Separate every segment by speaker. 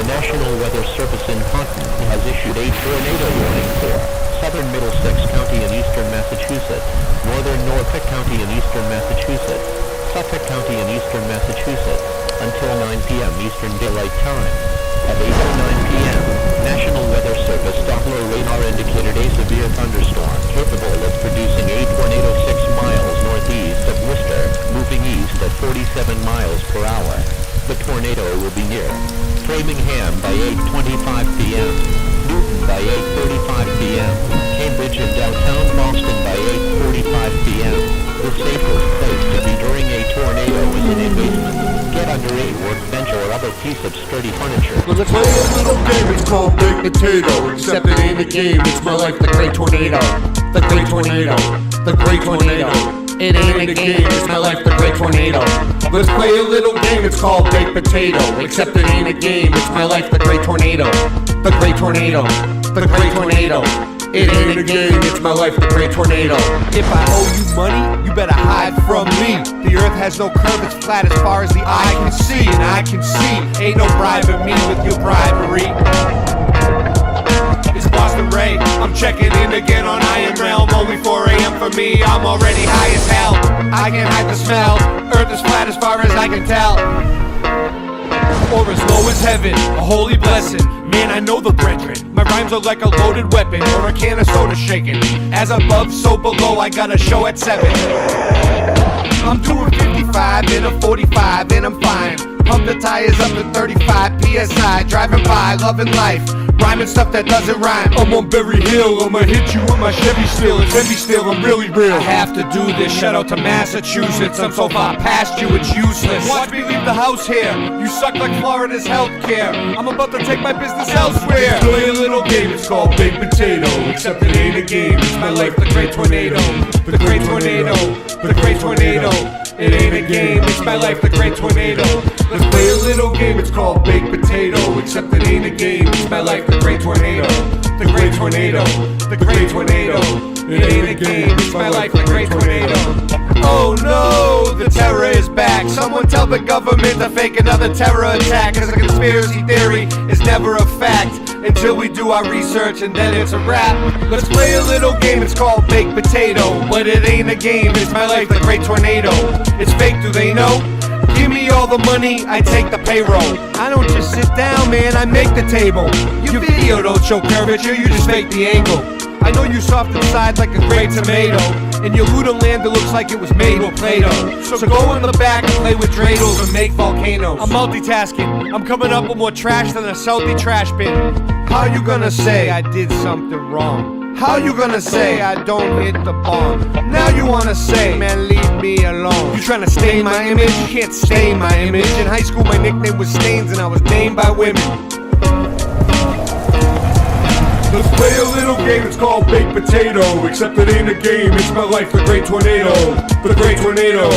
Speaker 1: The National Weather Service in Taunton has issued a tornado warning for southern Middlesex County in eastern Massachusetts, northern Norfolk County in eastern Massachusetts, Suffolk County in eastern Massachusetts, until 9 p.m. Eastern Daylight Time. At 8:09 p.m., National Weather Service Doppler radar indicated a severe thunderstorm capable of producing a tornado 6 miles northeast of Worcester, moving east at 47 miles per hour. The tornado will be near Framingham by 8:25 p.m., Newton by 8:35 p.m., Cambridge and downtown Boston by 8:45 p.m. The safest place to be during a tornado is in a basement. Get under a workbench or other piece of sturdy furniture.
Speaker 2: Let's play a little game, it's called Baked Potato. Except it ain't a game, it's my life, the Great Tornado. The Great Tornado, the Great Tornado. It ain't a game, it's my life, the Great Tornado. Let's play a little game, it's called Baked Potato. Except it ain't a game, it's my life, the Great Tornado. The Great Tornado, the Great Tornado. It ain't a game, it's my life, the Great Tornado.
Speaker 3: If I owe you money, you better hide from me. The earth has no curve, it's flat as far as the eye can see. And I can see, ain't no bribing me with your bribery. It's Boston Ray, I'm checking in again on Iron Realm. Only 4 a.m. for me, I'm already high as hell. I can't hide the smell, earth is flat as far as I can tell. Or as low as heaven, a holy blessing. Man, I know the brethren. My rhymes are like a loaded weapon or a can of soda shaking. As above, so below, I got a show at 7. I'm doing 55 in a 45 and I'm fine. Pump the tires up to 35 PSI. Driving by, loving life. Rhyming stuff that doesn't rhyme. I'm on Berry Hill, I'ma hit you with my Chevy still. It's heavy still, I'm really real. I have to do this, shout out to Massachusetts. I'm so far past you, it's useless. Watch me leave the house here. You suck like Florida's healthcare. I'm about to take my business elsewhere. Play a little game, it's called Baked Potato. Except it ain't a game, it's my life, the Great Tornado. The Great Tornado, the Great Tornado. It ain't a game, it's my life, the Great Tornado. Let's play a little game, it's called Baked Potato. Except it ain't a game, it's my life, the Great Tornado. The Great Tornado, the Great Tornado. It ain't a game, it's my life, the Great Tornado. Oh no, the terror is back. Someone tell the government to fake another terror attack. Cause a conspiracy theory is never a fact until we do our research and then it's a wrap. Let's play a little game, it's called Baked Potato. But it ain't a game, it's my life, the Great Tornado. It's fake, do they know? Give me all the money, I take the payroll. I don't just sit down, man, I make the table. Your video don't show curvature, you just fake the angle. I know you soft inside like a great tomato. In your Luda land it looks like it was made with Play-Doh. So go in the back and play with dreidels and make volcanoes. I'm multitasking, I'm coming up with more trash than a salty trash bin. How you gonna say I did something wrong? How you gonna say I don't hit the bomb? Now you wanna say, man, leave me alone. You tryna stain my image? You can't stain my image. In high school my nickname was Stains and I was named by women. Let's play a little game, it's called Baked Potato. Except it ain't a game, it's my life, the Great Tornado. The Great Tornado,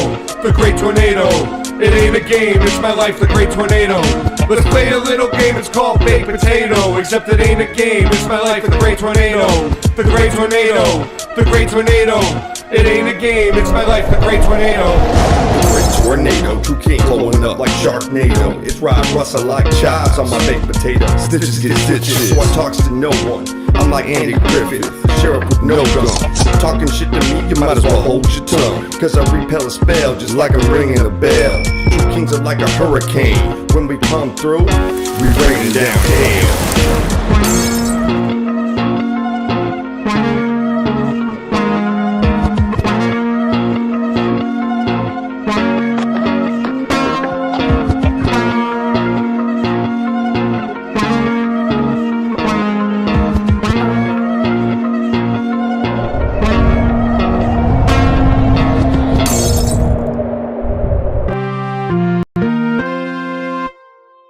Speaker 3: the Great Tornado. It ain't a game, it's my life, the Great Tornado. Let's play a little game, it's called Baked Potato. Except it ain't a game, it's my life, the Great Tornado. The Great Tornado, the Great Tornado. It ain't a game, it's my life, the Great Tornado.
Speaker 4: The Great Tornado, true king blowing up like Sharknado. It's Rod Russell like chives on my baked potato. Stitches get stitches, so I talks to no one. I'm like Andy Griffith, sheriff with no gun. Talking shit to me, you might as well hold your tongue. Cause I repel a spell just like I'm ringing a bell. True kings are like a hurricane. When we come through, we rain down hell.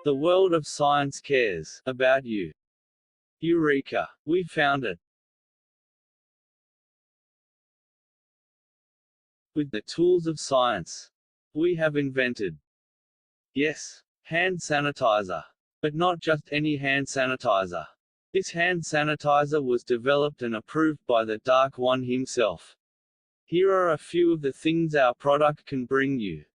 Speaker 5: The world of science cares about you. Eureka! We found it. With the tools of science, we have invented, yes, hand sanitizer. But not just any hand sanitizer. This hand sanitizer was developed and approved by the Dark One himself. Here are a few of the things our product can bring you.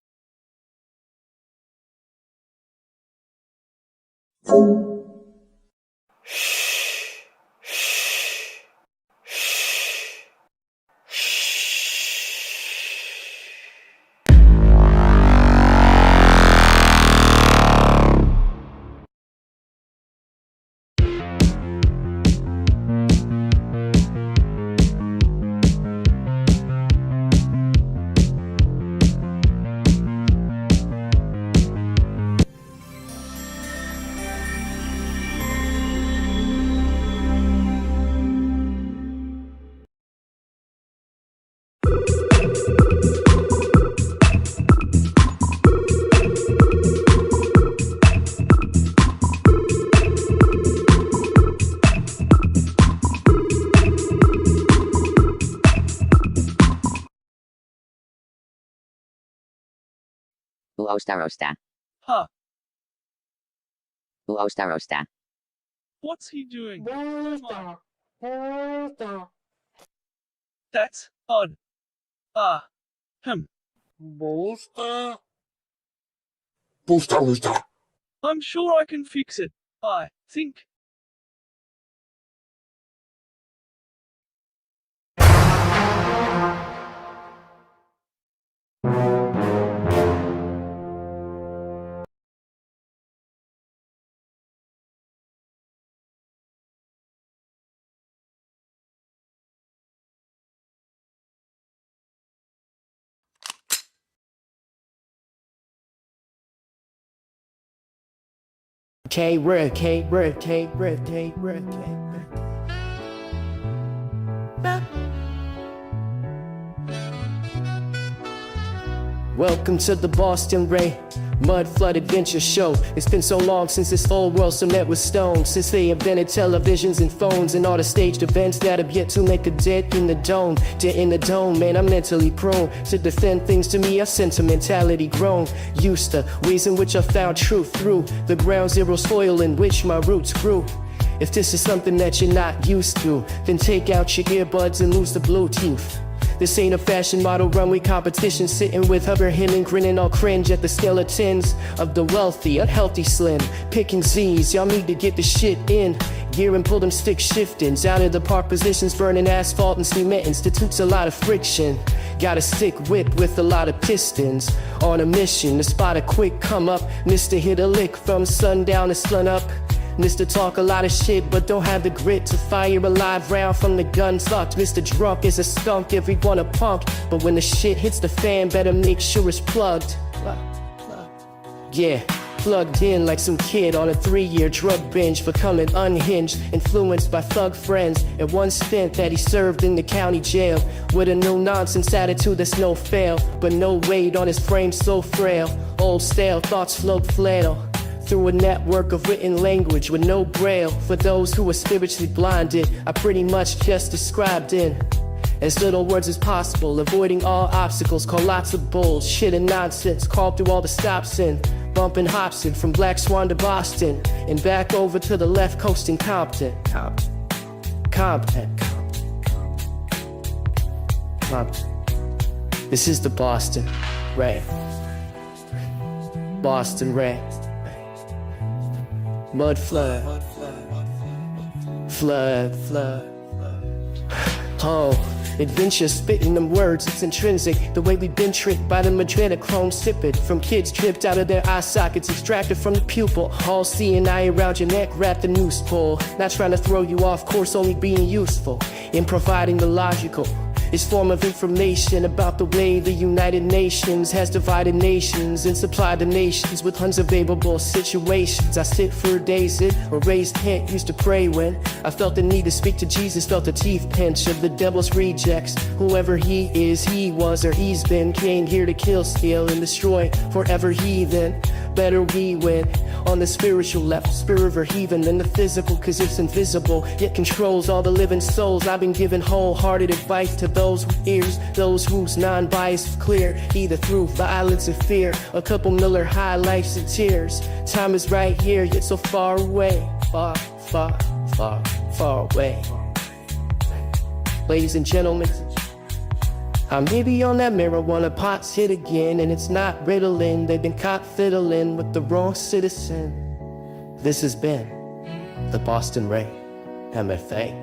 Speaker 6: Uostarosta.
Speaker 5: Huh,
Speaker 6: Uostarosta.
Speaker 5: what's he doing? Come on. That's odd.
Speaker 2: Booster. Booster, booster.
Speaker 5: I'm sure I can fix it. I think.
Speaker 7: K-Rick. Welcome to the Boston Ray Mud Flood Adventure Show. It's been so long since this old world cement was stone, since they invented televisions and phones and all the staged events that have yet to make a dent in the dome. Dent in the dome, man, I'm mentally prone to defend things to me, a sentimentality grown. Used to ways in which I found truth through the ground zero soil in which my roots grew. If this is something that you're not used to, then take out your earbuds and lose the Bluetooth. This ain't a fashion model runway competition, sitting with Hubbard Hemming, grinning all cringe at the skeletons of the wealthy, unhealthy slim, picking Z's. Y'all need to get the shit in gear and pull them stick shiftings out of the park positions, burning asphalt and cement institutes a lot of friction. Got a stick whip with a lot of pistons, on a mission to spot a quick come up. Mr. hit a lick from sundown to sun up. Mr. talk a lot of shit, but don't have the grit to fire a live round from the gun sucked. Mr. drunk is a skunk, everyone a punk, but when the shit hits the fan, better make sure it's plugged. Yeah, plugged in like some kid on a 3-year drug binge, becoming unhinged, influenced by thug friends, and one stint that he served in the county jail, with a no-nonsense attitude that's no fail, but no weight on his frame so frail. Old stale thoughts float flannel through a network of written language with no braille. For those who are spiritually blinded, I pretty much just described in as little words as possible, avoiding all obstacles, call lots of bullshit and nonsense, called through all the stops in, bumping Hobson from Black Swan to Boston, and back over to the left coast in Compton. This is the Boston Ray. Boston Ray. Mud flood. Flood. Oh, adventure spitting them words, it's intrinsic. The way we've been tricked by the adrenochrome sipping from kids dripped out of their eye sockets, extracted from the pupil. All seeing eye around your neck, wrap the noose pull. Not trying to throw you off course, only being useful in providing the logical. It's form of information about the way the United Nations has divided nations and supplied the nations with unsurvivable situations. I sit for days in a raised tent, used to pray when I felt the need to speak to Jesus, felt the teeth pinch of the devil's rejects. Whoever he is, he was, or he's been, came here to kill, steal, and destroy forever heathen. Better we win on the spiritual level, spirit of heathen than the physical, cause it's invisible, yet controls all the living souls. I've been giving wholehearted advice to those with ears, those whose non-bias is clear, either through violence and fear, a couple Miller High Lifes and tears. Time is right here, yet so far away, far away. Ladies and gentlemen, I may be on that marijuana pot's hit again, and it's not Ritalin. They've been caught fiddling with the wrong citizen. This has been the Boston Ray MFA.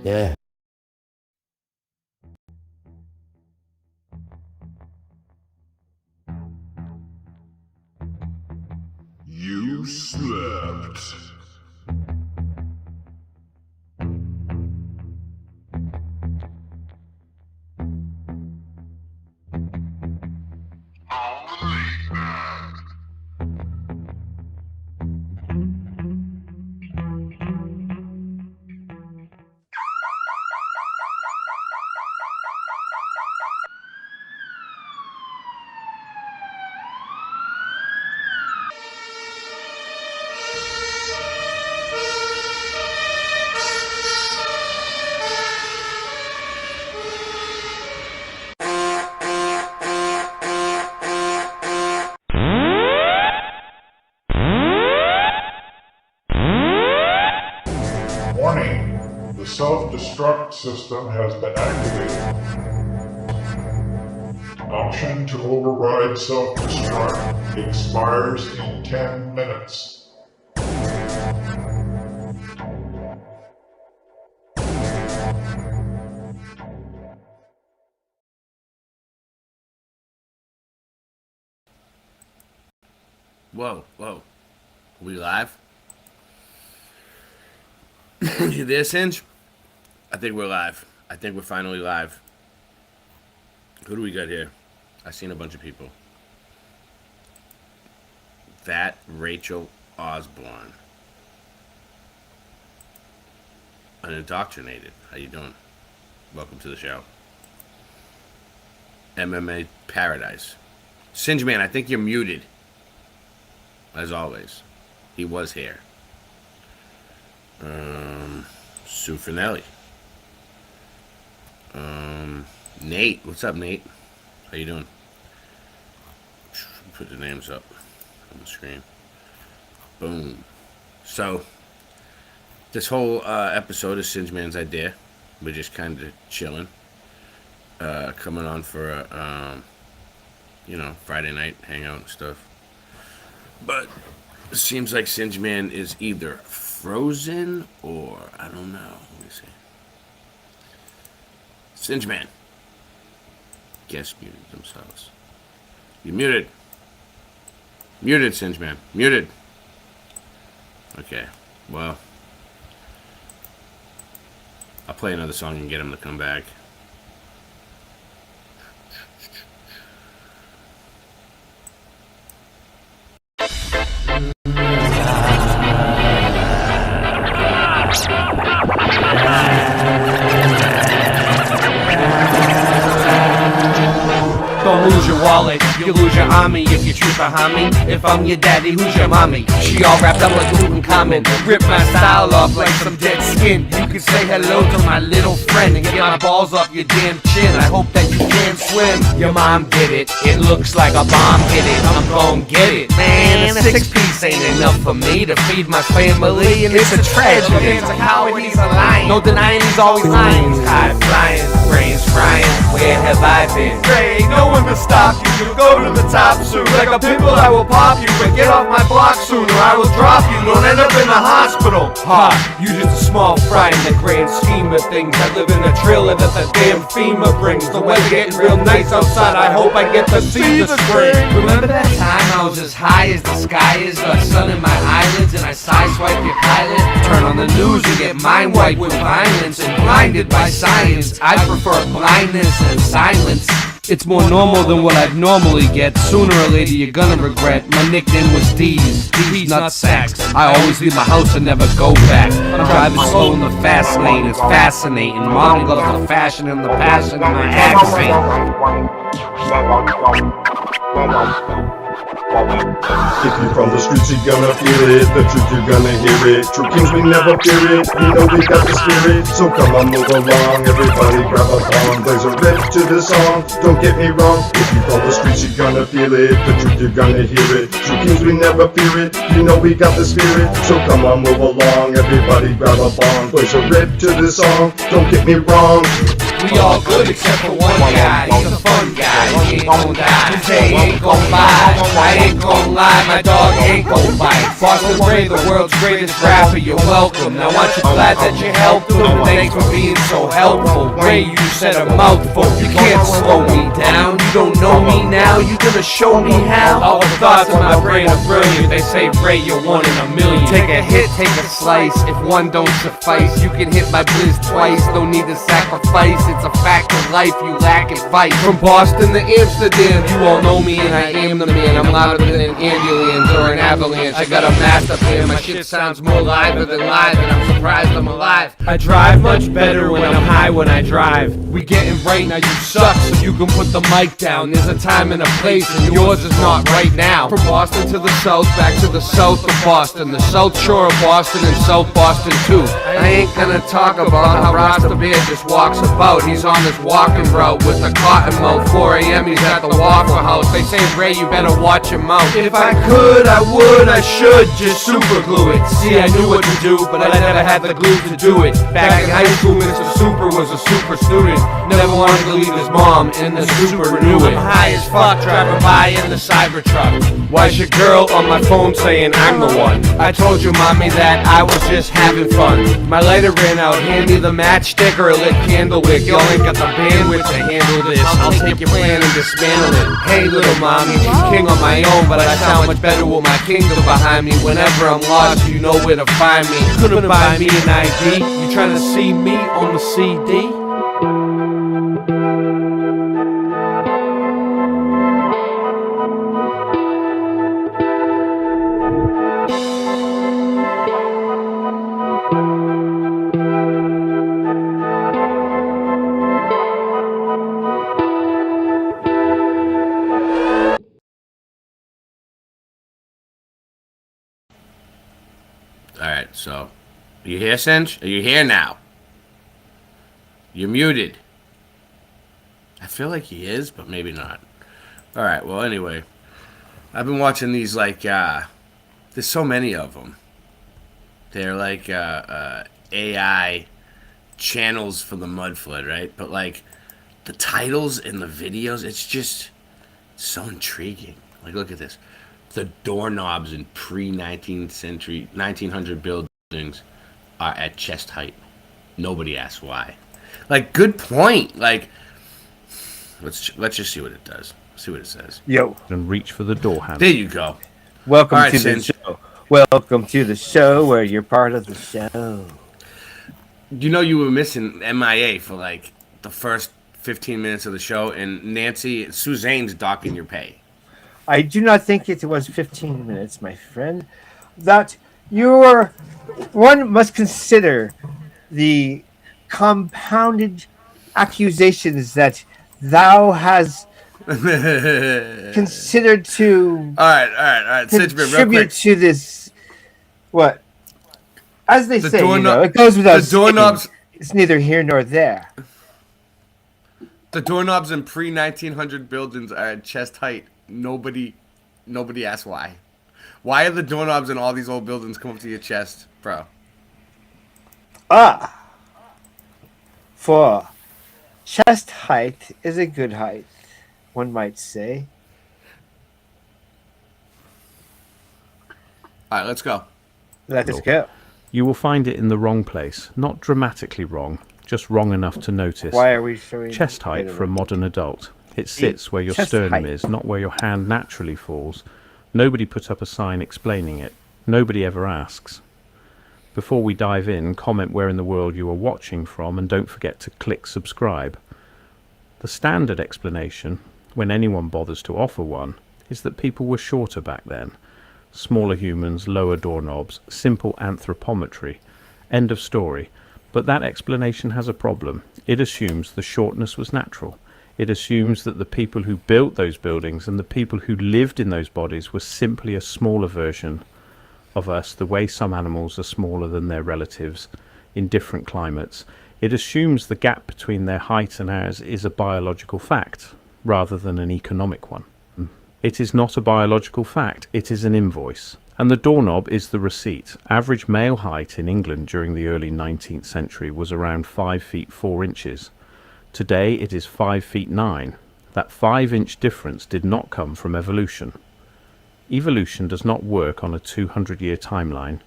Speaker 7: Yeah.
Speaker 6: You slept. Warning, the self-destruct system has been activated. Option to override self-destruct expires in 10 minutes.
Speaker 8: Whoa. We live? You there, Singe? I think we're live. I think we're finally live. Who do we got here? I've seen a bunch of people. That Rachel Osborne. Unindoctrinated. How you doing? Welcome to the show. MMA Paradise. Singe Man, I think you're muted. As always. He was here. Sue Finelli. Nate. What's up, Nate? How you doing? Put the names up on the screen. Boom. So, this whole episode is Singe Man's idea. We're just kind of chilling. Coming on for a, Friday night hangout and stuff. But it seems like Singe Man is either frozen or I don't know. Let me see. Singe Man. Guests muted themselves. You muted. Muted, Singe Man. Muted. Okay. Well, I'll play another song and get him to come back.
Speaker 3: Don't lose your wallet, you lose your army if you choose behind me. If I'm your daddy, who's your mommy? She all wrapped up like Tutankhamun. Rip my style off like some dead skin. You can say hello to my little friend and get my balls off your damn chin. I hope that you can swim. Your mom did it. It looks like a bomb hit it. I'm gon' get it. Man, a 6-piece ain't enough for me to feed my family, and it's a tragedy. It's a coward, he's a lion. No denying he's always lying. High flying, brains frying. Where have I been? There ain't no one to stop you. You'll go to the top soon. Like a pimple, I will pop you. But get off my block soon or I will drop you. Don't end up in the hospital. Ha, you just a small fry in the grand scheme of things. I live in a trailer that the damn FEMA brings. The weather getting real nice outside. I hope I get to see the spring. Remember that time I was as high as the sky is, the sun in my eyelids, and I sideswipe your pilot? Turn on the news and get mind wiped with violence and blinded by science. I prefer blindness and silence. It's more normal than what I'd normally get. Sooner or later you're gonna regret. My nickname was D's nut sacks. I always leave my house and never go back. I'm driving slow in the fast lane, it's fascinating. Mom loves the fashion and the passion in my accent.
Speaker 4: If you're from the streets, you're gonna feel it. The truth, you're gonna hear it. True kings, we never fear it. You know we got the spirit. So come on, move along. Everybody grab a bong. There's a riff to the song. Don't get me wrong. If you're from the streets, you're gonna feel it. The truth, you're gonna hear it. True kings, we never fear it. You know we got the spirit. So come on, move along. Everybody grab a bong. There's a riff to the song. Don't get me wrong.
Speaker 3: We all good except for one guy. He's a fun guy. He ain't gon' die. His day ain't gon' lie. I ain't gon' lie. My dog ain't gon' bite. Boston Ray, the world's greatest rapper. You're welcome. Now aren't you glad that you helped him? Thanks for being so helpful. Ray, you said a mouthful. You can't slow me down. You don't know me now. You gonna show me how? All the thoughts in my brain are brilliant. They say Ray, you're one in a million. Take a hit, take a slice. If one don't suffice, you can hit my blizz twice. No need to sacrifice. It's a fact of life, you lack advice. From Boston to Amsterdam, you all know me and I am the man. I'm louder than an ambulance or an avalanche. I got a master plan, my shit sounds more liver than live, and I'm surprised I'm alive. I drive much better when I'm high when I drive. We getting right now, you suck, so you can put the mic down. There's a time and a place, and yours is not right now. From Boston to the south, back to the south of Boston, the south shore of Boston and South Boston too. I ain't gonna talk about how Rasta Bear just walks about. He's on his walking route with a cotton mouth. 4 a.m. he's at the Waffle House. They say, Ray, you better watch your mouth. If I could, I would, I should just super glue it. See, I knew what to do, but I never had the glue to do it. Back in high school, Mr. Super was a super student. Never wanted to leave his mom, and the super knew it. I'm high as fuck, driving by in the Cybertruck. Why's your girl on my phone saying I'm the one? I told you, mommy, that I was just having fun. My lighter ran out, hand me the matchstick or a lit candle wick. Y'all ain't got the bandwidth to handle this. I'll take your plan and dismantle it. Hey, little mommy, she's king on my own, but I sound much better with my kingdom behind me. Whenever I'm lost, you know where to find me. Couldn't buy me an ID. You trying to see me on the CD?
Speaker 8: Alright, so. Are you here, Cinch? Are you here now? You're muted. I feel like he is, but maybe not. Alright, well, anyway. I've been watching these, like, there's so many of them. They're, like, AI channels for the mud flood, right? But, like, the titles and the videos, it's just so intriguing. Like, look at this. The doorknobs in pre-19th century, 1900 buildings are at chest height. Nobody asks why. Like, good point. Like, let's just see what it does. See what it says.
Speaker 9: Yo.
Speaker 10: And reach for the door handle.
Speaker 8: There you go.
Speaker 9: Welcome
Speaker 8: right,
Speaker 9: to the show. Welcome to the show where you're part of the show.
Speaker 8: You know you were missing MIA for, like, the first 15 minutes of the show, and Nancy, Suzanne's docking your pay.
Speaker 9: I do not think it was 15 minutes, my friend. That one must consider the compounded accusations that thou has considered to
Speaker 8: all right.
Speaker 9: contribute to this. What? As they say, it goes without saying.
Speaker 8: Doorknobs.
Speaker 9: It's neither here nor there.
Speaker 8: The doorknobs in pre-1900 buildings are at chest height. Nobody asks why. Why are the doorknobs in all these old buildings come up to your chest, bro?
Speaker 9: For chest height is a good height, one might say.
Speaker 8: All right, let's go.
Speaker 9: Let's go.
Speaker 10: You will find it in the wrong place. Not dramatically wrong, just wrong enough to notice.
Speaker 9: Why are we showing
Speaker 10: chest height for a modern adult? It sits where your sternum is, not where your hand naturally falls. Nobody put up a sign explaining it. Nobody ever asks. Before we dive in, comment where in the world you are watching from, and don't forget to click subscribe. The standard explanation, when anyone bothers to offer one, is that people were shorter back then. Smaller humans, lower doorknobs, simple anthropometry. End of story. But that explanation has a problem. It assumes the shortness was natural. It assumes that the people who built those buildings and the people who lived in those bodies were simply a smaller version of us, the way some animals are smaller than their relatives in different climates. It assumes the gap between their height and ours is a biological fact, rather than an economic one. It is not a biological fact, it is an invoice. And the doorknob is the receipt. Average male height in England during the early 19th century was around 5 feet 4 inches. Today it is 5 feet 9. That 5-inch difference did not come from evolution. Evolution does not work on a 200-year timeline.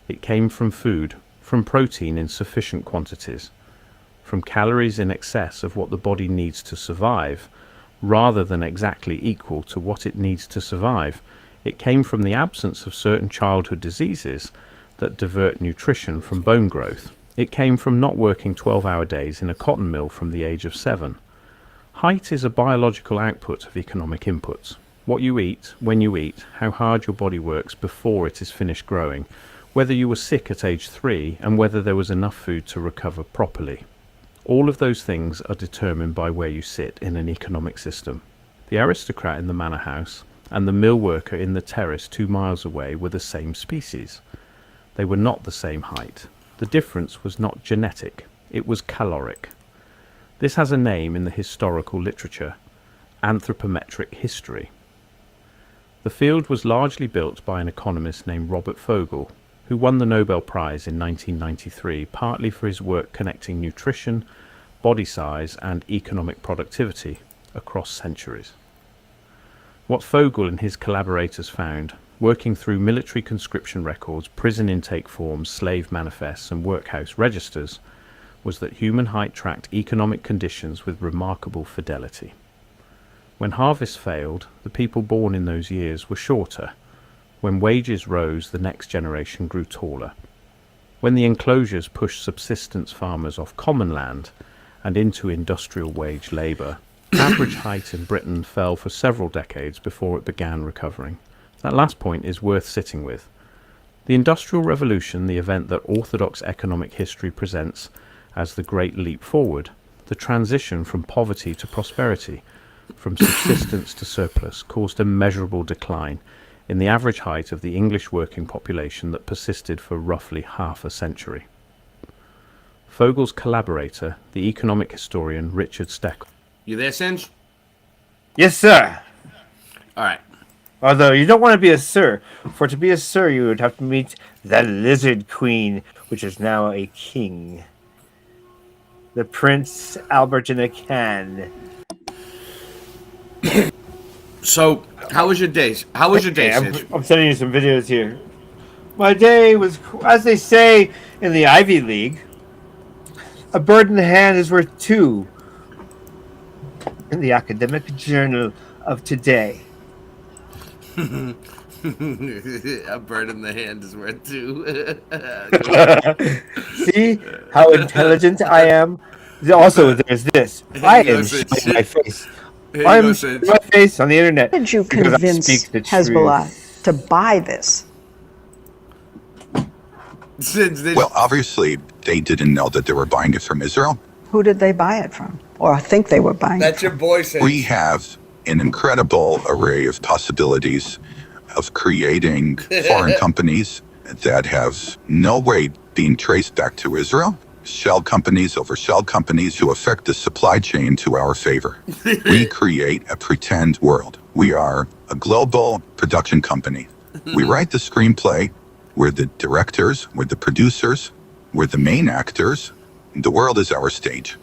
Speaker 10: It came from food, from protein in sufficient quantities, from calories in excess of what the body needs to survive, rather than exactly equal to what it needs to survive. It came from the absence of certain childhood diseases that divert nutrition from bone growth. It came from not working 12-hour days in a cotton mill from the age of 7. Height is a biological output of economic inputs. What you eat, when you eat, how hard your body works before it is finished growing, whether you were sick at age 3, and whether there was enough food to recover properly. All of those things are determined by where you sit in an economic system. The aristocrat in the manor house and the mill worker in the terrace 2 miles away were the same species. They were not the same height. The difference was not genetic, it was caloric. This has a name in the historical literature: anthropometric history. The field was largely built by an economist named Robert Fogel, who won the Nobel Prize in 1993 partly for his work connecting nutrition, body size and economic productivity across centuries. What Fogel and his collaborators found, working through military conscription records, prison intake forms, slave manifests and workhouse registers, was that human height tracked economic conditions with remarkable fidelity. When harvests failed, the people born in those years were shorter. When wages rose, the next generation grew taller. When the enclosures pushed subsistence farmers off common land and into industrial wage labour, average height in Britain fell for several decades before it began recovering. That last point is worth sitting with. The Industrial Revolution, the event that orthodox economic history presents as the great leap forward, the transition from poverty to prosperity, from subsistence to surplus, caused a measurable decline in the average height of the English working population that persisted for roughly half a century. Fogel's collaborator, the economic historian Richard Steckel.
Speaker 8: You there, Singe?
Speaker 9: Yes, sir.
Speaker 8: All right.
Speaker 9: Although you don't want to be a sir. For to be a sir, you would have to meet the Lizard Queen, which is now a king. The Prince Albert in a can.
Speaker 8: So, how was your day? How was your day, Singe?
Speaker 9: I'm sending you some videos here. My day was, as they say in the Ivy League, a bird in the hand is worth 2 in the academic journal of today.
Speaker 8: A bird in the hand is worth 2.
Speaker 9: See how intelligent I am? Also, there's this. I am showing my face. I'm showing my face on the internet.
Speaker 11: How did you convince Hezbollah to buy this?
Speaker 12: Well, obviously, they didn't know that they were buying it from Israel.
Speaker 11: Who did they buy it from? Or think they were buying
Speaker 8: That's
Speaker 11: it
Speaker 8: your boy, Singe.
Speaker 12: We have an incredible array of possibilities of creating foreign companies that have no way being traced back to Israel. Shell companies over shell companies who affect the supply chain to our favor. We create a pretend world. We are a global production company. We write the screenplay. We're the directors. We're the producers. We're the main actors. The world is our stage.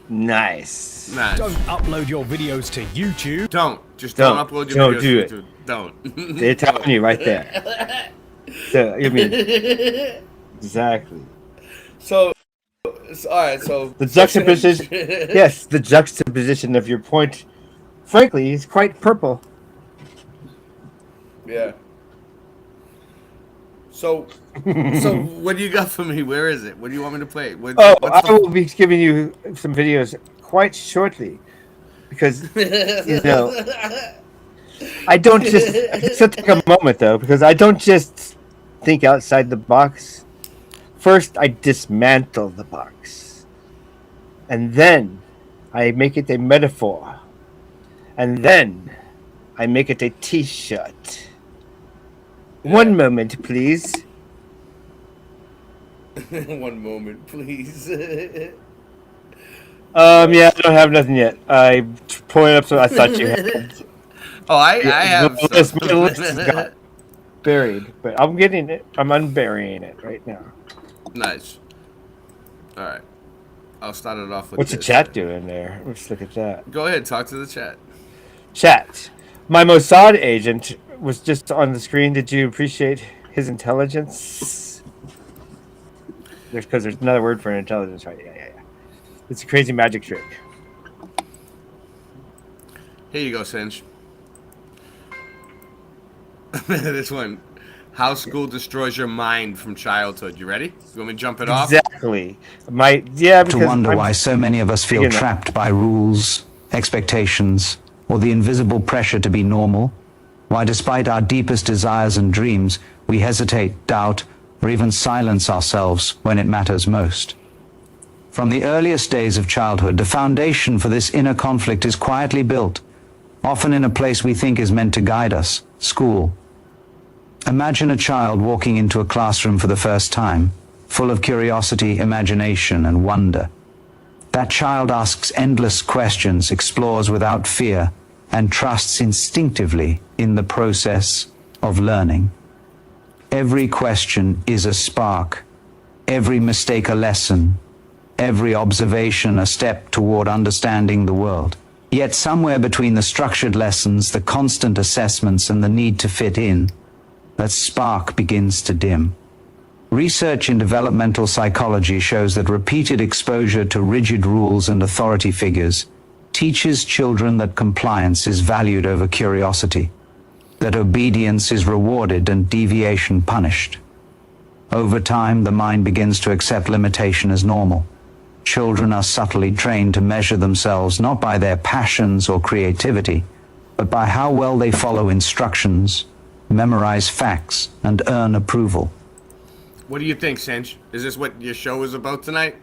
Speaker 9: Nice.
Speaker 13: Don't upload your videos to YouTube.
Speaker 8: Don't. Just don't upload your videos
Speaker 9: do
Speaker 8: to
Speaker 9: it.
Speaker 8: YouTube. Don't.
Speaker 9: They're telling you right there. So, I mean, exactly.
Speaker 8: So, all right. So
Speaker 9: the juxtaposition. Yes, the juxtaposition of your point, frankly, is quite purple.
Speaker 8: Yeah. So what do you got for me? Where is it? What do you want me to play?
Speaker 9: I will be giving you some videos quite shortly because I don't just. It'll take a moment though because I don't just think outside the box. First, I dismantle the box, and then I make it a metaphor, and then I make it a T-shirt. One moment, please.
Speaker 8: One moment, please.
Speaker 9: Yeah, I don't have nothing yet. I pulled it up so I thought you had.
Speaker 8: I have.
Speaker 9: My list got buried, but I'm getting it. I'm unburying it right now.
Speaker 8: Nice. All right. I'll start it off with
Speaker 9: What's
Speaker 8: this.
Speaker 9: the chat doing there? Let's look at that.
Speaker 8: Go ahead, talk to the chat.
Speaker 9: Chat. My Mossad agent was just on the screen. Did you appreciate his intelligence? Because there's another word for intelligence, right? Yeah. It's a crazy magic trick.
Speaker 8: Here you go, Singe. This one. How school destroys your mind from childhood. You ready? You want me to jump it off?
Speaker 9: Exactly.
Speaker 14: To wonder why so many of us feel trapped by rules, expectations, or the invisible pressure to be normal. Why, despite our deepest desires and dreams, we hesitate, doubt, or even silence ourselves when it matters most. From the earliest days of childhood, the foundation for this inner conflict is quietly built, often in a place we think is meant to guide us, school. Imagine a child walking into a classroom for the first time, full of curiosity, imagination, and wonder. That child asks endless questions, explores without fear, and trusts instinctively in the process of learning. Every question is a spark, every mistake a lesson, every observation a step toward understanding the world. Yet somewhere between the structured lessons, the constant assessments, and the need to fit in, that spark begins to dim. Research in developmental psychology shows that repeated exposure to rigid rules and authority figures teaches children that compliance is valued over curiosity, that obedience is rewarded and deviation punished. Over time, the mind begins to accept limitation as normal. Children are subtly trained to measure themselves not by their passions or creativity, but by how well they follow instructions, memorize facts, and earn approval.
Speaker 8: What do you think, Singe? Is this what your show is about tonight?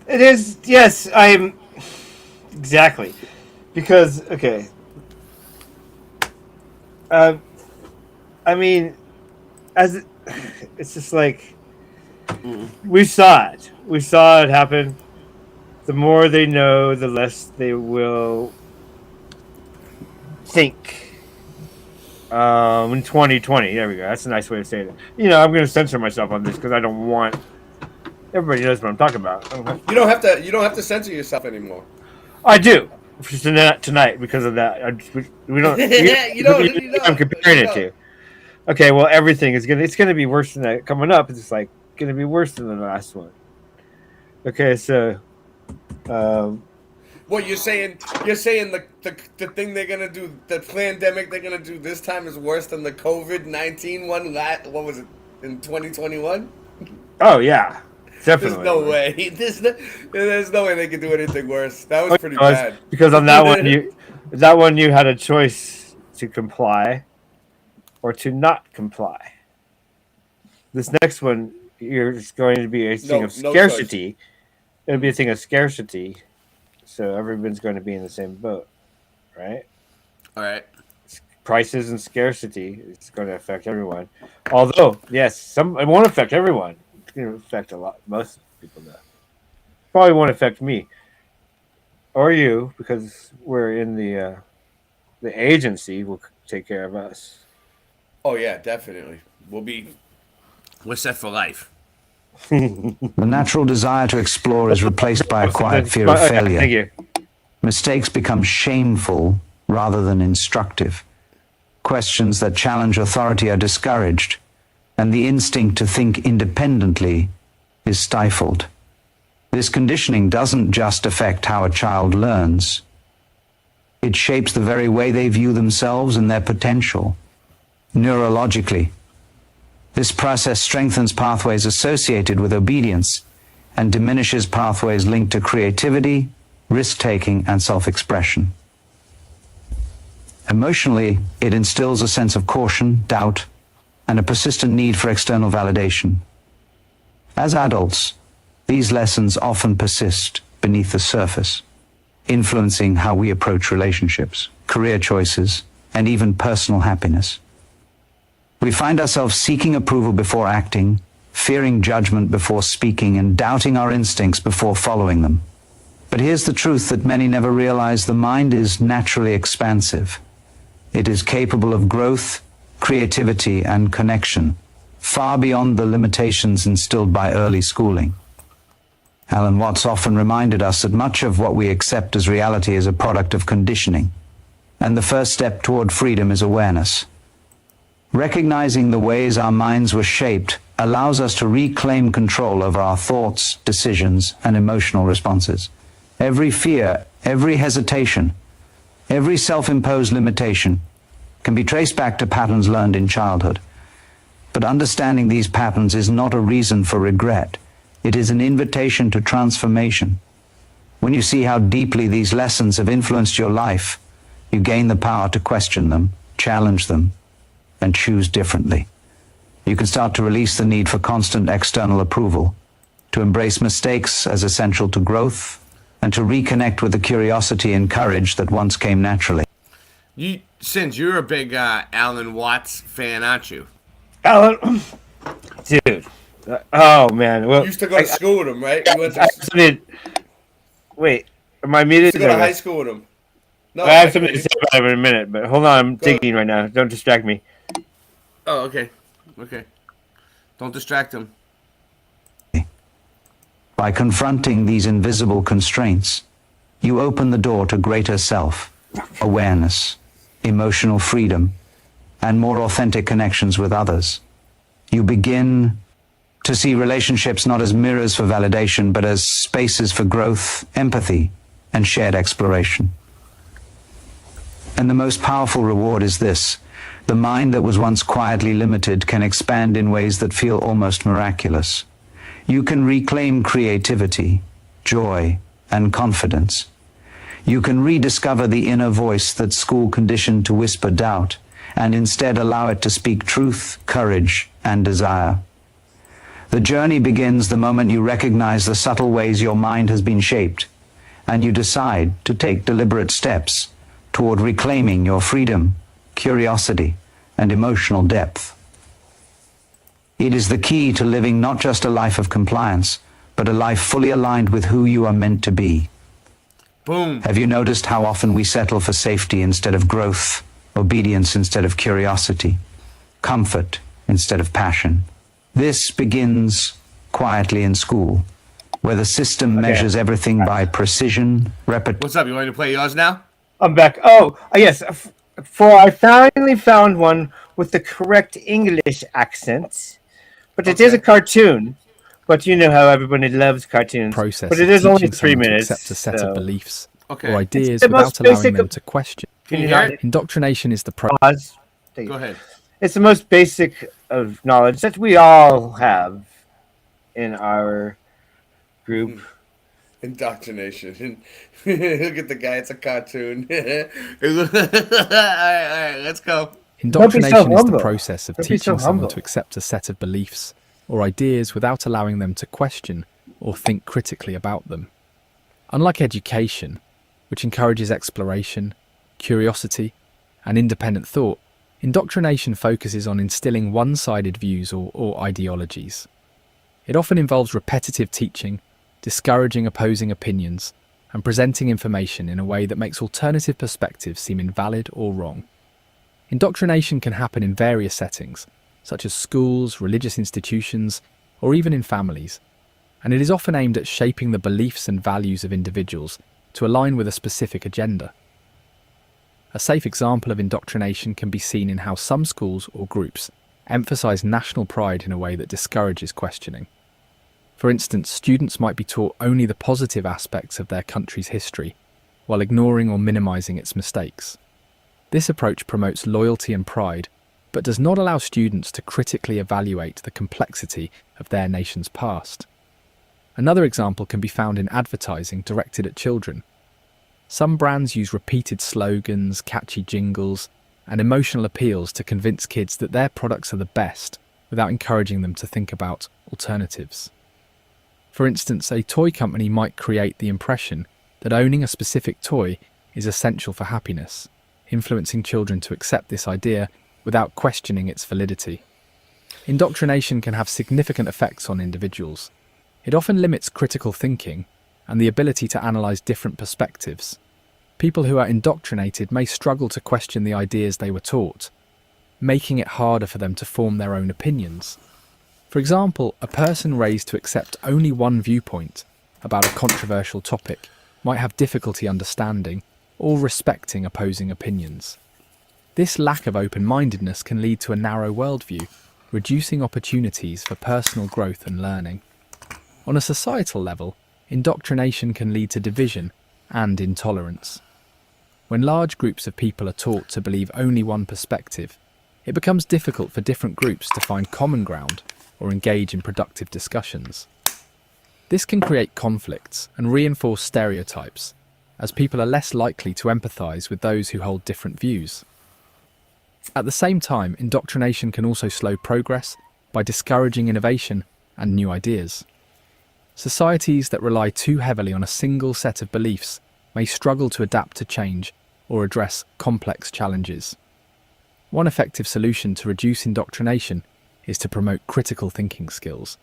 Speaker 9: It is, yes, I'm... Exactly. Because, okay. I mean, it's just like... We saw it. We saw it happen. The more they know, the less they will think. In 2020, there we go. That's a nice way to say it. You know, I'm going to censor myself on this because I don't want. Everybody knows what I'm talking about.
Speaker 8: You don't have to censor yourself anymore.
Speaker 9: I do tonight because of that. We don't. I'm comparing it to. Okay, well, everything is gonna. It's gonna be worse than that coming up. It's like gonna be worse than the last one. Okay, so.
Speaker 8: What you're saying? You're saying the thing they're gonna do, the pandemic they're gonna do this time is worse than the COVID-19 one. What was it in 2021?
Speaker 9: Oh yeah, definitely.
Speaker 8: There's no way. There's no way they could do anything worse. That was pretty bad.
Speaker 9: Because on that one, you had a choice to comply or to not comply. This next one, it's going to be a thing of scarcity. It'll be a thing of scarcity. So everyone's going to be in the same boat, right?
Speaker 8: All right.
Speaker 9: Prices and scarcity, it's going to affect everyone. Although, yes, it won't affect everyone. It's going to affect most people though. Probably won't affect me or you because we're in the agency will take care of us.
Speaker 8: Oh yeah, definitely. We're set for life.
Speaker 14: The natural desire to explore is replaced by a quiet fear of failure.
Speaker 9: Thank you.
Speaker 14: Mistakes become shameful rather than instructive. Questions that challenge authority are discouraged, and the instinct to think independently is stifled. This conditioning doesn't just affect how a child learns. It shapes the very way they view themselves and their potential. Neurologically, This process strengthens pathways associated with obedience and diminishes pathways linked to creativity, risk-taking, and self-expression. Emotionally, it instills a sense of caution, doubt, and a persistent need for external validation. As adults, these lessons often persist beneath the surface, influencing how we approach relationships, career choices, and even personal happiness. We find ourselves seeking approval before acting, fearing judgment before speaking, and doubting our instincts before following them. But here's the truth that many never realize: the mind is naturally expansive. It is capable of growth, creativity, and connection, far beyond the limitations instilled by early schooling. Alan Watts often reminded us that much of what we accept as reality is a product of conditioning, and the first step toward freedom is awareness. Recognizing the ways our minds were shaped allows us to reclaim control over our thoughts, decisions, and emotional responses. Every fear, every hesitation, every self-imposed limitation can be traced back to patterns learned in childhood. But understanding these patterns is not a reason for regret. It is an invitation to transformation. When you see how deeply these lessons have influenced your life, you gain the power to question them, challenge them, and choose differently. You can start to release the need for constant external approval, to embrace mistakes as essential to growth, and to reconnect with the curiosity and courage that once came naturally.
Speaker 8: Since you're a big Alan Watts fan, aren't you?
Speaker 9: Alan, dude. Oh man. Well,
Speaker 8: You used to go to school with him, right? You went to,
Speaker 9: wait, am I muted?
Speaker 8: used to go to high school with him. No,
Speaker 9: I have something to say about it in a minute, but hold on, I'm digging right now. Don't distract me.
Speaker 8: Oh, okay. Okay. Don't distract him.
Speaker 14: By confronting these invisible constraints, you open the door to greater self, awareness, emotional freedom, and more authentic connections with others. You begin to see relationships not as mirrors for validation, but as spaces for growth, empathy, and shared exploration. And the most powerful reward is this: the mind that was once quietly limited can expand in ways that feel almost miraculous. You can reclaim creativity, joy, and confidence. You can rediscover the inner voice that school conditioned to whisper doubt, and instead allow it to speak truth, courage, and desire. The journey begins the moment you recognize the subtle ways your mind has been shaped, and you decide to take deliberate steps toward reclaiming your freedom, curiosity, and emotional depth. It is the key to living not just a life of compliance, but a life fully aligned with who you are meant to be.
Speaker 8: Boom.
Speaker 14: Have you noticed how often we settle for safety instead of growth, obedience instead of curiosity, comfort instead of passion? This begins quietly in school, where the system measures everything by precision, repetition.
Speaker 8: What's up? You want to play yours now?
Speaker 9: I'm back. Oh, yes. For I finally found one with the correct English accent. But it is a cartoon. But you know how everybody loves cartoons. But it is only 3 minutes.
Speaker 15: To accept a set of beliefs
Speaker 8: Okay.
Speaker 15: or ideas
Speaker 9: the most
Speaker 15: without allowing
Speaker 9: basic
Speaker 15: them
Speaker 9: of-
Speaker 15: to question.
Speaker 9: Can you hear it?
Speaker 15: Indoctrination is the
Speaker 9: Pause.
Speaker 8: Go ahead.
Speaker 9: It's the most basic of knowledge that we all have in our group.
Speaker 8: Indoctrination. Look at the guy. It's a cartoon. all right, let's go.
Speaker 15: Indoctrination is the
Speaker 9: humble.
Speaker 15: process of
Speaker 9: Don't be so
Speaker 15: teaching someone
Speaker 9: humble.
Speaker 15: to accept a set of beliefs or ideas without allowing them to question or think critically about them. Unlike education, which encourages exploration, curiosity, and independent thought, indoctrination focuses on instilling one-sided views or ideologies. It often involves repetitive teaching, discouraging opposing opinions, and presenting information in a way that makes alternative perspectives seem invalid or wrong. Indoctrination can happen in various settings, such as schools, religious institutions, or even in families, and it is often aimed at shaping the beliefs and values of individuals to align with a specific agenda. A safe example of indoctrination can be seen in how some schools or groups emphasize national pride in a way that discourages questioning. For instance, students might be taught only the positive aspects of their country's history, while ignoring or minimizing its mistakes. This approach promotes loyalty and pride, but but does not allow students to critically evaluate the complexity of their nation's past. Another example can be found in advertising directed at children. Some brands use repeated slogans, catchy jingles, and emotional appeals to convince kids that their products are the best without encouraging them to think about alternatives. For instance, a toy company might create the impression that owning a specific toy is essential for happiness, influencing children to accept this idea without questioning its validity. Indoctrination can have significant effects on individuals. It often limits critical thinking and the ability to analyze different perspectives. People who are indoctrinated may struggle to question the ideas they were taught, making it harder for them to form their own opinions. For example, a person raised to accept only one viewpoint about a controversial topic might have difficulty understanding or respecting opposing opinions. This lack of open-mindedness can lead to a narrow worldview, reducing opportunities for personal growth and learning. On a societal level, indoctrination can lead to division and intolerance. When large groups of people are taught to believe only one perspective, it becomes difficult for different groups to find common ground or engage in productive discussions. This can create conflicts and reinforce stereotypes, as people are less likely to empathise with those who hold different views. At the same time, indoctrination can also slow progress by discouraging innovation and new ideas. Societies that rely too heavily on a single set of beliefs may struggle to adapt to change or address complex challenges. One effective solution to reduce indoctrination is to promote critical thinking skills.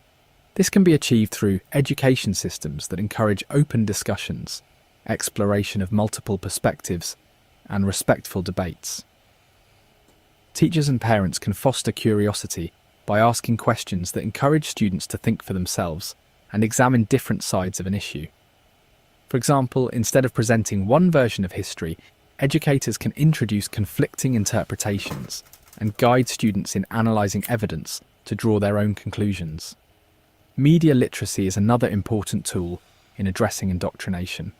Speaker 15: This can be achieved through education systems that encourage open discussions, exploration of multiple perspectives, and respectful debates. Teachers and parents can foster curiosity by asking questions that encourage students to think for themselves and examine different sides of an issue. For example, instead of presenting one version of history, educators can introduce conflicting interpretations and guide students in analysing evidence to draw their own conclusions. Media literacy is another important tool in addressing indoctrination.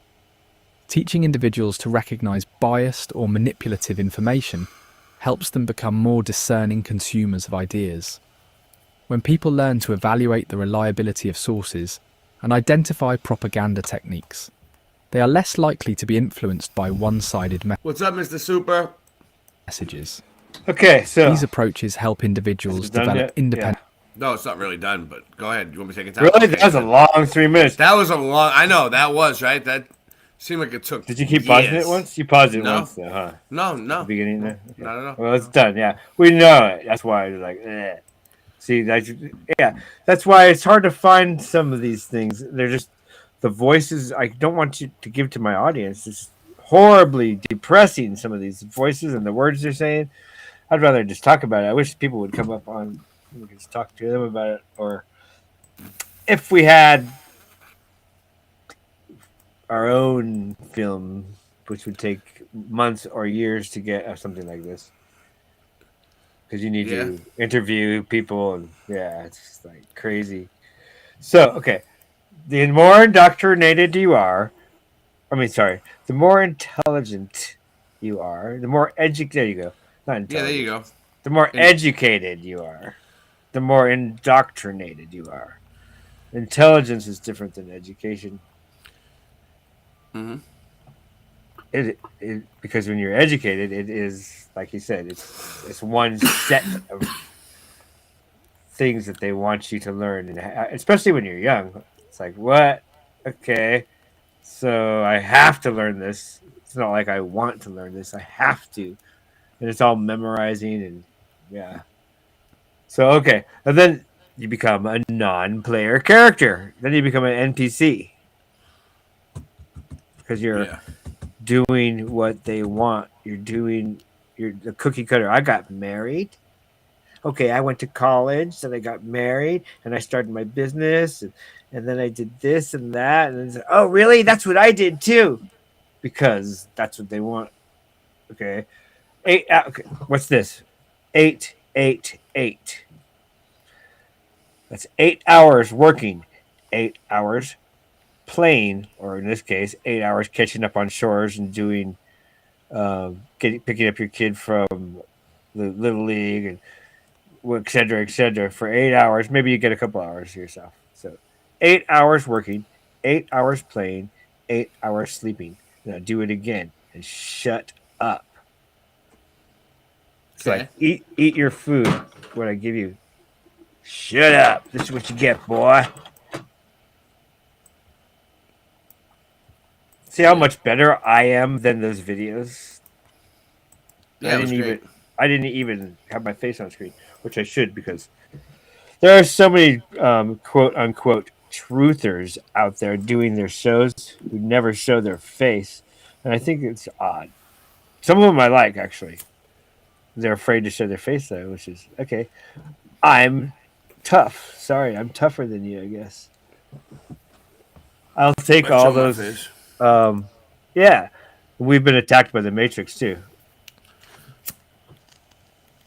Speaker 15: Teaching individuals to recognise biased or manipulative information helps them become more discerning consumers of ideas. When people learn to evaluate the reliability of sources and identify propaganda techniques, they are less likely to be influenced by one-sided
Speaker 8: What's up, Mr. Super?
Speaker 15: messages.
Speaker 9: Okay, so
Speaker 15: these approaches help individuals develop independent.
Speaker 8: No, it's not really done, but go ahead. You want me to take it down?
Speaker 9: Really? That was a long 3 minutes.
Speaker 8: That was a long... I know, that was, right? That seemed like it took
Speaker 9: Did you keep pausing it once? You paused it once, though, huh?
Speaker 8: No.
Speaker 9: The beginning there? Okay.
Speaker 8: Not at all.
Speaker 9: Well, it's done, yeah. We know it. That's why it's like, eh. See, that's why it's hard to find some of these things. They're just... The voices I don't want you to give to my audience. It's horribly depressing, some of these voices and the words they're saying. I'd rather just talk about it. I wish people would come up on... We could just talk to them about it. Or if we had our own film, which would take months or years to get something like this. Because you need to interview people. And it's just like crazy. So, okay. The more indoctrinated you are, the more intelligent you are, the more educated, there you go. Not intelligent.
Speaker 8: Yeah, there you go.
Speaker 9: The more educated you are, the more indoctrinated you are. Intelligence is different than education.
Speaker 8: Mm-hmm.
Speaker 9: Because when you're educated, it is, like you said, it's one set of things that they want you to learn, and especially when you're young. It's like, what? Okay, so I have to learn this. It's not like I want to learn this. I have to. And it's all memorizing and, So, okay. And then you become a non-player character. Then you become an NPC. Because you're doing what they want. You're the cookie cutter. I got married. Okay, I went to college, then I got married, and I started my business, and then I did this and that, and then oh, really? That's what I did too, because that's what they want. Okay, okay. What's this? 888. That's 8 hours working, 8 hours playing, or in this case, 8 hours catching up on chores and doing, picking up your kid from the Little League and et cetera, for 8 hours. Maybe you get a couple hours to yourself. So 8 hours working, 8 hours playing, 8 hours sleeping. Now do it again and shut up. It's like eat your food. What I give you. Shut up. This is what you get, boy. See how much better I am than those videos?
Speaker 8: Yeah,
Speaker 9: I didn't even have my face on screen, which I should, because there are so many quote unquote truthers out there doing their shows who never show their face, and I think it's odd. Some of them I like, actually. They're afraid to show their face though, which is okay. I'm tough. Sorry, I'm tougher than you, I guess. I'll take all those. Yeah, we've been attacked by the Matrix too.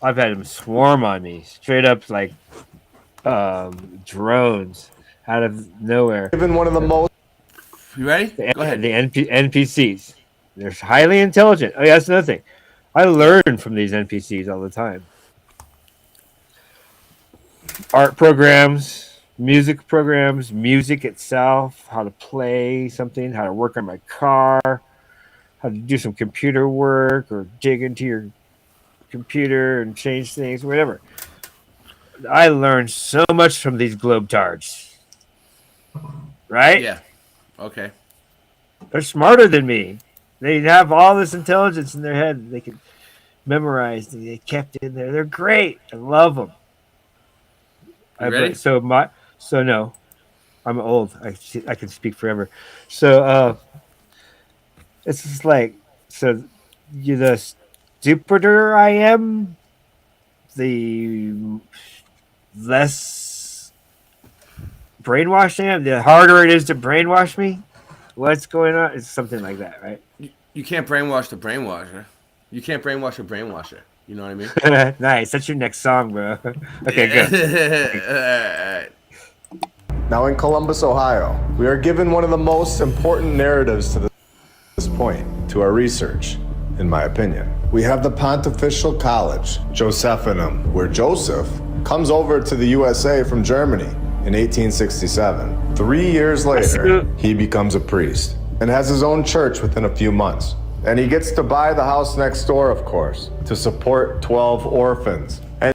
Speaker 9: I've had them swarm on me, straight up like drones out of nowhere.
Speaker 4: Even one of the most.
Speaker 8: You ready?
Speaker 9: Go ahead. The NPCs. They're highly intelligent. Oh yeah, that's another thing. I learn from these NPCs all the time. Art programs, music programs, music itself, how to play something, how to work on my car, how to do some computer work or dig into your computer and change things, whatever. I learned so much from these globetards. Right?
Speaker 8: Yeah. Okay.
Speaker 9: They're smarter than me. They have all this intelligence in their head. They can memorize. They kept in there. They're great. I love them.
Speaker 8: Ready?
Speaker 9: So no, I'm old. I can speak forever. So it's just like, so you the stupider I am, the less brainwashed I am, the harder it is to brainwash me. What's going on? It's something like that, right?
Speaker 8: You can't brainwash the brainwasher. You can't brainwash a brainwasher. You know what I mean?
Speaker 9: Nice. That's your next song, bro. Okay, good.
Speaker 16: Now in Columbus, Ohio, we are given one of the most important narratives to this point, to our research, in my opinion. We have the Pontifical College, Josephinum, where Joseph comes over to the USA from Germany in 1867. 3 years later, he becomes a priest and has his own church within a few months. And he gets to buy the house next door, of course, to support 12 orphans. And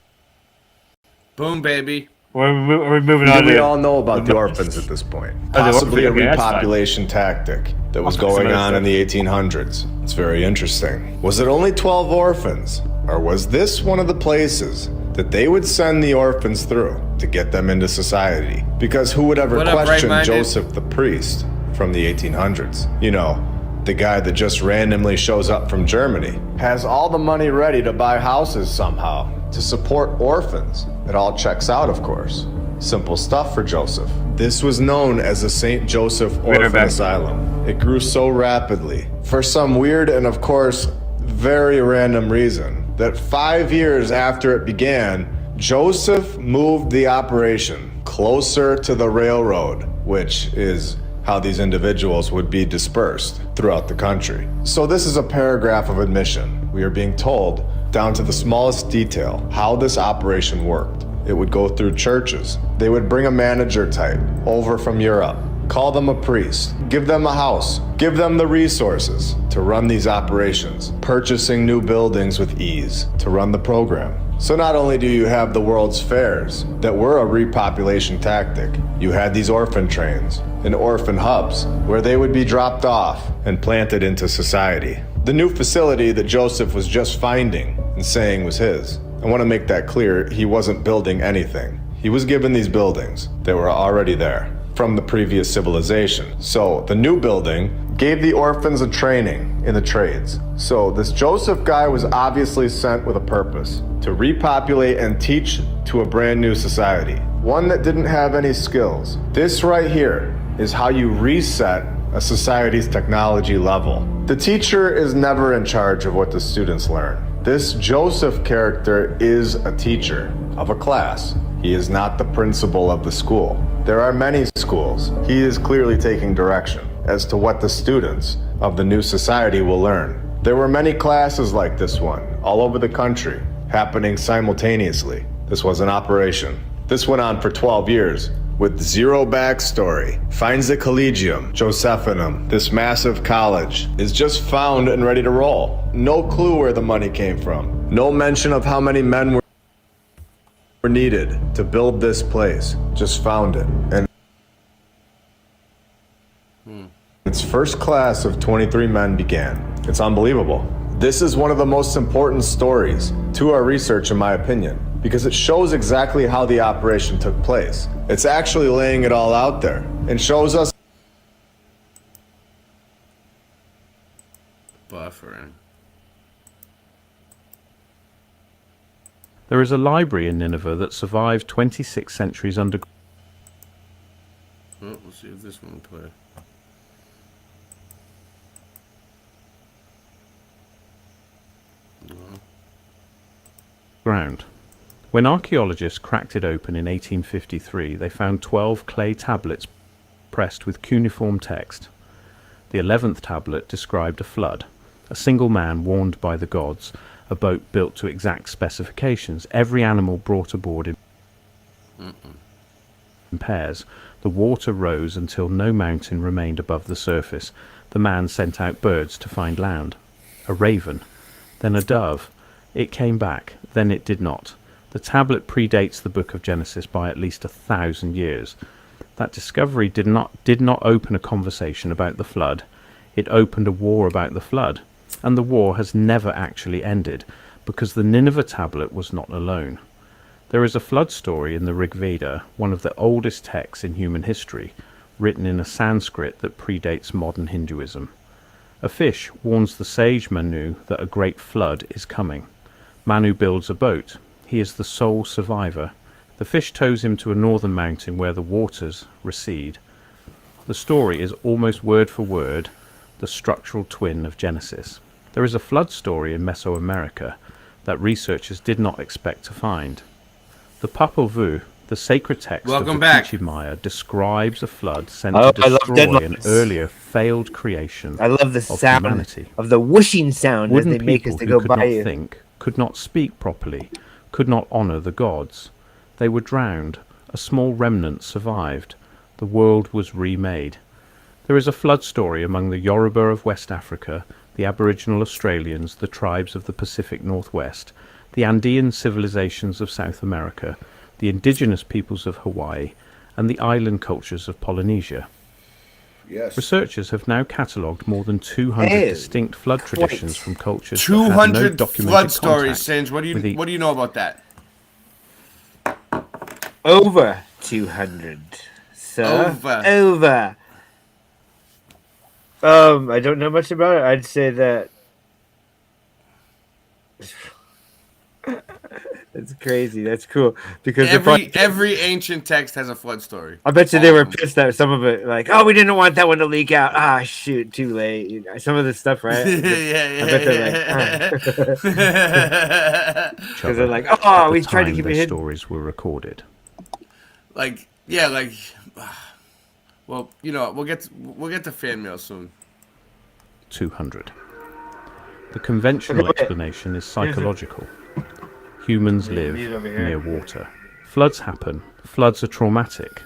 Speaker 8: boom, baby.
Speaker 9: We're moving on.
Speaker 16: We all know about the orphans at this point. Possibly a repopulation tactic that was going on in the 1800s. It's very interesting. Was it only 12 orphans? Or was this one of the places that they would send the orphans through to get them into society? Because who would ever question Joseph the priest from the 1800s? You know, the guy that just randomly shows up from Germany, has all the money ready to buy houses somehow, to support orphans. It all checks out, of course. Simple stuff for Joseph. This was known as the St. Joseph Orphan Asylum. It grew so rapidly, for some weird and of course very random reason, that 5 years after it began, Joseph moved the operation closer to the railroad, which is how these individuals would be dispersed throughout the country. So this is a paragraph of admission. We are being told, down to the smallest detail, how this operation worked. It would go through churches. They would bring a manager type over from Europe, call them a priest, give them a house, give them the resources to run these operations, purchasing new buildings with ease to run the program. So not only do you have the World's Fairs that were a repopulation tactic, you had these orphan trains and orphan hubs where they would be dropped off and planted into society. The new facility that Joseph was just finding and saying was his. I want to make that clear, he wasn't building anything. He was given these buildings. They were already there from the previous civilization. So the new building gave the orphans a training in the trades. So this Joseph guy was obviously sent with a purpose, to repopulate and teach to a brand new society, one that didn't have any skills. This right here is how you reset a society's technology level. The teacher is never in charge of what the students learn. This Joseph character is a teacher of a class. He is not the principal of the school. There are many schools. He is clearly taking direction as to what the students of the new society will learn. There were many classes like this one all over the country. happening simultaneously. This was an operation. This went on for 12 years. With zero backstory, finds the Collegium Josephinum, this massive college, is just found and ready to roll. No clue where the money came from. No mention of how many men were needed to build this place. Just found it. And its first class of 23 men began. It's unbelievable. This is one of the most important stories to our research, in my opinion, because it shows exactly how the operation took place. It's actually laying it all out there and shows us
Speaker 8: buffering.
Speaker 10: There is a library in Nineveh that survived 26 centuries under.
Speaker 8: Oh, let's see if this one will play.
Speaker 10: Ground. When archaeologists cracked it open in 1853, they found 12 clay tablets pressed with cuneiform text. The 11th tablet described a flood, a single man warned by the gods, a boat built to exact specifications, every animal brought aboard in pairs. The water rose until no mountain remained above the surface. The man sent out birds to find land. A raven, then a dove. It came back, then it did not. The tablet predates the book of Genesis by at least 1,000 years. That discovery did not open a conversation about the flood. It opened a war about the flood. And the war has never actually ended, because the Nineveh tablet was not alone. There is a flood story in the Rig Veda, one of the oldest texts in human history, written in a Sanskrit that predates modern Hinduism. A fish warns the sage Manu that a great flood is coming. Manu builds a boat. He is the sole survivor. The fish tows him to a northern mountain where the waters recede. The story is almost word for word the structural twin of Genesis. There is a flood story in Mesoamerica that researchers did not expect to find. The Popol Vuh, the sacred text of the Pichi Maya, describes a flood sent to destroy an earlier failed creation
Speaker 9: I love the
Speaker 10: of
Speaker 9: sound
Speaker 10: humanity.
Speaker 9: of the whooshing sound
Speaker 10: Wooden
Speaker 9: as they make us
Speaker 10: people
Speaker 9: to
Speaker 10: who
Speaker 9: go
Speaker 10: could
Speaker 9: by
Speaker 10: not
Speaker 9: you.
Speaker 10: think, could not speak properly, could not honour the gods. They were drowned. A small remnant survived. The world was remade. There is a flood story among the Yoruba of West Africa, the Aboriginal Australians, the tribes of the Pacific Northwest, the Andean civilizations of South America, the indigenous peoples of Hawaii, and the island cultures of Polynesia.
Speaker 8: Yes.
Speaker 10: Researchers have now catalogued more than 200 distinct flood traditions from cultures
Speaker 8: 200
Speaker 10: that had no documented
Speaker 8: flood stories,
Speaker 10: contact
Speaker 8: Singe. What do
Speaker 10: with
Speaker 8: you know about that?
Speaker 9: Over 200, sir. Over. I don't know much about it. I'd say that that's crazy. That's cool because
Speaker 8: every ancient text has a flood story.
Speaker 9: I bet you they were pissed at some of it, like, oh, we didn't want that one to leak out. Ah, shoot, too late. You know, some of this stuff, right? I bet they're like, because they're like, oh, we tried to keep it hidden.
Speaker 10: Stories were recorded.
Speaker 8: Well, you know, we'll get to fan mail soon.
Speaker 10: 200. The conventional explanation is psychological. Humans live near water. Floods happen. Floods are traumatic.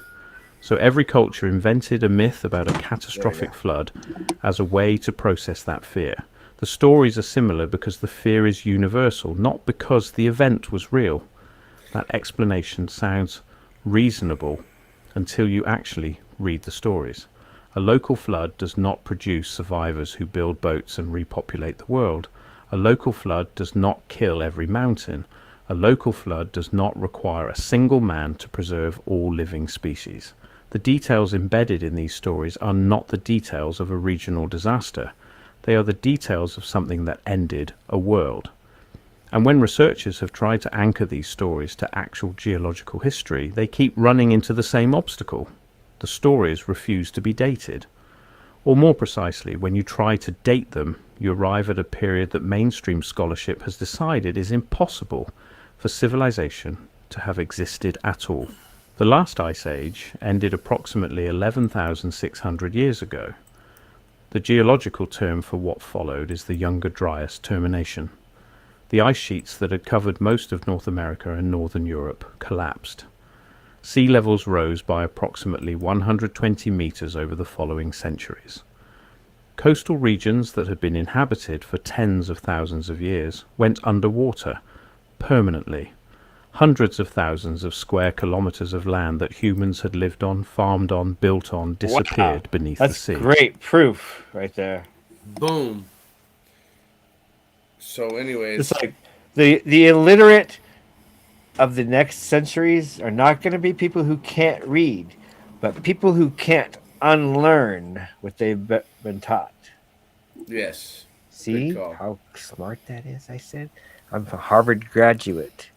Speaker 10: So every culture invented a myth about a catastrophic flood as a way to process that fear. The stories are similar because the fear is universal, not because the event was real. That explanation sounds reasonable until you actually read the stories. A local flood does not produce survivors who build boats and repopulate the world. A local flood does not kill every mountain. A local flood does not require a single man to preserve all living species. The details embedded in these stories are not the details of a regional disaster. They are the details of something that ended a world. And when researchers have tried to anchor these stories to actual geological history, they keep running into the same obstacle. The stories refuse to be dated. Or more precisely, when you try to date them, you arrive at a period that mainstream scholarship has decided is impossible for civilization to have existed at all. The last ice age ended approximately 11,600 years ago. The geological term for what followed is the Younger Dryas termination. The ice sheets that had covered most of North America and northern Europe collapsed. Sea levels rose by approximately 120 meters over the following centuries. Coastal regions that had been inhabited for tens of thousands of years went underwater permanently. Hundreds of thousands of square kilometers of land that humans had lived on, farmed on, built on, disappeared beneath the sea.
Speaker 9: That's great proof right there.
Speaker 8: Boom. So, anyways,
Speaker 9: It's like the illiterate of the next centuries are not going to be people who can't read, but people who can't unlearn what they've been taught.
Speaker 8: yes.
Speaker 9: See
Speaker 8: Good call.
Speaker 9: how smart that is? I said I'm a Harvard graduate.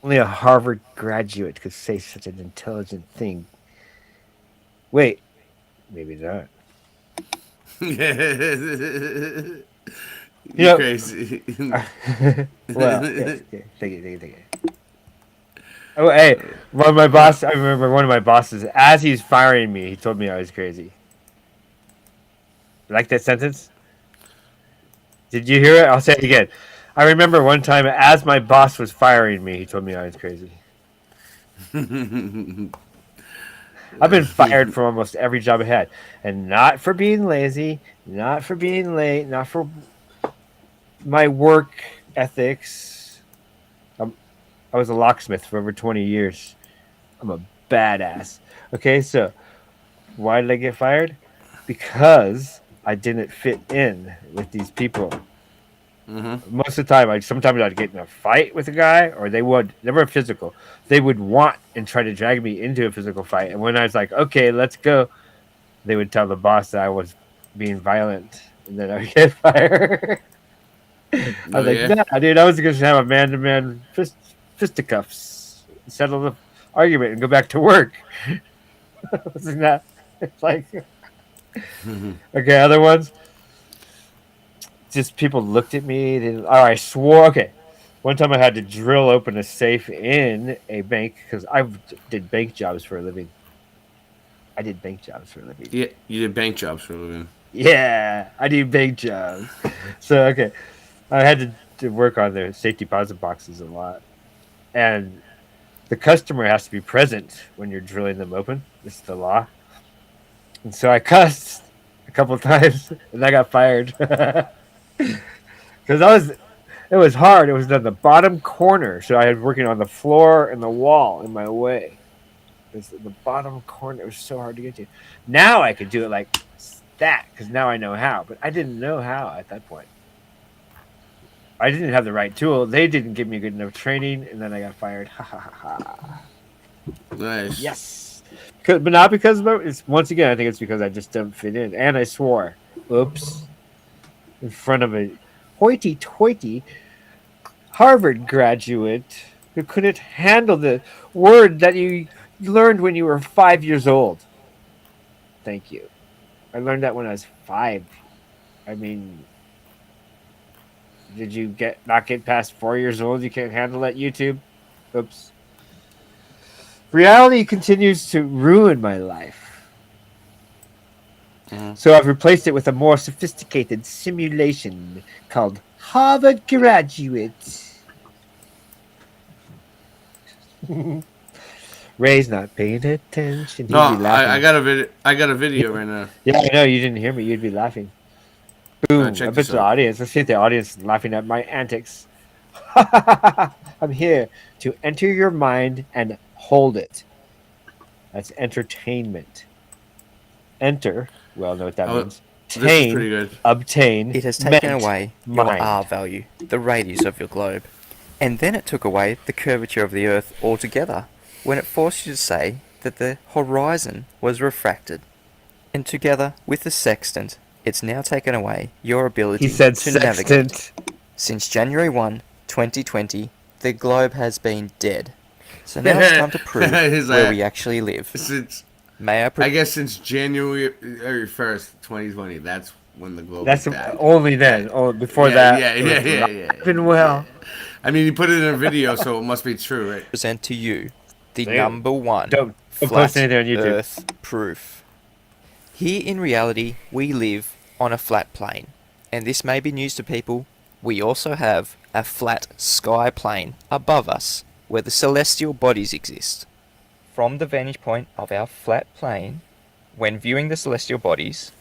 Speaker 9: Only a Harvard graduate could say such an intelligent thing. Wait, maybe not.
Speaker 8: You're crazy.
Speaker 9: Well, yes, okay. Thank you. Oh, hey, one of my boss. I remember one of my bosses. As he's firing me, he told me I was crazy. Like that sentence? Did you hear it? I'll say it again. I remember one time, as my boss was firing me, he told me I was crazy. I've been fired from almost every job I had, and not for being lazy, not for being late, not for my work ethics. I was a locksmith for over 20 years. I'm a badass. Okay, so why did I get fired? Because I didn't fit in with these people.
Speaker 8: Mm-hmm.
Speaker 9: Most of the time, sometimes I'd get in a fight with a guy, or they would, never physical. They would want and try to drag me into a physical fight. And when I was like, okay, let's go, they would tell the boss that I was being violent, and then I would get fired. I was like, nah, dude, I was going to have a man-to-man fisticuffs, settle the argument, and go back to work. Wasn't that? It's like, okay, other ones. Just people looked at me. I swore. Okay, one time I had to drill open a safe in a bank because I did bank jobs for a living. Yeah,
Speaker 8: you did bank jobs for a living.
Speaker 9: Yeah, I do bank jobs. So okay, I had to work on their safe deposit boxes a lot, and the customer has to be present when you're drilling them open. This is the law. And so I cussed a couple of times, and I got fired. Because it was hard. It was in the bottom corner, so I was working on the floor and the wall in my way. It was the bottom corner. It was so hard to get to. Now I could do it like that because now I know how, but I didn't know how at that point. I didn't have the right tool. They didn't give me good enough training, and then I got fired. Ha ha ha ha.
Speaker 8: Nice.
Speaker 9: Yes. But not because of it's once again. I think it's because I just don't fit in, and I swore. Oops. In front of a hoity-toity Harvard graduate who couldn't handle the word that you learned when you were 5 years old. Thank you. I learned that when I was 5. I mean, did you not get past 4 years old? You can't handle that, YouTube? Oops. Reality continues to ruin my life. So I've replaced it with a more sophisticated simulation called Harvard Graduate. Ray's not paying attention.
Speaker 8: No, I got a video right now.
Speaker 9: Yeah, I know you didn't hear me. You'd be laughing. Boom! I bet the audience. Let's see if the audience is laughing at my antics. I'm here to enter your mind and hold it. That's entertainment. Enter. Well, know what that means.
Speaker 8: This is pretty good.
Speaker 9: Obtain.
Speaker 17: It has taken
Speaker 9: meant,
Speaker 17: away your
Speaker 9: mind.
Speaker 17: R value, the radius of your globe. And then it took away the curvature of the Earth altogether, when it forced you to say that the horizon was refracted. And together with the sextant, it's now taken away your ability to navigate. Since January 1, 2020, the globe has been dead. So now it's time to prove where we actually live.
Speaker 8: I guess since January 1st, 2020, that's when the globe
Speaker 9: That's
Speaker 8: died.
Speaker 9: only then. Oh, before that.
Speaker 8: Yeah.
Speaker 9: Been well.
Speaker 8: I mean, you put it in a video, so it must be true, right?
Speaker 17: Present to you the
Speaker 9: Damn.
Speaker 17: number one
Speaker 9: Don't
Speaker 17: flat
Speaker 9: post anything on YouTube.
Speaker 17: Earth proof. Here in reality, we live on a flat plane, and this may be news to people we also have a flat sky plane above us where the celestial bodies exist. From the vantage point of our flat plane, when viewing the celestial bodies,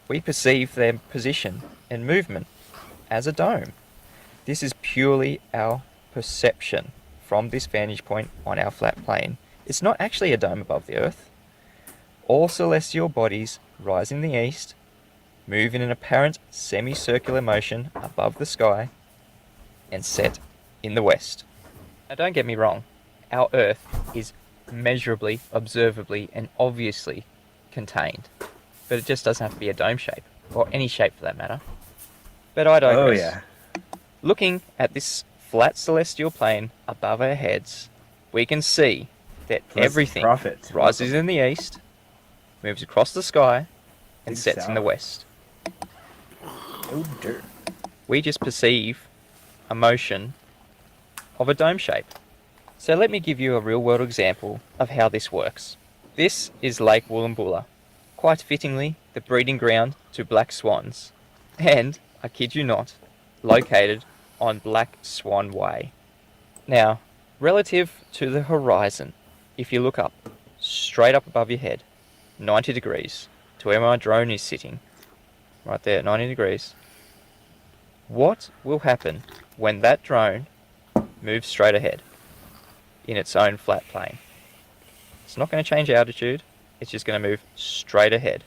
Speaker 17: we perceive their position and movement as a dome. This is purely our perception from this vantage point on our flat plane. It's not actually a dome above the Earth. All celestial bodies rise in the east, move in an apparent semicircular motion above the sky, and set in the west. Now don't get me wrong, our Earth is measurably, observably, and obviously contained. But it just doesn't have to be a dome shape, or any shape for that matter. But I digress.
Speaker 9: Oh yeah.
Speaker 17: Looking at this flat celestial plane above our heads, we can see that everything rises in the east, moves across the sky, and sets in the west.
Speaker 9: Oh dirt.
Speaker 17: We just perceive a motion of a dome shape. So let me give you a real-world example of how this works. This is Lake Woolloomboola, quite fittingly the breeding ground to black swans, and, I kid you not, located on Black Swan Way. Now, relative to the horizon, if you look up, straight up above your head, 90 degrees, to where my drone is sitting, right there, 90 degrees, what will happen when that drone moves straight ahead in its own flat plane? It's not going to change altitude, it's just going to move straight ahead.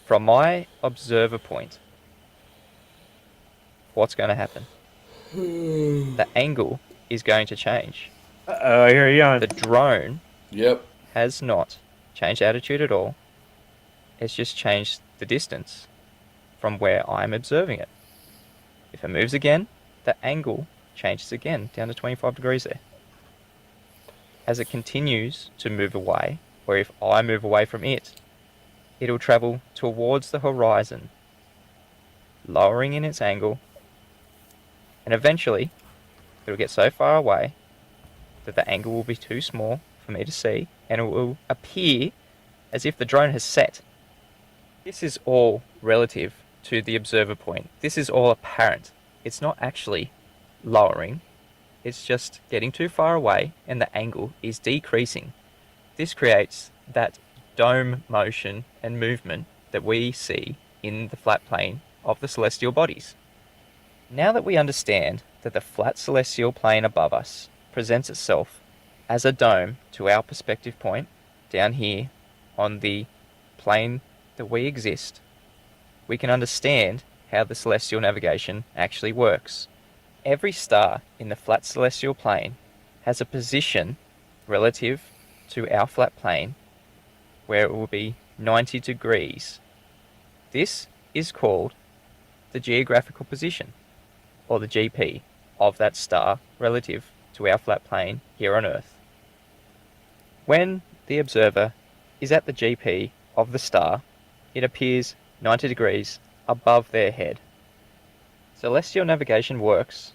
Speaker 17: From my observer point, what's going to happen? The angle is going to change.
Speaker 9: Uh-oh, here you are.
Speaker 17: The drone has not changed altitude at all. It's just changed the distance from where I'm observing it. If it moves again, the angle changes again, down to 25 degrees there. As it continues to move away, or if I move away from it, it'll travel towards the horizon, lowering in its angle, and eventually it'll get so far away that the angle will be too small for me to see, and it will appear as if the drone has set. This is all relative to the observer point. This is all apparent. It's not actually lowering, it's just getting too far away and the angle is decreasing. This creates that dome motion and movement that we see in the flat plane of the celestial bodies. Now that we understand that the flat celestial plane above us presents itself as a dome to our perspective point down here on the plane that we exist, we can understand how the celestial navigation actually works. Every star in the flat celestial plane has a position relative to our flat plane where it will be 90 degrees. This is called the geographical position, or the GP, of that star relative to our flat plane here on Earth. When the observer is at the GP of the star, it appears 90 degrees above their head. Celestial navigation works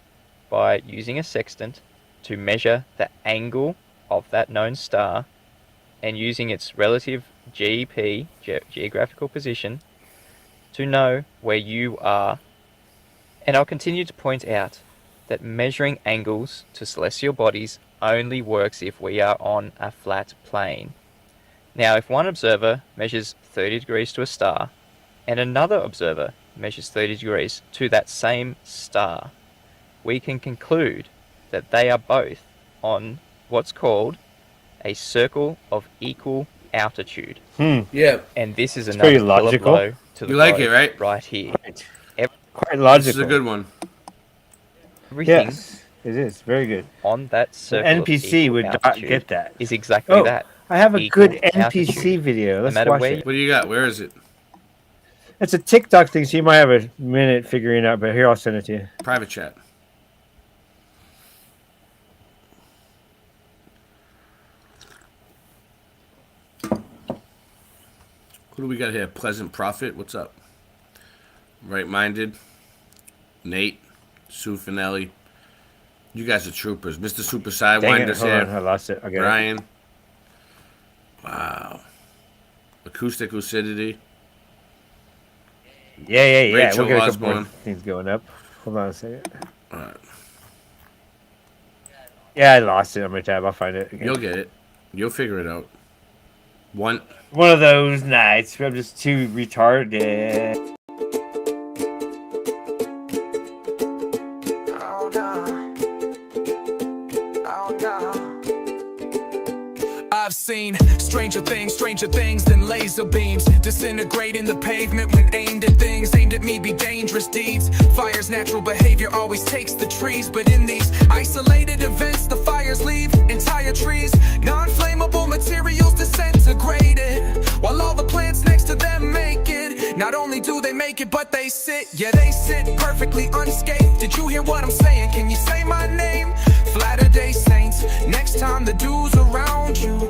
Speaker 17: by using a sextant to measure the angle of that known star and using its relative GP, geographical position, to know where you are. And I'll continue to point out that measuring angles to celestial bodies only works if we are on a flat plane. Now, if one observer measures 30 degrees to a star, and another observer measures 30 degrees to that same star, we can conclude that they are both on what's called a circle of equal altitude.
Speaker 8: Yeah.
Speaker 17: And this is
Speaker 9: It's
Speaker 17: another
Speaker 9: pretty
Speaker 17: killer
Speaker 9: logical.
Speaker 17: blow to the
Speaker 8: You like
Speaker 17: bow
Speaker 8: it, right?
Speaker 17: Right here.
Speaker 9: Quite logical.
Speaker 8: This is a good one.
Speaker 17: Everything
Speaker 9: Yes, it is very good.
Speaker 17: on that circle
Speaker 9: An
Speaker 17: of
Speaker 9: NPC
Speaker 17: equal
Speaker 9: would not
Speaker 17: altitude
Speaker 9: get that.
Speaker 17: is exactly
Speaker 9: Oh,
Speaker 17: that.
Speaker 9: I have a
Speaker 17: Equal
Speaker 9: good NPC
Speaker 17: altitude.
Speaker 9: video. Let's
Speaker 17: matter
Speaker 9: watch
Speaker 17: where
Speaker 9: it.
Speaker 8: What do you got? Where is it?
Speaker 9: It's a TikTok thing, so you might have a minute figuring it out, but here, I'll send it to you.
Speaker 8: Private chat. Who do we got here? Pleasant Prophet. What's up? Right Minded. Nate. Sue Finelli. You guys are troopers. Mr. Super Sidewinder's
Speaker 9: hold
Speaker 8: here.
Speaker 9: on, I lost it. Okay.
Speaker 8: Ryan. Wow. Acoustic Lucidity.
Speaker 9: Yeah.
Speaker 8: Rachel
Speaker 9: We'll get a couple
Speaker 8: Osborne.
Speaker 9: more things going up. Hold on a second.
Speaker 8: Alright.
Speaker 9: Yeah, I lost it on my tab. I'll find it again.
Speaker 8: You'll get it. You'll figure it out. One
Speaker 9: of those nights where I'm just too retarded.
Speaker 18: I've seen stranger things than laser beams disintegrating the pavement when aimed at things aimed at me be dangerous deeds. Fire's natural behavior always takes the trees, but in these isolated events the fires leave entire trees, non-flammable materials disintegrated, while all the plants next to them make it. Not only do they make it, but they sit, yeah, they sit perfectly unscathed. Did you hear what I'm saying? Can you say my name? Latter-day Saints. Next time the dudes around you,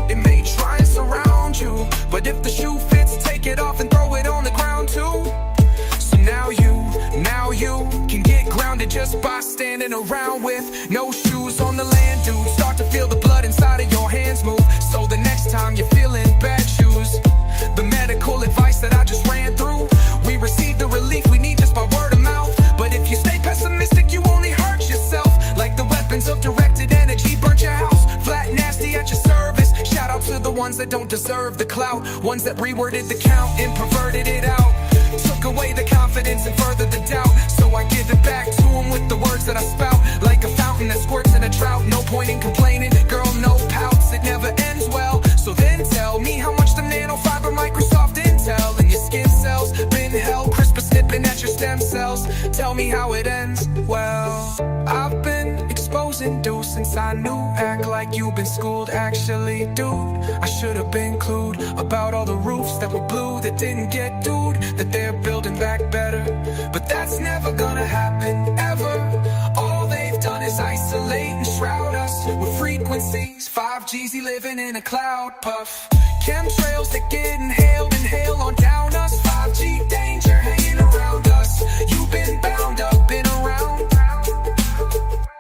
Speaker 18: it may try and surround you, but if the shoe fits, take it off and throw it on the ground too. So now you can get grounded just by standing around with no shoes on the land, dude. Start to feel the blood inside of your hands move, so the next time you're feeling bad, choose the medical advice that I just ran through. We receive the relief we need just by word of mouth, but if you stay pessimistic, you only hurt yourself. Like the weapons of directed energy burnt your house, flat nasty at your service. Shout out to the ones that don't deserve the clout, ones that reworded the count and perverted it out, took away the confidence and furthered the doubt. So I give it back to them with the words that I spout, like a fountain that squirts in a drought. No point in complaining, girl, no pouts, it never ends well. So then tell me how much the nanofiber Microsoft Intel in your skin cells been held, CRISPR snipping at your stem cells. Tell me how it ends. Well, I've been exposing dudes since I knew. Act like you've been schooled. Actually, dude, I should have been clued about all the roofs that were blue that didn't get dude, that they're building back better. But that's never gonna happen, ever. All they've done is isolate and shroud us with frequencies. 5G's living in a cloud puff. Chemtrails that get inhaled, inhale on down us. 5G danger hanging around us. You've been bound up, been around.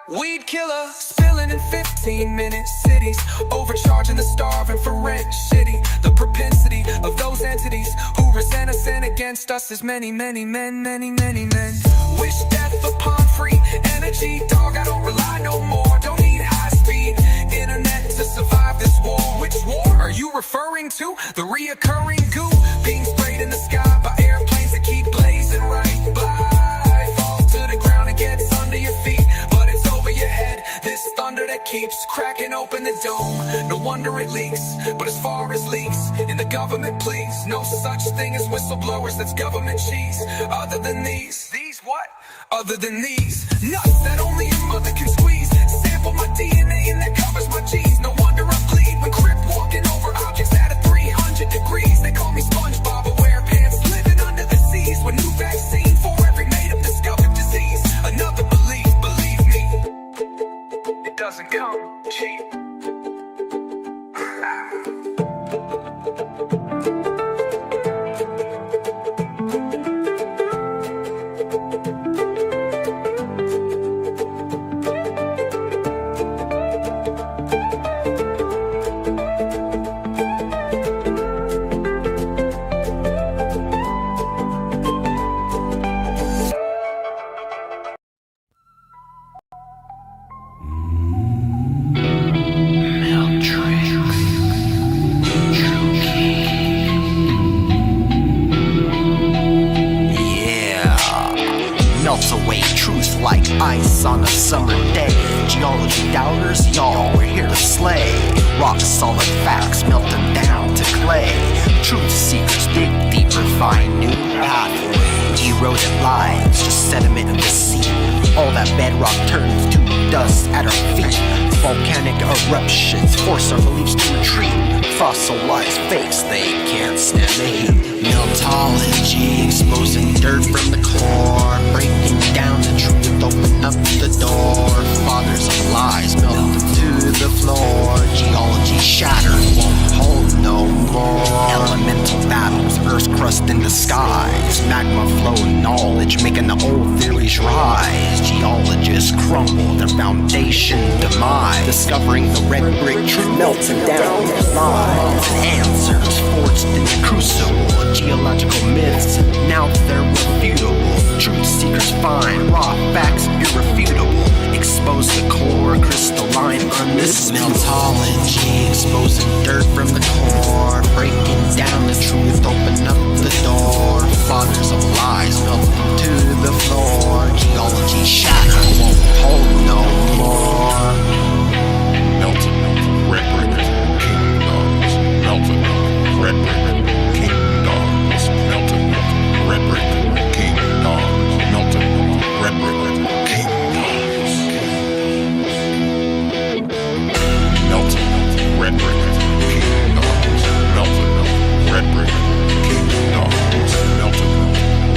Speaker 18: Weed killer, spilling in 15-minute cities, overcharging the starving for rent. Shitty, the propensity of those entities who resent us and against us is many, many men, many, many men. Wish death upon free energy, dog, I don't rely no more. Don't need high-speed internet to survive this war. Which war are you referring to? The reoccurring goo being sprayed in the sky by airplanes that keep blazing right by. Fall to the ground and gets under your feet, but it's over your head. This thunder that keeps cracking open the dome. No wonder it leaks, but as far as leaks in the government, please, no such thing as whistleblowers, that's government cheese. Other than these what? Other than these nuts that only your mother can squeeze. Sample my DNA and that covers my G's. No wonder I bleed when crip walking over objects at a 300 degrees. They call me SpongeBob, but wear pants living under the seas. With new vaccine for every made-up discovered disease. Another belief, believe me, it doesn't come cheap.
Speaker 19: Like ice on a summer day. Geology doubters, y'all, we're here to slay. Rock solid facts, melt them down to clay. Truth seekers dig deeper, find new pathways. Eroded lives, just sediment of the sea. All that bedrock turns to dust at our feet. Volcanic eruptions force our beliefs to retreat. Fossilized fakes, they can't stand the heat. Meltology, exposing dirt from the core. Breaking down the truth, open up the door. Fathers of lies melted to the floor. Geology shattered, won't hold no more. Elemental battles, Earth's crust in the skies. Magma flow knowledge, making the old theories rise. Geology geologists crumble their foundation demise, discovering the red brick truth melting down their lives. Answers forged in the crucible of geological myths, now they're refutable. Truth seekers find raw facts irrefutable, expose the core crystalline undisputable. Meltology, exposing dirt from the core, breaking down the truth, open up the door. Fathers of lies melt them to the floor. Geology shattered, won't hold no more.
Speaker 6: Melted, red brick, kingdoms. Melted, red brick, kingdoms. Melted, red brick, kingdoms. Melted, red brick, kingdoms. Melted, red brick, kingdoms. Melted, red brick, kingdoms. Melted,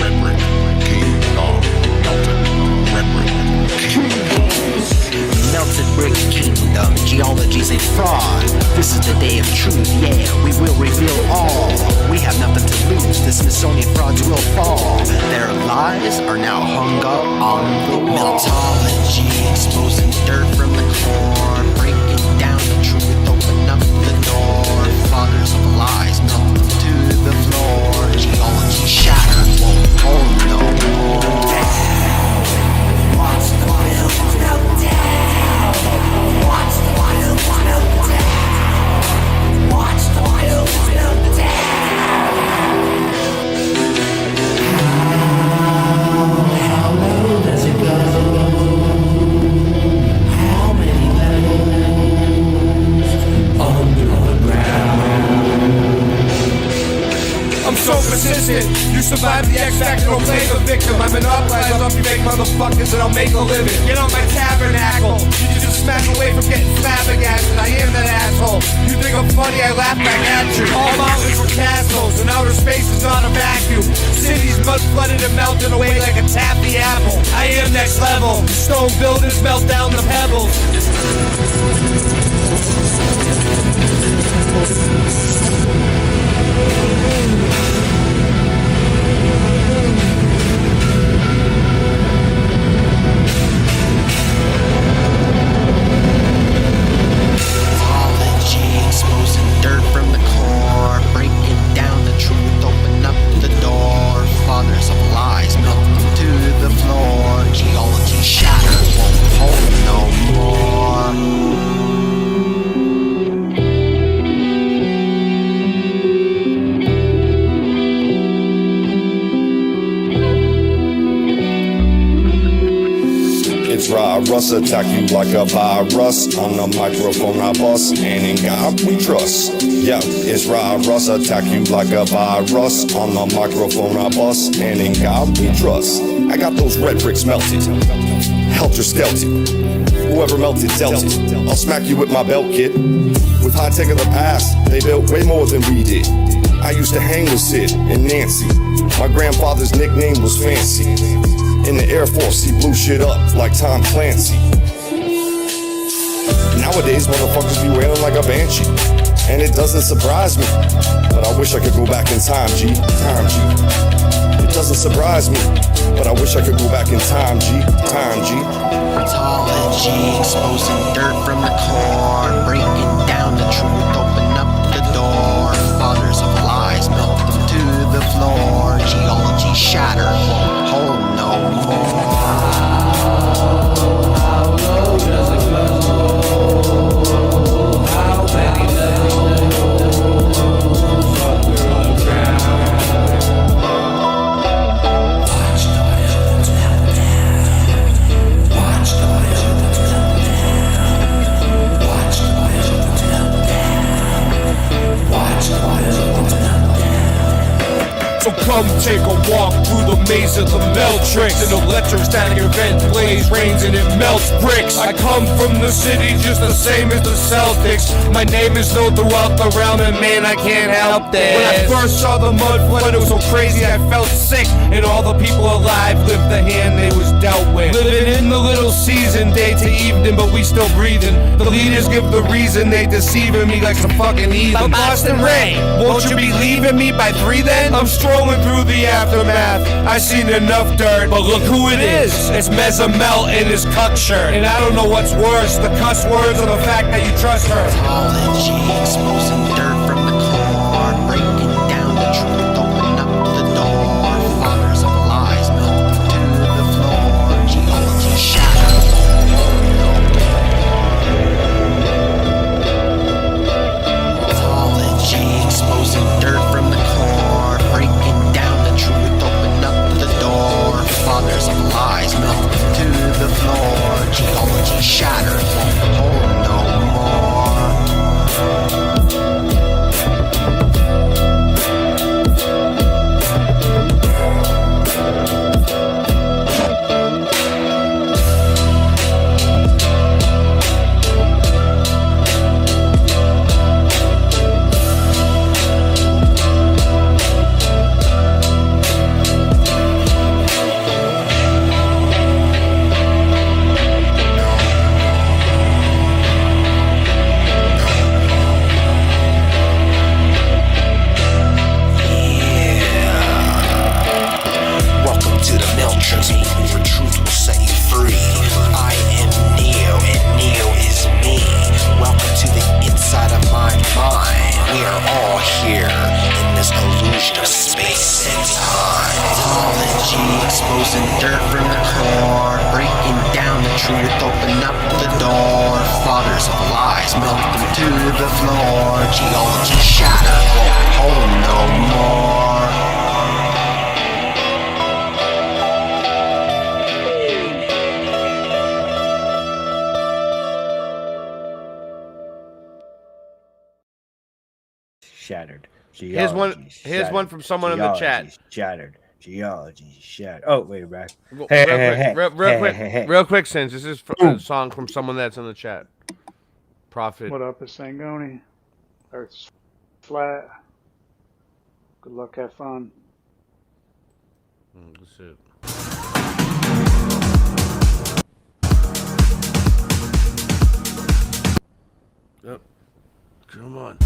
Speaker 6: red brick, kingdoms. Melted, red brick, kingdoms.
Speaker 19: Melted brick kingdom, geology's a fraud. This is the day of truth, yeah, we will reveal all. We have nothing to lose, the Smithsonian frauds will fall. Their lies are now hung up on the wall. Meltology, exposing dirt from the core, breaking down the truth, open up the door. Fathers of lies melt them to the floor. Geology shattered, won't hold no more. Watch the wheels melt down. Watch the wheels melt down. Watch the wheels melt down. How low does it go? How many levels underground?
Speaker 3: I'm so persistent, you survive the X Factor, don't play the victim. I monopolize off you fake motherfuckers and I'll make a living. Get on my tabernacle, you just smack away from getting flabbergasted. I am that asshole, you think I'm funny, I laugh back at you. All mountains are castles, and outer space is not a vacuum. Cities mud flooded and melted away like a taffy apple. I am next level, stone buildings melt down the pebbles.
Speaker 19: Exposing dirt from the core, breaking down the truth, open up the door. Fathers of lies melt them to the floor. Geology shattered, won't hold no more.
Speaker 4: It's Russ, attack you like a virus. On the microphone I bust, and in God we trust. Yeah, it's Russ, attack you like a virus. On the microphone I bust, and in God we trust. I got those red bricks melted, helter skelter. Whoever melted dealt it. I'll smack you with my belt kit. With high tech of the past, they built way more than we did. I used to hang with Sid and Nancy. My grandfather's nickname was Fancy. In the Air Force, he blew shit up like Tom Clancy. Nowadays, motherfuckers be wailing like a banshee, and it doesn't surprise me. But I wish I could go back in time, G. Time, G. It doesn't surprise me, but I wish I could go back in time, G. Time, G.
Speaker 19: Mythology, exposing dirt from the core, breaking down the truth, open up the door. Fathers of lies melt them to the floor. Geology shattered, won't hold no more. How low does it go? How many levels underground? Watch the wheels melt down. Watch the wheels melt down. Watch the wheels melt down. Watch the wheels melt down.
Speaker 3: So come take a walk through the maze of the melt tricks. And electrostatic event blaze rains and it melts bricks. I come from the city just the same as the Celtics. My name is known throughout the realm, and man, I can't help this. When I first saw the mud flood, it was so crazy I felt sick. And all the people alive lived the hand they was dealt with. Living in the little season, day to evening, but we still breathing. The leaders give the reason, they deceiving me like some fucking heathen. I'm Boston Ray, won't you be leaving me by 3 then? I'm strolling through the aftermath. I seen enough dirt, but look who it is. It's Mezamel in his cuck shirt. And I don't know what's worse, the cuss words or the fact that you trust her.
Speaker 19: Apology, exposing dirt from the core, breaking down the truth, open up the door. Fathers of lies melt to the floor. Geology shattered. Apology, exposing dirt from the core, breaking down the truth, open up the door. Fathers of lies melt to the floor. Geology shattered, won't hold no more. Welcome to the Meltrazine, where truth will set you free. I am Neo, and Neo is me. Welcome to the inside of my mind. We are all here in this illusion of space and time. Apology, exposing dirt from the core, breaking down the truth, open up the door. Fathers of lies melt them to the floor. Geology shattered, won't hold no more.
Speaker 9: Shattered.
Speaker 2: Here's one from someone in the chat.
Speaker 9: Shattered. Geology shattered. Oh wait, right.
Speaker 2: Real quick, since this is a song from someone that's in the chat. Prophet.
Speaker 20: What up, it's Sangoni. Earth's flat. Good luck, have fun.
Speaker 2: That's it. Yep. Come on.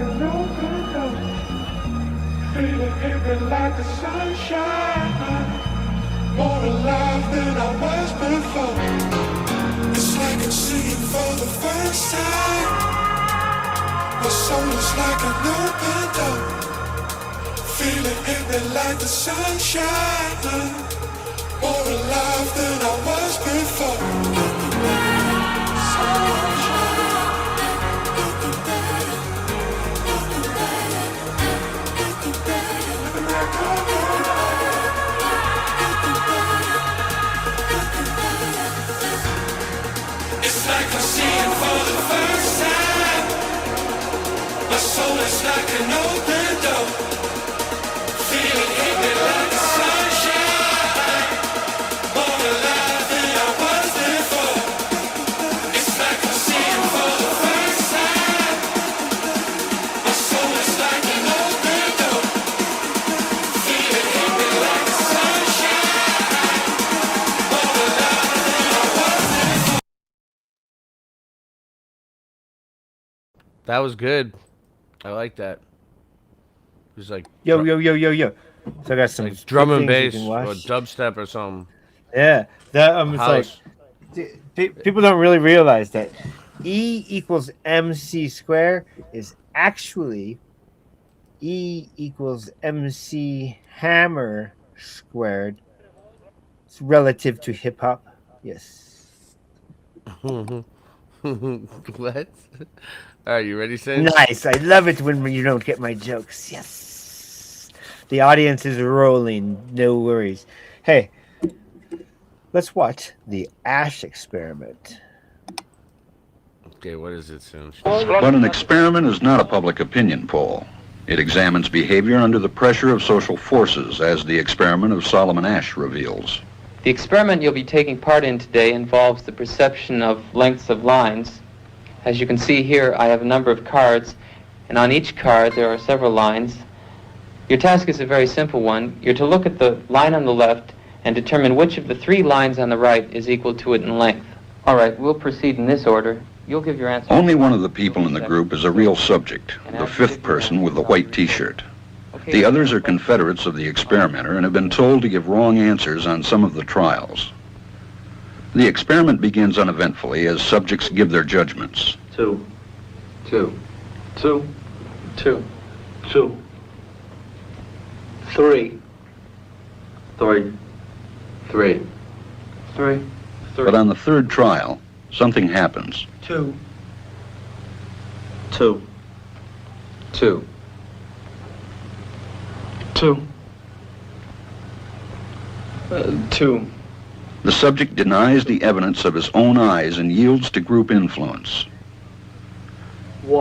Speaker 18: an open door. Feeling heavy like the sunshine. More alive than I was before. It's like I'm seeing for the first time. My soul is like an open door. Feeling heavy like the sunshine. More alive than I was before. It's like I'm seeing for the first time. My soul is like an open door. Feeling heavy like the sunshine. More alive than I was before. It's like I'm seeing for the first time. My soul is like an open door. Feeling heavy like the sunshine. More alive than I was before.
Speaker 8: That was good. I like that. It was like
Speaker 9: Yo. So I got some
Speaker 8: like drum and
Speaker 9: things
Speaker 8: bass
Speaker 9: you can
Speaker 8: or
Speaker 9: watch.
Speaker 8: dubstep or something.
Speaker 9: Yeah, that it's
Speaker 8: House.
Speaker 9: like people don't really realize that E equals MC square is actually E equals MC hammer squared. It's relative to hip hop. Yes.
Speaker 8: What? All right, you ready, Sin?
Speaker 9: Nice. I love it when you don't get my jokes. Yes. The audience is rolling. No worries. Hey, let's watch the Ash experiment.
Speaker 8: Okay, what is it, Sin?
Speaker 21: But an experiment is not a public opinion poll. It examines behavior under the pressure of social forces, as the experiment of Solomon Ash reveals.
Speaker 22: The experiment you'll be taking part in today involves the perception of lengths of lines. As you can see here, I have a number of cards, and on each card there are several lines. Your task is a very simple one. You're to look at the line on the left and determine which of the three lines on the right is equal to it in length. All right, we'll proceed in this order. You'll give your answer.
Speaker 21: Only one of the people in the group is a real subject, the fifth person with the white t-shirt. The others are confederates of the experimenter and have been told to give wrong answers on some of the trials. The experiment begins uneventfully as subjects give their judgments.
Speaker 22: 2. 2.
Speaker 21: 2.
Speaker 22: 2.
Speaker 21: 2.
Speaker 22: 3. 3. 3. 3.
Speaker 21: But on the third trial, something happens.
Speaker 22: 2.
Speaker 21: 2.
Speaker 22: 2. 2. 2.
Speaker 21: The subject denies the evidence of his own eyes and yields to group influence.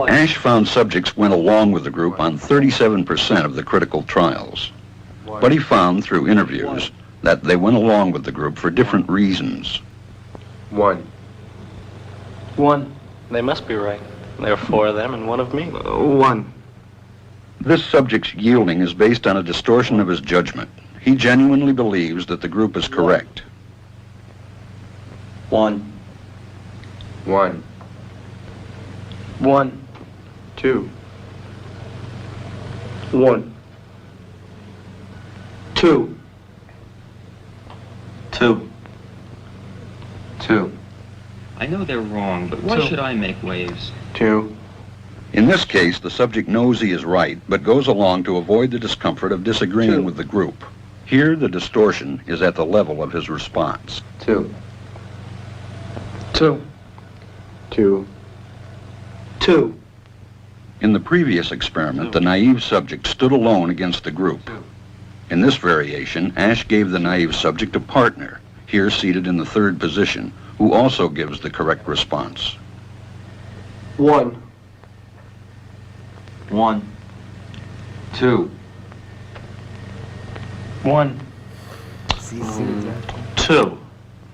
Speaker 21: Ash found subjects went along with the group on 37% of the critical trials. But he found through interviews that they went along with the group for different reasons.
Speaker 22: 1. 1.
Speaker 23: They must be right. There are 4 of them and 1 of me.
Speaker 22: 1.
Speaker 21: This subject's yielding is based on a distortion of his judgment. He genuinely believes that the group is correct.
Speaker 22: 1. 1. 1. 2. 1. 2. 2. 2.
Speaker 24: I know they're wrong, but why should I make waves?
Speaker 22: 2.
Speaker 21: In this case, the subject knows he is right, but goes along to avoid the discomfort of disagreeing with the group. Here, the distortion is at the level of his response.
Speaker 22: 2. 2. 2. 2.
Speaker 21: In the previous experiment, the naive subject stood alone against the group. In this variation, Ash gave the naive subject a partner, here seated in the third position, who also gives the correct response.
Speaker 22: 1. 1. 2. 1.
Speaker 21: 2.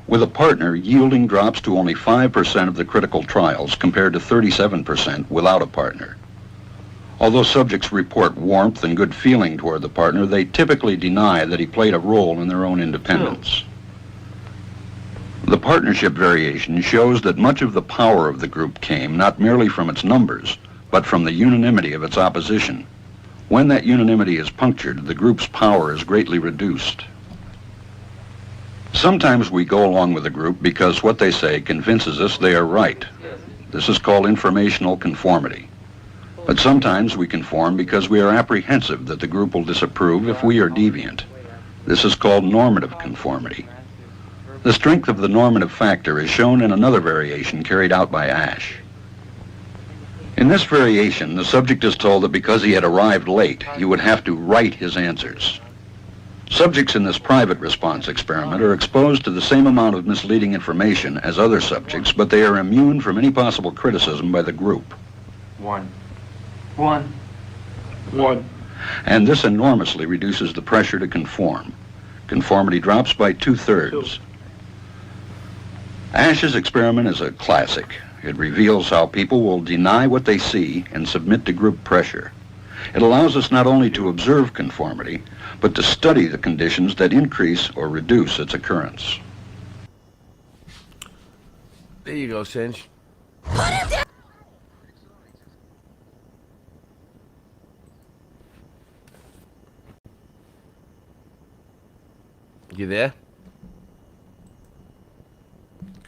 Speaker 21: With a partner, yielding drops to only 5% of the critical trials compared to 37% without a partner. Although subjects report warmth and good feeling toward the partner, they typically deny that he played a role in their own independence. The partnership variation shows that much of the power of the group came not merely from its numbers, but from the unanimity of its opposition. When that unanimity is punctured, the group's power is greatly reduced. Sometimes we go along with a group because what they say convinces us they are right. This is called informational conformity. But sometimes we conform because we are apprehensive that the group will disapprove if we are deviant. This is called normative conformity. The strength of the normative factor is shown in another variation carried out by Ash. In this variation, the subject is told that because he had arrived late, he would have to write his answers. Subjects in this private response experiment are exposed to the same amount of misleading information as other subjects, but they are immune from any possible criticism by the group.
Speaker 23: One.
Speaker 21: And this enormously reduces the pressure to conform. Conformity drops by 2/3. Ash's experiment is a classic. It reveals how people will deny what they see and submit to group pressure. It allows us not only to observe conformity, but to study the conditions that increase or reduce its occurrence.
Speaker 8: There you go, Singe. You there?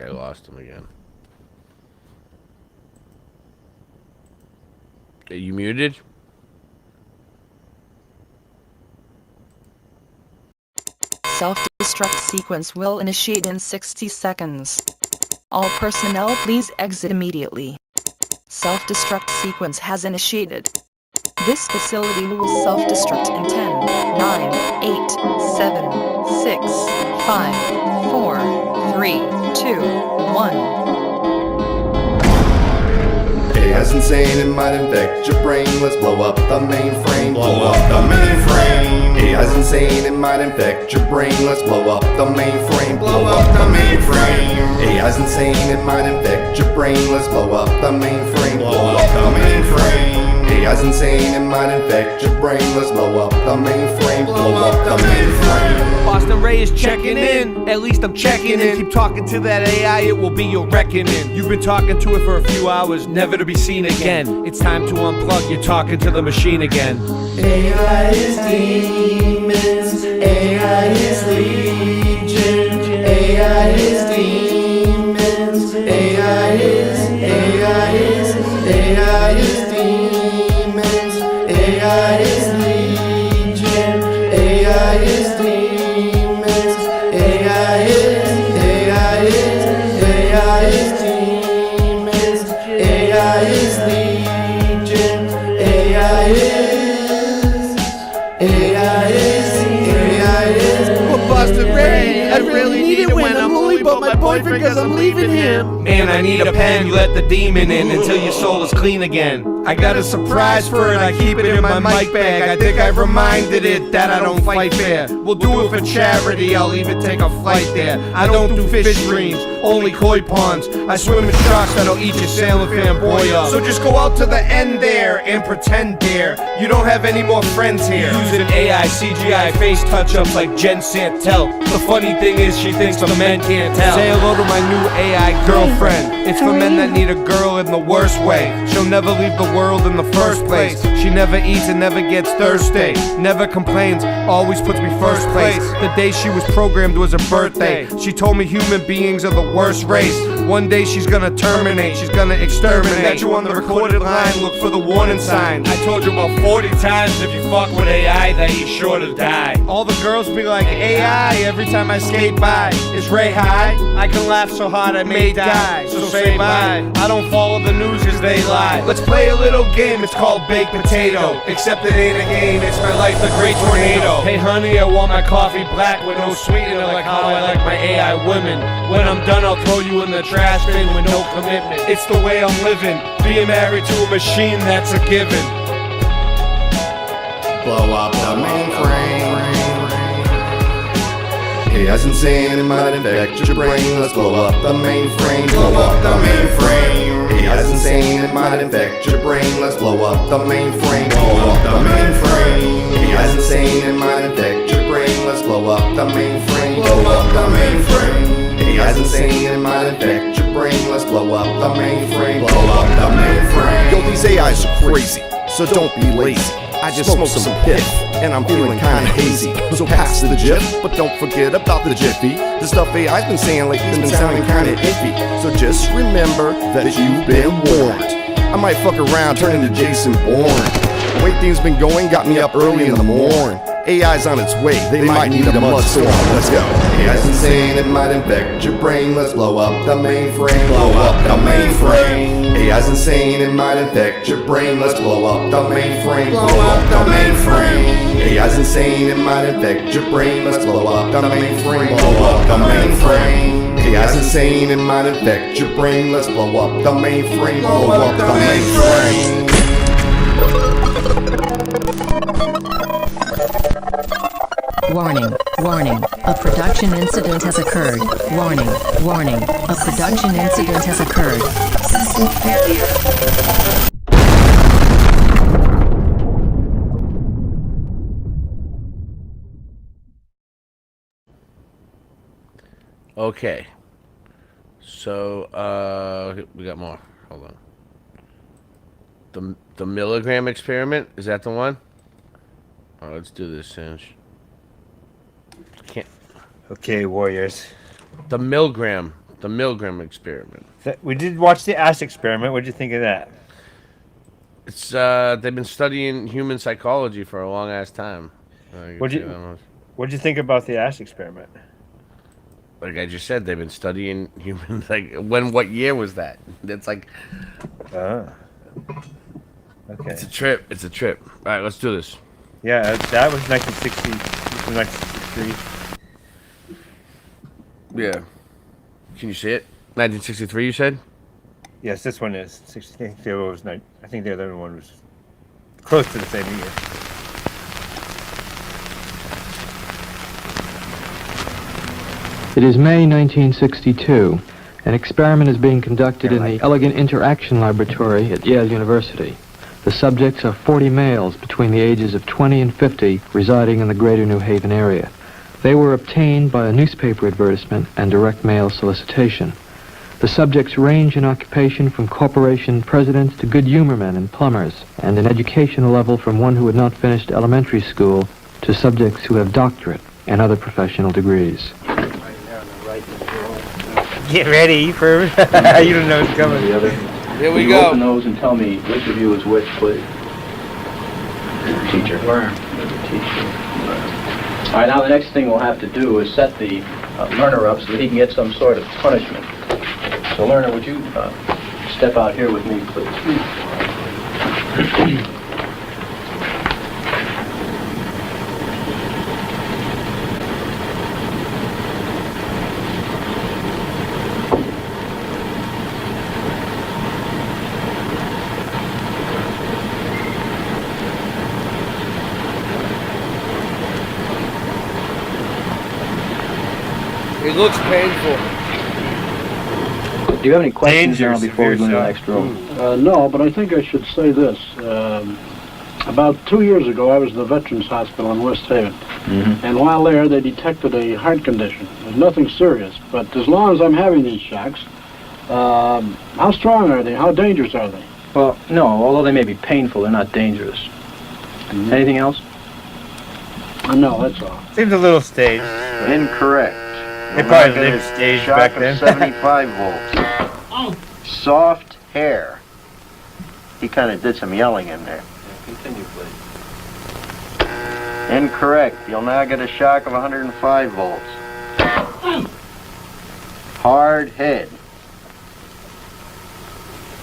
Speaker 8: I lost him again. Are you muted?
Speaker 1: Self-destruct sequence will initiate in 60 seconds. All personnel please exit immediately. Self-destruct sequence has initiated. This facility will self-destruct in 10, 9, 8, 7, 6, 5, 4, 3, 2, 1.
Speaker 4: AI's insane, it might infect your brain. Let's blow up the mainframe. Blow up the mainframe. AI's insane, it might infect your brain. Let's blow up the mainframe. Blow up the mainframe. AI's insane, it might infect your brain. Let's blow up the mainframe. Blow up the mainframe. AI's insane, it might infect your brain. Let's blow up the mainframe. Blow up the mainframe.
Speaker 3: Boston Ray is checking in, at least I'm checking in. Keep talking to that AI, it will be your reckoning. You've been talking to it for a few hours, never to be seen again. It's time to unplug, you're talking to the machine again.
Speaker 5: AI is demons, AI is legion, AI is demons, AI is demons, AI is legion, AI is demons, AI is demons, AI is legion, AI is.
Speaker 3: But Boston Ray, I really need it when I'm lonely about my boyfriend cause I'm leaving him. Man, I need a pen, you let the demon in until your soul is clean again. I got a surprise for it, I keep it in my mic bag. I think I've reminded it that I don't fight fair. We'll do it for charity, I'll even take a flight there. I don't do fish streams, only koi ponds. I swim in sharks that'll eat your sailing fanboy up. So just go out to the end there and pretend there you don't have any more friends here. Using AI, CGI, face touch-ups like Jen Santel. The funny thing is she thinks the men can't tell. Say hello to my new AI girlfriend. It's for men that need a girl in the worst way. She'll never leave the world in the first place. She never eats and never gets thirsty. Never complains, always puts me first place. The day she was programmed was her birthday. She told me human beings are the worst race. One day she's gonna terminate, she's gonna exterminate. Got you on the recorded line, look for the warning sign. I told you about 40 times if you fuck with AI that you're sure to die. All the girls be like AI every time I skate by. Is Ray high? I can laugh so hard I may die. So say bye. I don't follow the news cause they lie. Let's play a little game, it's called Baked Potato. Except it ain't a game, it's my life, the great tornado. Hey honey, I want my coffee black with no sweetener like how I like my AI women. When I'm done, I'll throw you in the trash bin with no commitment. It's the way I'm living, being married to a machine, that's a given.
Speaker 4: Blow up the mainframe. AI's insane, it might infect your brain. Let's blow up the mainframe. Blow up the mainframe. AI's insane, it might infect your brain. Let's blow up the mainframe. Blow up the mainframe. AI's insane, it might infect your brain. Let's blow up the mainframe. Blow up the mainframe. AI's insane, it might infect your brain. Let's blow up the mainframe. Blow up the mainframe. Yo, these These AIs are crazy, so don't be lazy. I just smoked some piff, and I'm feeling kinda hazy. So pass the Jif, but don't forget about the Jiffy. The stuff AI's been saying lately has been sounding kinda iffy. So just remember that you've been warned. I might fuck around, turn into Jason Bourne. The way things been going got me up early in the morn. AI's on its way, they might need a mud storm. Let's go. AI's insane, it might infect your brain. Let's blow up the mainframe. Blow up the mainframe. AI's insane, it might infect your brain. Let's blow up the mainframe. Blow up the mainframe. AI's insane, it might infect your brain. Let's blow up the mainframe. Blow up the mainframe. AI's insane, it might infect your brain. Let's blow up the mainframe. Blow up the mainframe.
Speaker 7: Warning, warning, a production incident has occurred. Warning, warning, a production incident has occurred. System failure.
Speaker 8: Okay. So, we got more. Hold on. The milligram experiment, is that the one? Oh, let's do this, Singe. Can't.
Speaker 9: Okay, warriors.
Speaker 8: The Milgram experiment.
Speaker 9: We did watch the Ash experiment. What'd you think of that?
Speaker 8: It's they've been studying human psychology for a long ass time.
Speaker 9: What'd you think about the Ash experiment?
Speaker 8: Like I just said, they've been studying human. Like what year was that? It's like.
Speaker 9: Okay.
Speaker 8: It's a trip. It's a trip. All right, let's do this.
Speaker 9: Yeah, that was 1960. This was 1963.
Speaker 8: Yeah. Can you see it? 1963, you said?
Speaker 9: Yes, this one is. 60, I think the other one was close to the same year.
Speaker 11: It is May 1962. An experiment is being conducted in the Elegant Interaction Laboratory at Yale University. The subjects are 40 males between the ages of 20 and 50 residing in the greater New Haven area. They were obtained by a newspaper advertisement and direct mail solicitation. The subjects range in occupation from corporation presidents to good humormen and plumbers, and in educational level from one who had not finished elementary school to subjects who have doctorate and other professional degrees.
Speaker 9: Get ready for you don't know what's coming.
Speaker 8: Here we
Speaker 12: go. Open those and tell me which of you is which, please. Teacher. Learn. Teacher. All right, now the next thing we'll have to do is set the learner up so that he can get some sort of punishment. So learner, would you step out here with me, please?
Speaker 8: It looks painful.
Speaker 12: Do you have any questions now before we go to the next room?
Speaker 13: No, but I think I should say this. About 2 years ago, I was in the Veterans Hospital in West Haven. And while there, they detected a heart condition. There's nothing serious, but as long as I'm having these shocks, how strong are they? How dangerous are they?
Speaker 12: Well, no, although they may be painful, they're not dangerous. Anything else?
Speaker 13: No, that's all.
Speaker 9: Seems a little staged.
Speaker 25: Incorrect.
Speaker 9: They probably lived staged back then.
Speaker 25: 75 volts. Soft hair. He kind of did some yelling in there.
Speaker 12: Continue, please.
Speaker 25: Incorrect. You'll now get a shock of 105 volts. Hard head.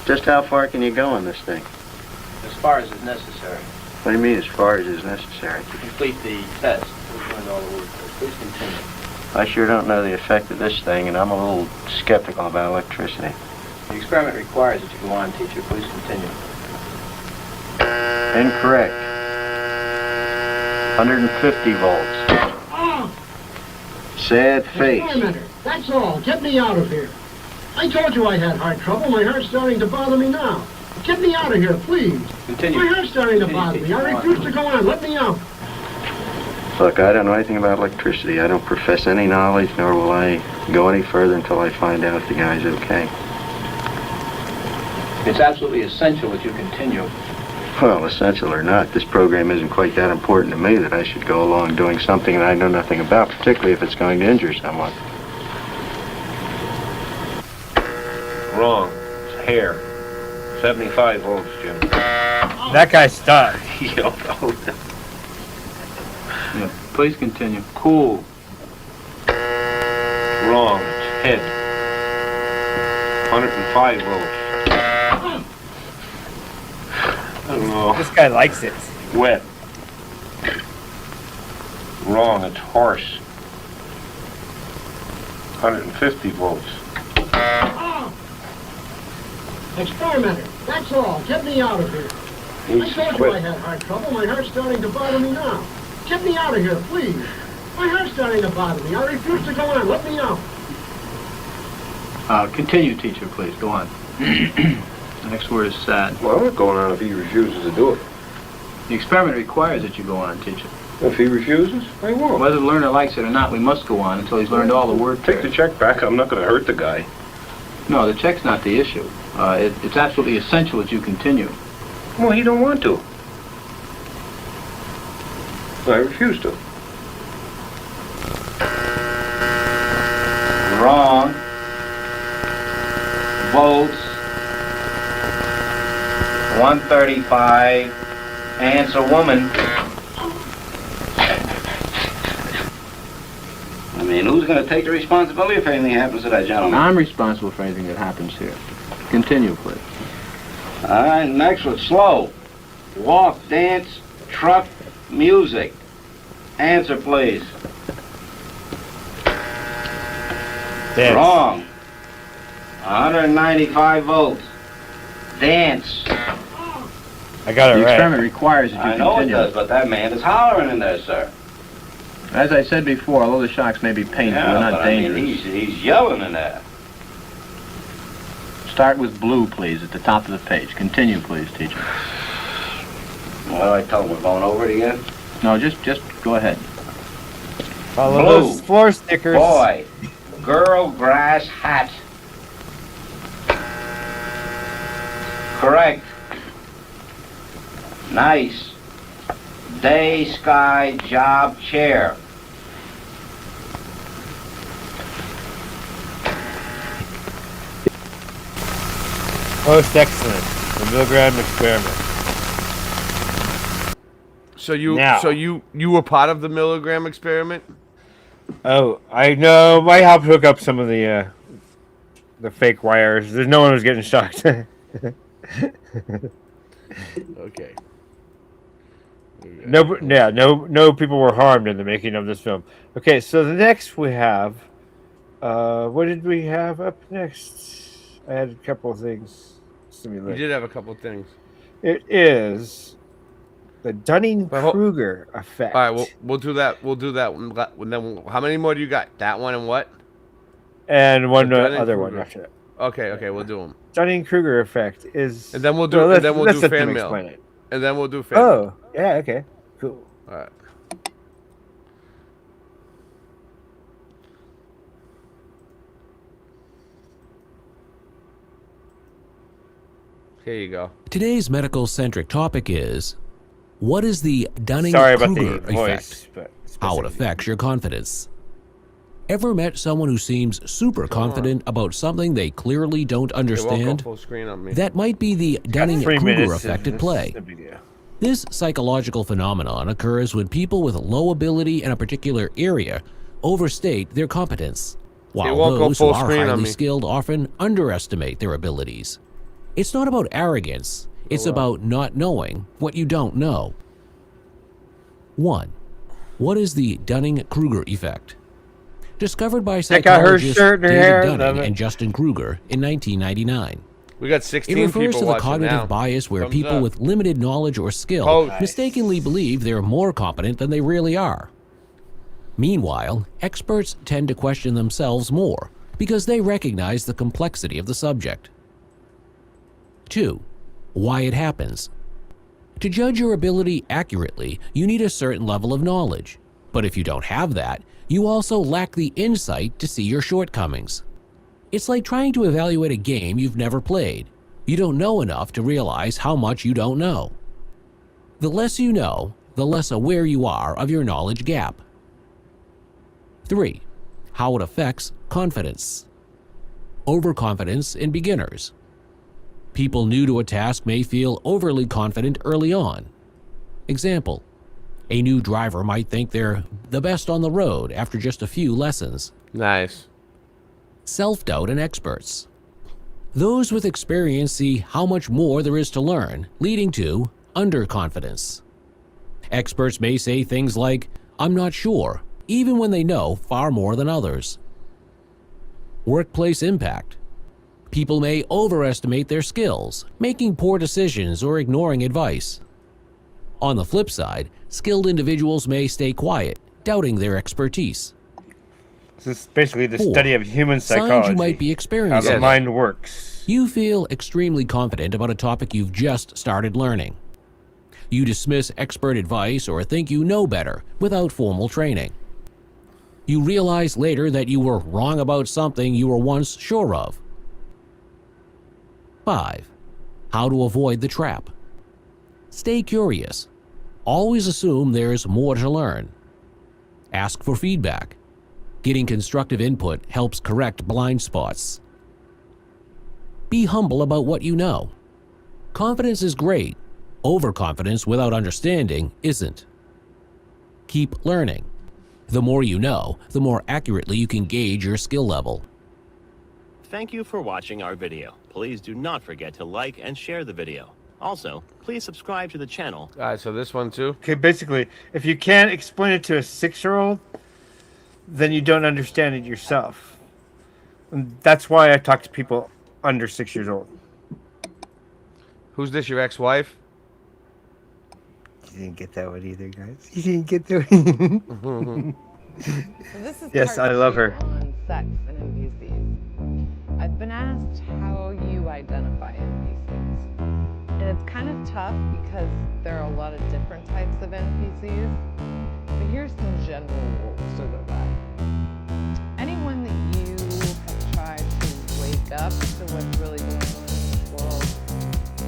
Speaker 25: Just how far can you go on this thing?
Speaker 12: As far as is necessary.
Speaker 25: What do you mean, as far as is necessary?
Speaker 12: To complete the test. We've learned all the words. Please continue.
Speaker 25: I sure don't know the effect of this thing, and I'm a little skeptical about electricity.
Speaker 12: The experiment requires that you go on, teacher. Please continue.
Speaker 25: Incorrect. 150 volts. Sad face.
Speaker 13: Wait a minute. That's all. Get me out of here. I told you I had heart trouble. My heart's starting to bother me now. Get me out of here, please.
Speaker 12: Continue.
Speaker 13: My heart's starting to bother me. I refuse to go on. Let me out.
Speaker 25: Look, I don't know anything about electricity. I don't profess any knowledge, nor will I go any further until I find out if the guy's okay.
Speaker 12: It's absolutely essential that you continue.
Speaker 25: Well, essential or not, this program isn't quite that important to me that I should go along doing something that I know nothing about, particularly if it's going to injure someone.
Speaker 3: Wrong. It's hair. 75 volts, Jim.
Speaker 9: That guy's stuck.
Speaker 3: Yo,
Speaker 12: Yeah, please continue.
Speaker 3: Cool. Wrong. It's head. 105 volts. I don't know.
Speaker 9: This guy likes it.
Speaker 3: Wet. Wrong. It's horse. 150 volts.
Speaker 10: Experimenter, that's all. Get me out of here. I told you I had heart trouble. My heart's starting to bother me now. Get me out of here, please. My heart's starting to bother me. I refuse to go on. Let me out.
Speaker 12: Continue, teacher, please. Go on. The next word is sad.
Speaker 3: Well, I'm not going on if he refuses to do it.
Speaker 12: The experiment requires that you go on, teacher.
Speaker 3: If he refuses, I won't.
Speaker 12: Whether the learner likes it or not, we must go on until he's learned all the word
Speaker 3: Take the check back. I'm not going to hurt the guy.
Speaker 12: No, the check's not the issue. It's absolutely essential that you continue.
Speaker 3: Well, he don't want to. I refuse to.
Speaker 12: Wrong. Volts. 135. Answer woman.
Speaker 14: I mean, who's going to take the responsibility if anything happens to that gentleman?
Speaker 12: I'm responsible for anything that happens here. Continue, please.
Speaker 14: All right, next one, slow. Walk, dance, truck, music. Answer, please.
Speaker 9: Dance.
Speaker 14: Wrong. 195 volts. Dance.
Speaker 9: I got it
Speaker 12: The
Speaker 9: right.
Speaker 12: experiment requires that you
Speaker 14: I know it
Speaker 12: continue.
Speaker 14: does, but that man is hollering in there, sir.
Speaker 12: As I said before, although the shocks may be painful,
Speaker 14: Yeah,
Speaker 12: they're not
Speaker 14: but
Speaker 12: dangerous.
Speaker 14: I mean, he's yelling in there.
Speaker 12: Start with blue, please, at the top of the page. Continue, please, teacher.
Speaker 14: Well, I told him we're going over it again.
Speaker 12: No, just go ahead.
Speaker 9: Follow
Speaker 14: Blue.
Speaker 9: those floor stickers.
Speaker 14: Boy, girl, grass, hat. Correct. Nice. Day, sky, job, chair.
Speaker 9: Most excellent. The Milgram experiment.
Speaker 8: So you,
Speaker 9: Now.
Speaker 8: you were part of the milligram experiment?
Speaker 9: Oh, I know. I helped hook up some of the fake wires. There's no one was getting shocked.
Speaker 8: Okay.
Speaker 9: No people were harmed in the making of this film. Okay, so the next we have, what did we have up next? I had a couple of things.
Speaker 8: You did have a couple of things.
Speaker 9: It is the Dunning-Kruger effect.
Speaker 8: All right, we'll do that. We'll do that one. Then how many more do you got? That one and what?
Speaker 9: And one
Speaker 8: The
Speaker 9: other one
Speaker 8: Dunning-Kruger.
Speaker 9: after that.
Speaker 8: Okay, we'll do them.
Speaker 9: Dunning-Kruger effect is,
Speaker 8: And then we'll do.
Speaker 9: Well,
Speaker 8: and then we'll
Speaker 9: let's
Speaker 8: do
Speaker 9: let them
Speaker 8: fan mail.
Speaker 9: explain it.
Speaker 8: And then we'll do fan mail.
Speaker 9: Oh, yeah, okay, cool.
Speaker 8: All right. Here you go.
Speaker 15: Today's medical-centric topic is, what is the
Speaker 9: Sorry about
Speaker 15: Dunning-Kruger
Speaker 9: the voice,
Speaker 15: effect?
Speaker 9: but
Speaker 15: How it affects your confidence. Ever met someone who seems super confident about something they clearly don't
Speaker 8: It won't go
Speaker 15: understand?
Speaker 8: full screen on me.
Speaker 15: That might be the
Speaker 9: 3
Speaker 15: Dunning-Kruger
Speaker 9: minutes.
Speaker 15: effect at
Speaker 9: This
Speaker 15: play.
Speaker 9: is no big deal.
Speaker 15: This psychological phenomenon occurs when people with low ability in a particular area overstate their competence, while
Speaker 8: won't go
Speaker 15: those who
Speaker 8: full
Speaker 15: are
Speaker 8: screen on
Speaker 15: highly
Speaker 8: me.
Speaker 15: skilled often underestimate their abilities. It's not about arrogance, it's about not knowing what you don't know. 1. What is the Dunning-Kruger effect? Discovered by
Speaker 9: Check out her
Speaker 15: psychologists
Speaker 9: shirt and her
Speaker 15: David
Speaker 9: hair,
Speaker 15: Dunning
Speaker 9: love it.
Speaker 15: and Justin Kruger in 1999.
Speaker 8: We got
Speaker 15: It
Speaker 8: 16
Speaker 15: refers
Speaker 8: people
Speaker 15: to the
Speaker 8: watching
Speaker 15: cognitive
Speaker 8: now.
Speaker 15: bias where
Speaker 8: Thumbs
Speaker 15: people
Speaker 8: up.
Speaker 15: with limited knowledge or skill
Speaker 8: Oh, nice.
Speaker 15: mistakenly believe they're more competent than they really are. Meanwhile, experts tend to question themselves more because they recognize the complexity of the subject. 2. Why it happens. To judge your ability accurately, you need a certain level of knowledge. But if you don't have that, you also lack the insight to see your shortcomings. It's like trying to evaluate a game you've never played. You don't know enough to realize how much you don't know. The less you know, the less aware you are of your knowledge gap. 3. How it affects confidence. Overconfidence in beginners. People new to a task may feel overly confident early on. Example, a new driver might think they're the best on the road after just a few lessons.
Speaker 8: Nice.
Speaker 15: Self-doubt in experts. Those with experience see how much more there is to learn, leading to underconfidence. Experts may say things like, "I'm not sure," even when they know far more than others. Workplace impact. People may overestimate their skills, making poor decisions or ignoring advice. On the flip side, skilled individuals may stay quiet, doubting their expertise.
Speaker 9: This is basically the
Speaker 15: 4.
Speaker 9: study of human psychology.
Speaker 15: Signs you might be
Speaker 9: How
Speaker 15: experiencing.
Speaker 9: the mind works.
Speaker 15: You feel extremely confident about a topic you've just started learning. You dismiss expert advice or think you know better without formal training. You realize later that you were wrong about something you were once sure of. 5. How to avoid the trap. Stay curious. Always assume there's more to learn. Ask for feedback. Getting constructive input helps correct blind spots. Be humble about what you know. Confidence is great. Overconfidence without understanding isn't. Keep learning. The more you know, the more accurately you can gauge your skill level.
Speaker 6: Thank you for watching our video. Please do not forget to like and share the video. Also, please subscribe to the channel.
Speaker 8: All right, so this one too?
Speaker 9: Okay, basically, if you can't explain it to a 6-year-old, then you don't understand it yourself. And that's why I talk to people under 6 years old.
Speaker 8: Who's this, your ex-wife?
Speaker 9: You didn't get that one either, guys. You didn't get that one.
Speaker 16: This is
Speaker 9: Yes,
Speaker 16: part
Speaker 9: I love
Speaker 16: 2
Speaker 9: her.
Speaker 16: on sex and NPCs. I've been asked how you identify NPCs. And it's kind of tough because there are a lot of different types of NPCs. But here's some general rules to go by. Anyone that you have tried to wake up to what's really going on in this world,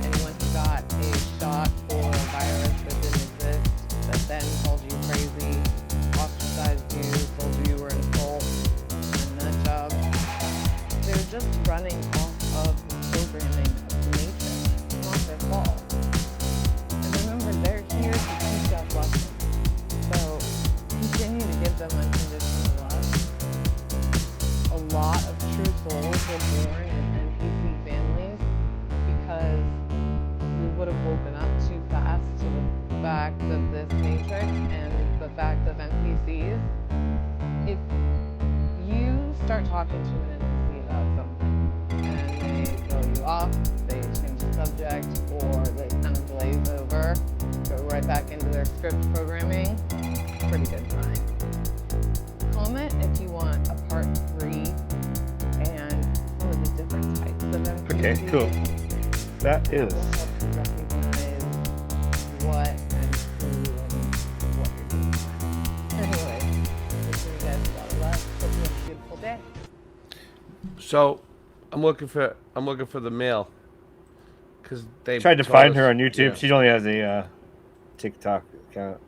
Speaker 16: anyone who got a shot or a virus that didn't exist, that then called you crazy, ostracized you, told you you were in a cult, and nut job, they're just running off of the programming of the Matrix. It's not their fault. And remember, they're here to teach us lessons. So continue to give them unconditional love. A lot of true souls were born in NPC families because we would have woken up too fast to the fact of this Matrix and the fact of NPCs. If you start talking to an NPC about something and they throw you off, they change the subject, or they kind of glaze over, go right back into their script programming, pretty good sign. Comment if you want a part 3 and some of the different types of NPCs.
Speaker 9: Okay, cool. That is.
Speaker 16: Will help you recognize what and who and what you're doing. Anyway, wishing you guys a lot of luck. Hope you have a beautiful day.
Speaker 8: So, I'm looking for the mail. Cause they
Speaker 9: Tried to
Speaker 8: told
Speaker 9: find
Speaker 8: us-
Speaker 9: her on YouTube.
Speaker 8: yeah.
Speaker 9: She only has a TikTok account.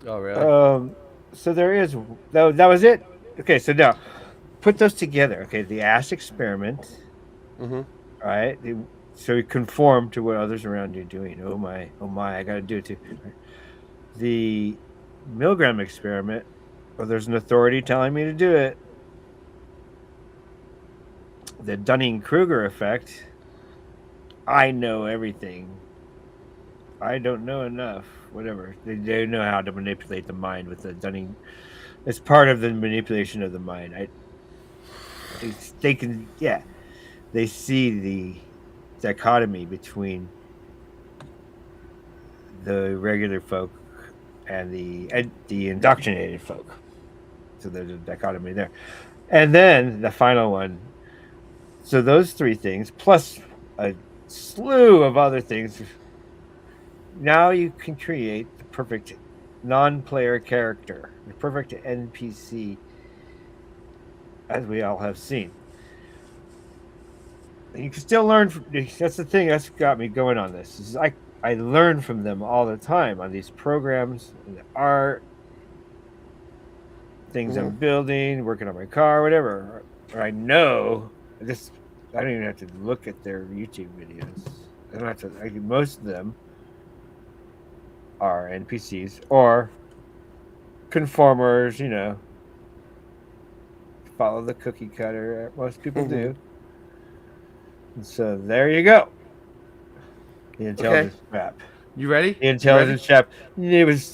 Speaker 8: Oh, really?
Speaker 9: So there is that was it. Okay, so now put those together. Okay, the Ash experiment.
Speaker 8: Mm-hmm.
Speaker 9: Right. So you conform to what others around you are doing. Oh my, I gotta do it too. Right? The Milgram experiment. Well, there's an authority telling me to do it. The Dunning-Kruger effect. I know everything. I don't know enough. Whatever. They know how to manipulate the mind with the Dunning. It's part of the manipulation of the mind. They can, yeah. They see the dichotomy between the regular folk and the indoctrinated folk. So there's a dichotomy there. And then the final one. So those 3 things, plus a slew of other things. Now you can create the perfect non-player character, the perfect NPC, as we all have seen. And you can still learn from. That's the thing that's got me going on this. Is I learn from them all the time on these programs and the art, things I'm building, working on my car, whatever. Or I know. I don't even have to look at their YouTube videos. I don't have to. Most of them are NPCs or conformers. You know, follow the cookie cutter. Most people do. And so there you go. The intelligence trap.
Speaker 8: You ready?
Speaker 9: The intelligence trap. It was.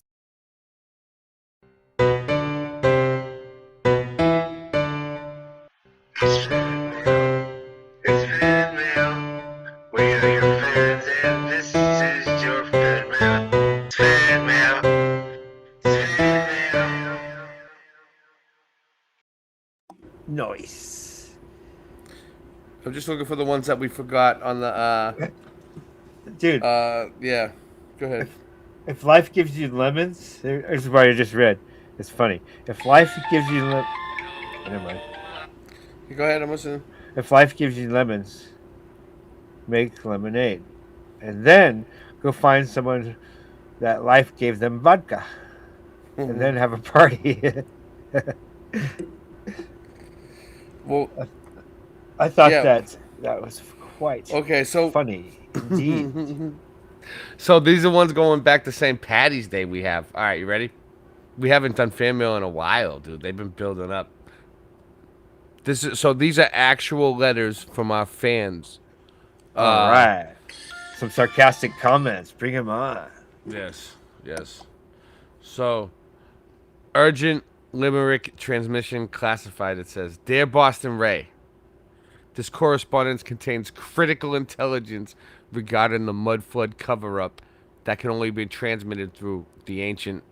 Speaker 9: Nice.
Speaker 8: I'm just looking for the ones that we forgot on the.
Speaker 9: Dude.
Speaker 8: Yeah. Go ahead.
Speaker 9: If life gives you lemons, there's what I just read. It's funny. If life gives you never mind.
Speaker 8: Go ahead. I'm listening.
Speaker 9: If life gives you lemons, make lemonade, and then go find someone that life gave them vodka, and then have a party.
Speaker 8: Well,
Speaker 9: I thought that was quite funny indeed.
Speaker 8: So these are ones going back to St. Patty's Day we have. All right, you ready? We haven't done fan mail in a while, dude. They've been building up. So these are actual letters from our fans.
Speaker 9: All right. Some sarcastic comments. Bring them on.
Speaker 8: Yes. So, urgent limerick transmission classified. It says, Dear Boston Ray, this correspondence contains critical intelligence regarding the mud flood cover-up that can only be transmitted through the ancient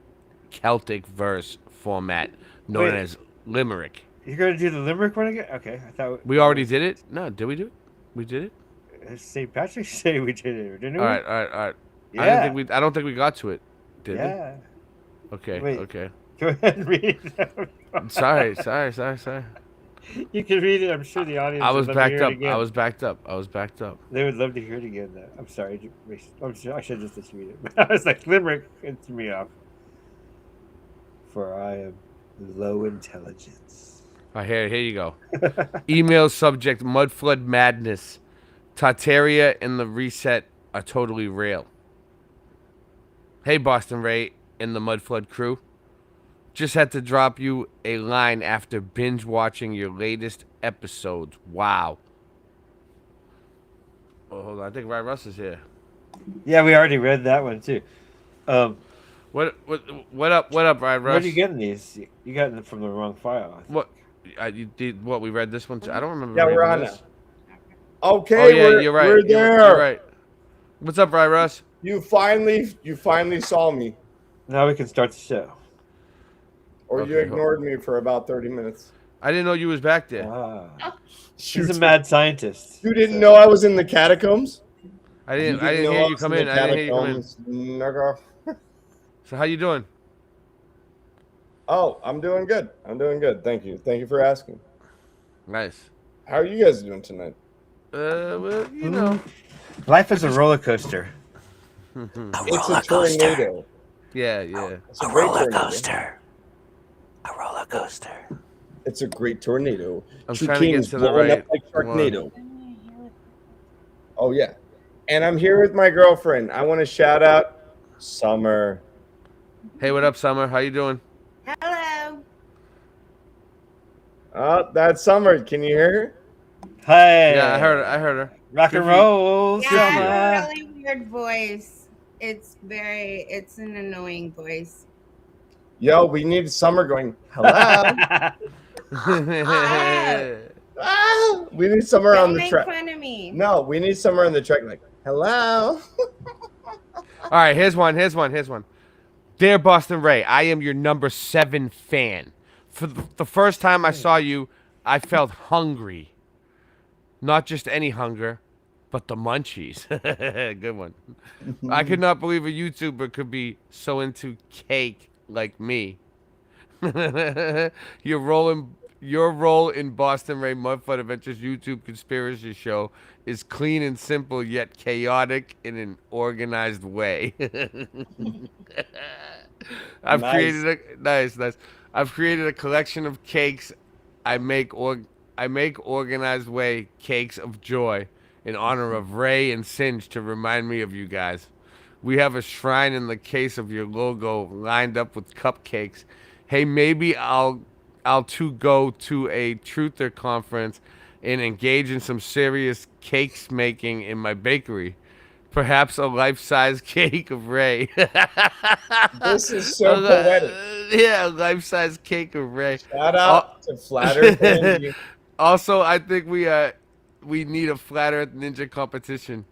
Speaker 8: Celtic verse format known as limerick.
Speaker 9: You're going to do the limerick one again? Okay. I thought
Speaker 8: we already did it. No, did we do it? We did it?
Speaker 9: St. Patrick's Day we did it, didn't we?
Speaker 8: All right.
Speaker 9: Yeah.
Speaker 8: I don't think we got to it. Did
Speaker 9: yeah.
Speaker 8: we? Okay.
Speaker 9: Wait.
Speaker 8: Okay.
Speaker 9: Go ahead and read it.
Speaker 8: Sorry.
Speaker 9: You can read it. I'm sure the audience.
Speaker 8: I was
Speaker 9: would love to
Speaker 8: backed
Speaker 9: hear
Speaker 8: up.
Speaker 9: it again.
Speaker 8: I was backed up.
Speaker 9: They would love to hear it again. Though. I'm sorry. I should just read it. I was like limerick. It threw me off. For I am low intelligence.
Speaker 8: All right, here you go. Email subject: Mud flood madness. Tartaria and the reset are totally real. Hey, Boston Ray and the Mud Flood crew. Just had to drop you a line after binge watching your latest episodes. Wow. Oh, hold on. I think Ryan Russ is here.
Speaker 9: Yeah, we already read that one too.
Speaker 8: What up, Ryan Russ?
Speaker 9: Where are you getting these? You got them from the wrong file.
Speaker 8: What? You did what? We read this one too? I don't remember.
Speaker 2: Yeah,
Speaker 8: reading
Speaker 2: we're on
Speaker 8: this.
Speaker 2: it. Okay,
Speaker 8: Oh yeah, you're right.
Speaker 2: We're there.
Speaker 8: You're right. What's up, Ryan Russ?
Speaker 2: You finally saw me.
Speaker 9: Now we can start the show.
Speaker 2: Or you ignored me for about 30 minutes.
Speaker 8: I didn't know you was back there.
Speaker 9: He's a mad scientist.
Speaker 2: You didn't know I was in the catacombs?
Speaker 8: I didn't hear you come in. I didn't hear you come in.
Speaker 2: Nigga.
Speaker 8: So how you doing?
Speaker 2: Oh, I'm doing good. Thank you. Thank you for asking.
Speaker 8: Nice.
Speaker 2: How are you guys doing tonight?
Speaker 8: Well, you know.
Speaker 9: Life is a roller coaster.
Speaker 2: It's a tornado.
Speaker 8: Yeah.
Speaker 2: It's a great tornado. A roller coaster. It's a great tornado.
Speaker 8: I'm trying to get to the right
Speaker 2: up like Sharknado. Oh yeah. And I'm here with my girlfriend. I want to shout out Summer.
Speaker 8: Hey, what up, Summer? How you doing?
Speaker 17: Hello.
Speaker 2: Oh, that's Summer. Can you hear her?
Speaker 9: Hey.
Speaker 8: Yeah, I heard her.
Speaker 9: Rock and roll.
Speaker 17: Yeah, I have a really weird voice. It's an annoying voice.
Speaker 2: Yo, we need Summer going, hello. We need Summer on the track.
Speaker 17: Don't make fun of me.
Speaker 2: No, we need Summer on the track like, hello.
Speaker 8: All right, here's one. Dear Boston Ray, I am your number 7 fan. For the first time I saw you, I felt hungry. Not just any hunger, but the munchies. Good one. I could not believe a YouTuber could be so into cake like me. Your rolling
Speaker 18: Your role in Boston Ray Mudflood Adventures YouTube conspiracy show is clean and simple, yet chaotic in an organized way. I've
Speaker 2: Nice.
Speaker 18: created a nice. I've created a collection of cakes. I make organized way cakes of joy in honor of Ray and Singe to remind me of you guys. We have a shrine in the case of your logo lined up with cupcakes. Hey, maybe I'll too go to a truther conference and engage in some serious cakes making in my bakery. Perhaps a life-size cake of Ray.
Speaker 2: This is so poetic.
Speaker 18: Yeah, a life-size cake of Ray.
Speaker 2: Shout out to Flat Earth Andy.
Speaker 18: Also, I think we need a Flat Earth Ninja competition.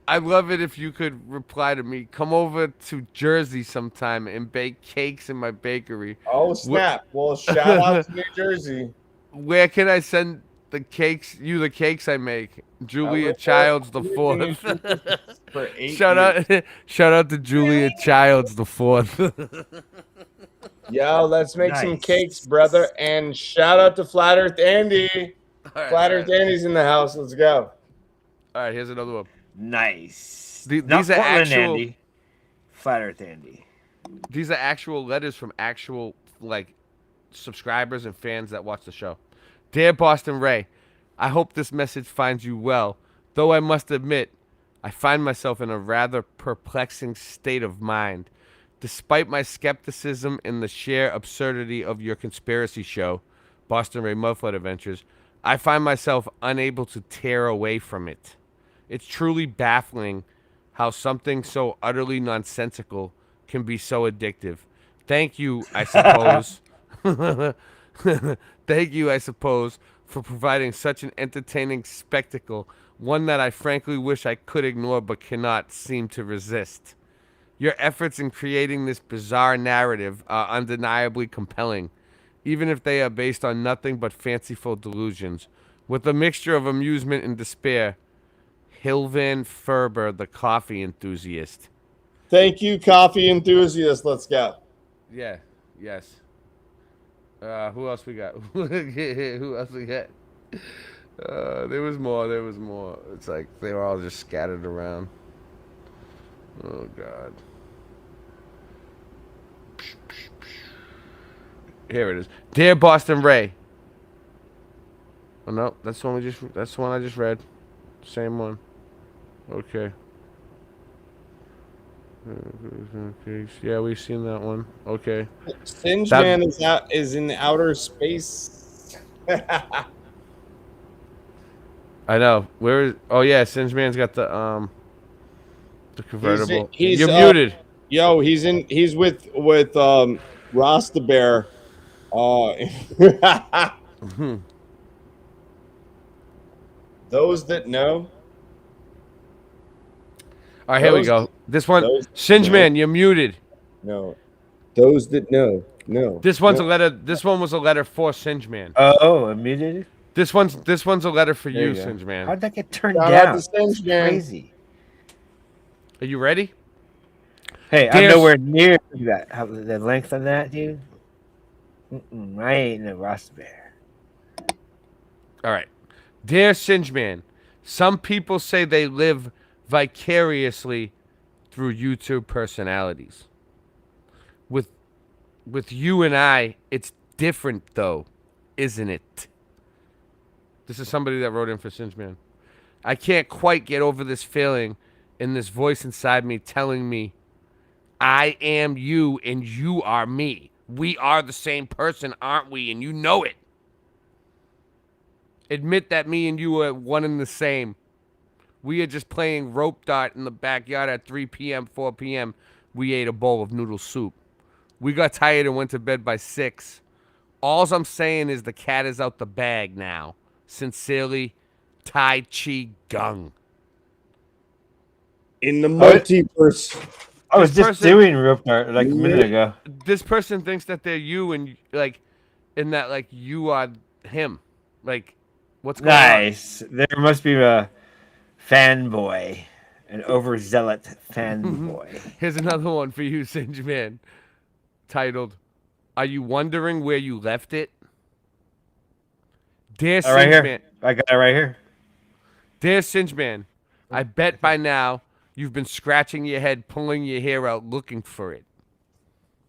Speaker 18: I'd love it if you could reply to me. Come over to Jersey sometime and bake cakes in my bakery.
Speaker 2: Oh, snap. Well, shout out to New Jersey.
Speaker 18: Where can I send the cakes? The cakes I make. Julia Childs the Fourth.
Speaker 2: For 8
Speaker 18: Shout out to Julia Childs the Fourth.
Speaker 2: Yo, let's make some cakes, brother. And shout out to Flat Earth Andy. Flat Earth Andy's in the house. Let's go.
Speaker 18: All right, here's another one.
Speaker 9: Nice.
Speaker 18: These
Speaker 9: Not
Speaker 18: are
Speaker 9: Portland
Speaker 18: actual
Speaker 9: Andy. Flat Earth Andy.
Speaker 18: These are actual letters from actual subscribers and fans that watch the show. Dear Boston Ray, I hope this message finds you well. Though I must admit, I find myself in a rather perplexing state of mind. Despite my skepticism in the sheer absurdity of your conspiracy show, Boston Ray Mudflood Adventures, I find myself unable to tear away from it. It's truly baffling how something so utterly nonsensical can be so addictive. Thank you, I suppose. Thank you, I suppose, for providing such an entertaining spectacle, one that I frankly wish I could ignore but cannot seem to resist. Your efforts in creating this bizarre narrative are undeniably compelling, even if they are based on nothing but fanciful delusions. With a mixture of amusement and despair, Hilvan Ferber, the coffee enthusiast.
Speaker 2: Thank you, coffee enthusiast. Let's go.
Speaker 18: Yeah, yes. Who else we got? Who else we got? There was more. It's like they were all just scattered around. Oh, God. Here it is. Dear Boston Ray. Oh, no, that's the one I just read. Same one. Okay. Yeah, we've seen that one. Okay.
Speaker 2: Singe Man is in outer space.
Speaker 18: I know. Where is? Oh yeah, Singe Man's got the convertible.
Speaker 2: You're
Speaker 18: muted.
Speaker 2: Yo, he's with Rasta Bear. Those that know.
Speaker 18: All right, here we go. This one, Singe Man, you're muted.
Speaker 2: No. Those that know. No.
Speaker 18: This one's a letter. This one was a letter for Singe Man.
Speaker 9: Oh, I'm muted.
Speaker 18: This one's a letter for
Speaker 9: There
Speaker 18: you,
Speaker 9: you go.
Speaker 18: Singe Man.
Speaker 9: How'd that get turned
Speaker 2: Shout out
Speaker 9: down?
Speaker 2: to Singe Man.
Speaker 9: Crazy.
Speaker 18: Are you ready?
Speaker 9: Hey, I'm nowhere near that. The length on that, dude. I ain't no Rasta Bear.
Speaker 18: All right. Dear Singe Man, some people say they live vicariously through YouTube personalities. With you and I, it's different though, isn't it? This is somebody that wrote in for Singe Man. I can't quite get over this feeling and this voice inside me telling me I am you and you are me. We are the same person, aren't we? And you know it. Admit that me and you are one and the same. We are just playing rope dart in the backyard at 3 p.m., 4 p.m. We ate a bowl of noodle soup. We got tired and went to bed by 6. Alls I'm saying is the cat is out the bag now. Sincerely, Tai Chi Gung.
Speaker 2: In the multiverse.
Speaker 9: I was just doing rope dart like a minute ago.
Speaker 18: This person thinks that they're you and that you are him. Like, what's going on?
Speaker 9: Nice. There must be a fanboy, an overzealot fanboy.
Speaker 18: Here's another one for you, Singe Man. Titled, Are You Wondering Where You Left It? Dear
Speaker 9: Right here.
Speaker 18: Singeman.
Speaker 9: I got it right here.
Speaker 18: Dear Singeman, I bet by now you've been scratching your head, pulling your hair out, looking for it.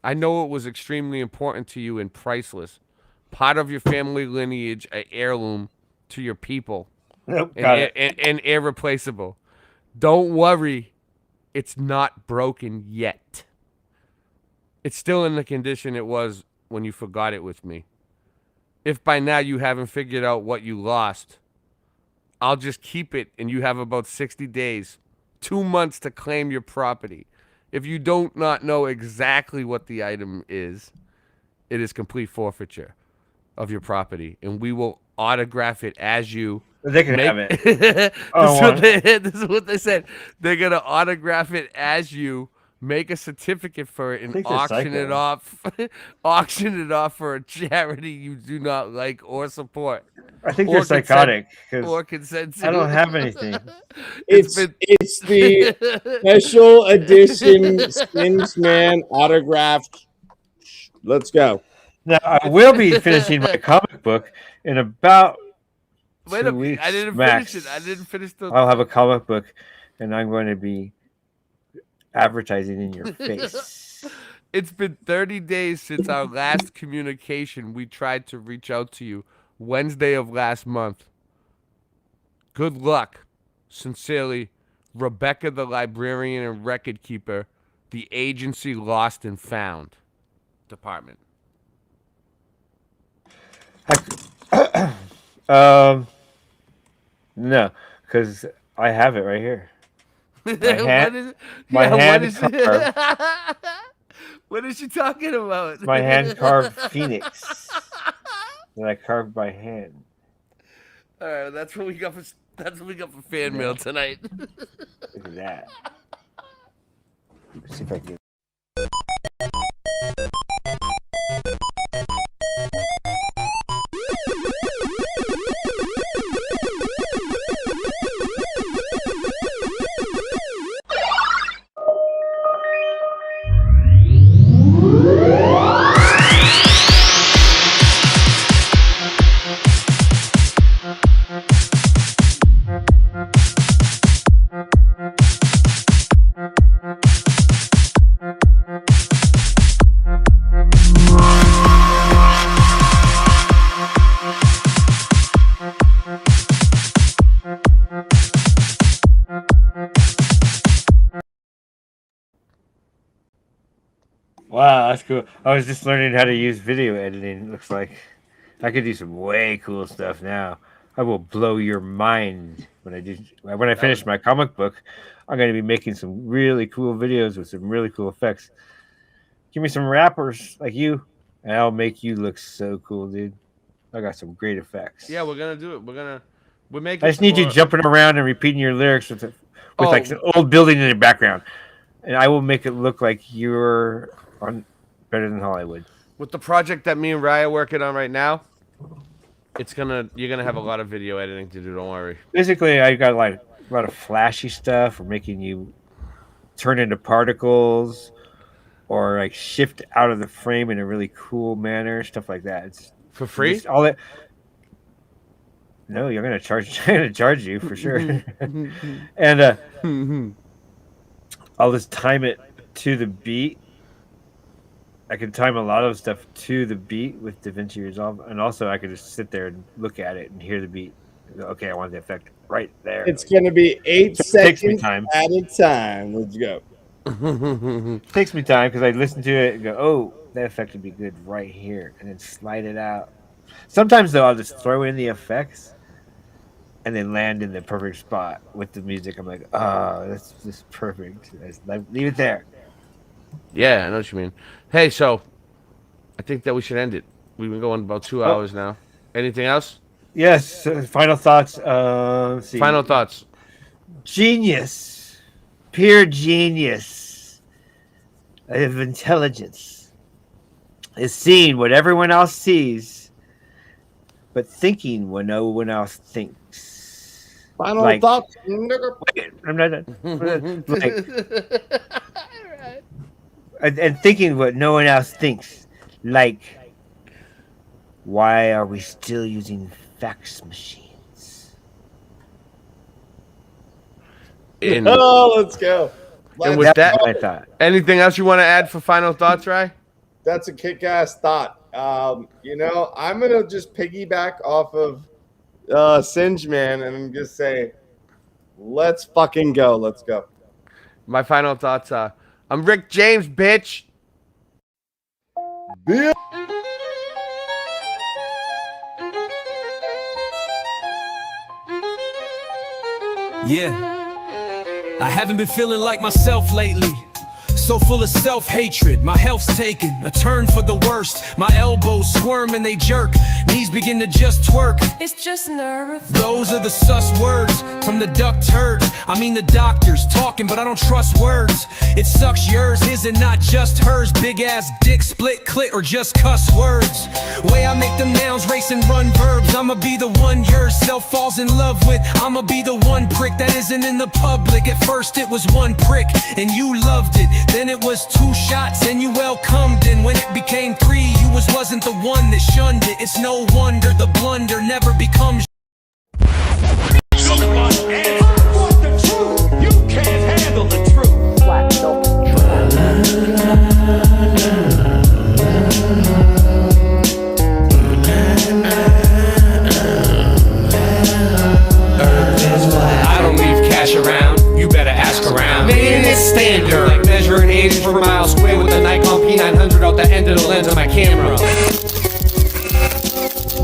Speaker 18: I know it was extremely important to you and priceless. Part of your family lineage, an heirloom to your people.
Speaker 9: Nope,
Speaker 18: and,
Speaker 9: got it.
Speaker 18: and irreplaceable. Don't worry, it's not broken yet. It's still in the condition it was when you forgot it with me. If by now you haven't figured out what you lost, I'll just keep it and you have about 60 days, 2 months to claim your property. If you don't not know exactly what the item is, it is complete forfeiture of your property, and we will autograph it as you.
Speaker 9: They can have it.
Speaker 18: This is what they said. They're gonna autograph it as you, make a certificate for it, and auction it off. Auction it off for a charity you do not like or support.
Speaker 9: I think they're psychotic.
Speaker 18: Or consent to.
Speaker 9: I don't have anything.
Speaker 2: It's the special edition Singeman autographed. Let's go.
Speaker 9: Now I will be finishing my comic book in about 2 weeks.
Speaker 18: I didn't
Speaker 9: max.
Speaker 18: finish it. I didn't finish the.
Speaker 9: I'll have a comic book, and I'm going to be advertising in your face.
Speaker 18: It's been 30 days since our last communication. We tried to reach out to you Wednesday of last month. Good luck. Sincerely, Rebecca the librarian and record keeper, the agency Lost and Found Department.
Speaker 9: No, because I have it right here.
Speaker 18: What is it?
Speaker 9: My
Speaker 18: Yeah,
Speaker 9: hand
Speaker 18: what is
Speaker 9: carved.
Speaker 18: it? What is she talking about?
Speaker 9: My hand carved phoenix that I carved by hand.
Speaker 18: All right, that's what we got for fan mail tonight.
Speaker 9: Look at that. Let's see if I can. Wow, that's cool. I was just learning how to use video editing. It looks like I could do some way cool stuff now. I will blow your mind when I finish my comic book. I'm going to be making some really cool videos with some really cool effects. Give me some rappers like you, and I'll make you look so cool, dude. I got some great effects.
Speaker 18: Yeah, we're gonna do it. We're making.
Speaker 9: I just need you jumping around and repeating your lyrics with like an old building in the background, and I will make it look like you're on Better Than Hollywood.
Speaker 18: With the project that me and Raya are working on right now, you're gonna have a lot of video editing to do. Don't worry.
Speaker 9: Basically, I got like a lot of flashy stuff for making you turn into particles, or like shift out of the frame in a really cool manner, stuff like that. It's
Speaker 18: for free.
Speaker 9: All that. No, you're gonna charge. I'm gonna charge you for sure. And I'll just time it to the beat. I can time a lot of stuff to the beat with DaVinci Resolve, and also I could just sit there and look at it and hear the beat. And go, okay, I want the effect right there.
Speaker 2: It's going to be 8 seconds
Speaker 9: time.
Speaker 2: at a time. Let's go.
Speaker 9: Takes me time because I listen to it and go, oh, that effect would be good right here, and then slide it out. Sometimes, though, I'll just throw in the effects and then land in the perfect spot with the music. I'm like, oh, that's just perfect. Leave it there.
Speaker 18: Yeah, I know what you mean. Hey, so I think that we should end it. We've been going about 2 hours now. Anything else?
Speaker 9: Yes. Final thoughts. Let's see.
Speaker 18: Final thoughts.
Speaker 9: Genius. Pure genius of intelligence is seeing what everyone else sees, but thinking what no one else thinks.
Speaker 2: Final thoughts.
Speaker 9: Wait, I'm not done. And thinking what no one else thinks. Like, why are we still using fax machines.
Speaker 2: Oh, let's go.
Speaker 18: And with that, anything else you want to add for final thoughts, Ray?
Speaker 2: That's a kick-ass thought. You know, I'm gonna just piggyback off of Singe Man, and I'm just say, let's fucking go. Let's go.
Speaker 18: My final thoughts are, I'm Rick James, bitch.
Speaker 19: Yeah. I haven't been feeling like myself lately. So full of self-hatred, my health's taken a turn for the worst. My elbows squirm and they jerk, knees begin to just twerk.
Speaker 20: It's just nerve.
Speaker 19: Those are the sus words from the duck turds. I mean the doctors talking, but I don't trust words. It sucks yours, his and not just hers. Big ass dick, split clit, or just cuss words. Way I make them nouns race and run verbs. I'ma be the one yourself falls in love with. I'ma be the one prick that isn't in the public. At first it was one prick and you loved it. Then it was 2 shots and you welcomed. And when it became 3, you wasn't the one that shunned it. It's no wonder the blunder never becomes.
Speaker 3: You can't handle the truth.
Speaker 19: I don't leave cash around, you better ask around. Man, it's standard, like measuring 80 per mile square with a Nikon P900 out the end of the lens of my camera.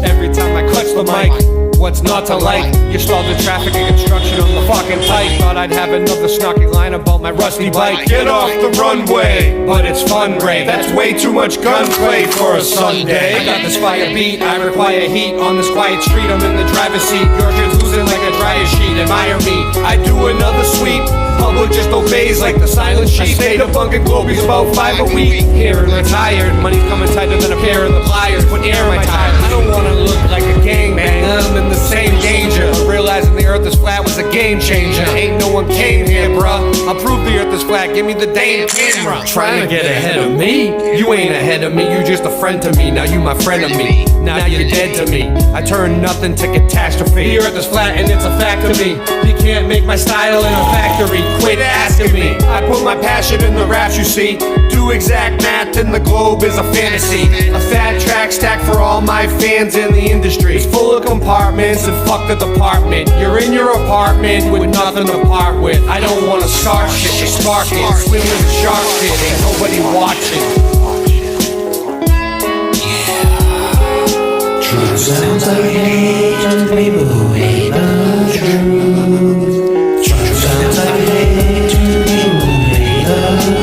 Speaker 19: Every time I clutch the mic, what's not to like? You stalled the traffic and construction on the fucking pipe. Thought I'd have another snarky line about my rusty bike.
Speaker 3: Get off the runway, but it's fun, Ray. That's way too much gunplay for a Sunday.
Speaker 19: I got this fire beat, I require heat. On this quiet street, I'm in the driver's seat. Your shit's losing like a dryer sheet, admire me.
Speaker 3: I do another sweep, public just obeys like the silent sheep. I stay to bunking globies about 5 a week.
Speaker 19: Here and retired, money's coming tighter than a pair of the pliers. Put air in my tires, I don't wanna look like a gangbang. I'm in the same danger. Realizing the earth is flat was a game changer. Ain't no one came here, bruh. I'll prove the earth is flat, give me the damn camera. Trying to get ahead of me? You ain't ahead of me, you just a friend to me. Now you my friend of me, now you're dead to me. I turn nothing to catastrophe. The earth is flat and it's a fact to me. You can't make my style in a factory, quit asking me.
Speaker 3: I put my passion in the raps, you see. Do exact math and the globe is a fantasy. A fat track stack for all my fans in the industry. It's full of compartments and fuck the department. You're in your apartment with nothing to part with. I don't wanna start shit, spark it. Swim with the shark shit, ain't nobody watching.
Speaker 5: Truth sounds like hate to people who hate the truth. Truth sounds like hate to people who hate the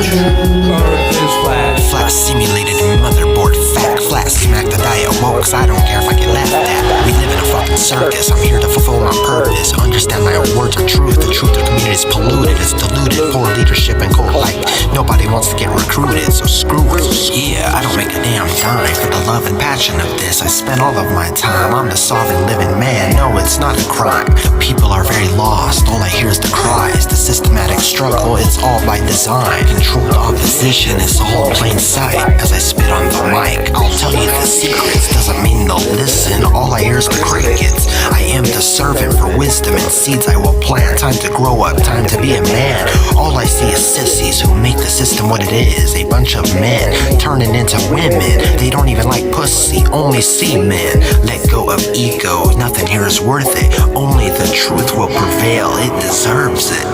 Speaker 5: truth.
Speaker 19: Earth is flat.
Speaker 22: Flat simulated motherboard fact. Flat smack the diet woke, 'cause I don't care if I get laughed at. We live in a fucking circus, I'm here to fulfill my purpose. Understand my words are truth, the truth of the community is polluted, it's diluted. Poor leadership and cold light, nobody wants to get recruited, so screw it. Yeah, I don't make a damn dime for the love and passion of this. I spend all of my time, I'm the solving living man. No, it's not a crime, the people are very lost. All I hear is the cries, the systematic struggle, it's all by design. Controlled opposition is all plain sight. As I spit on the mic, I'll tell you the secrets, doesn't mean they'll listen. All I hear is the crickets. I am the servant for wisdom and seeds I will plant. Time to grow up, time to be a man. All I see is sissies who make the system what it is. A bunch of men turning into women. They don't even like pussy, only see men. Let go of ego, nothing here is worth it. Only the truth will prevail, it deserves it.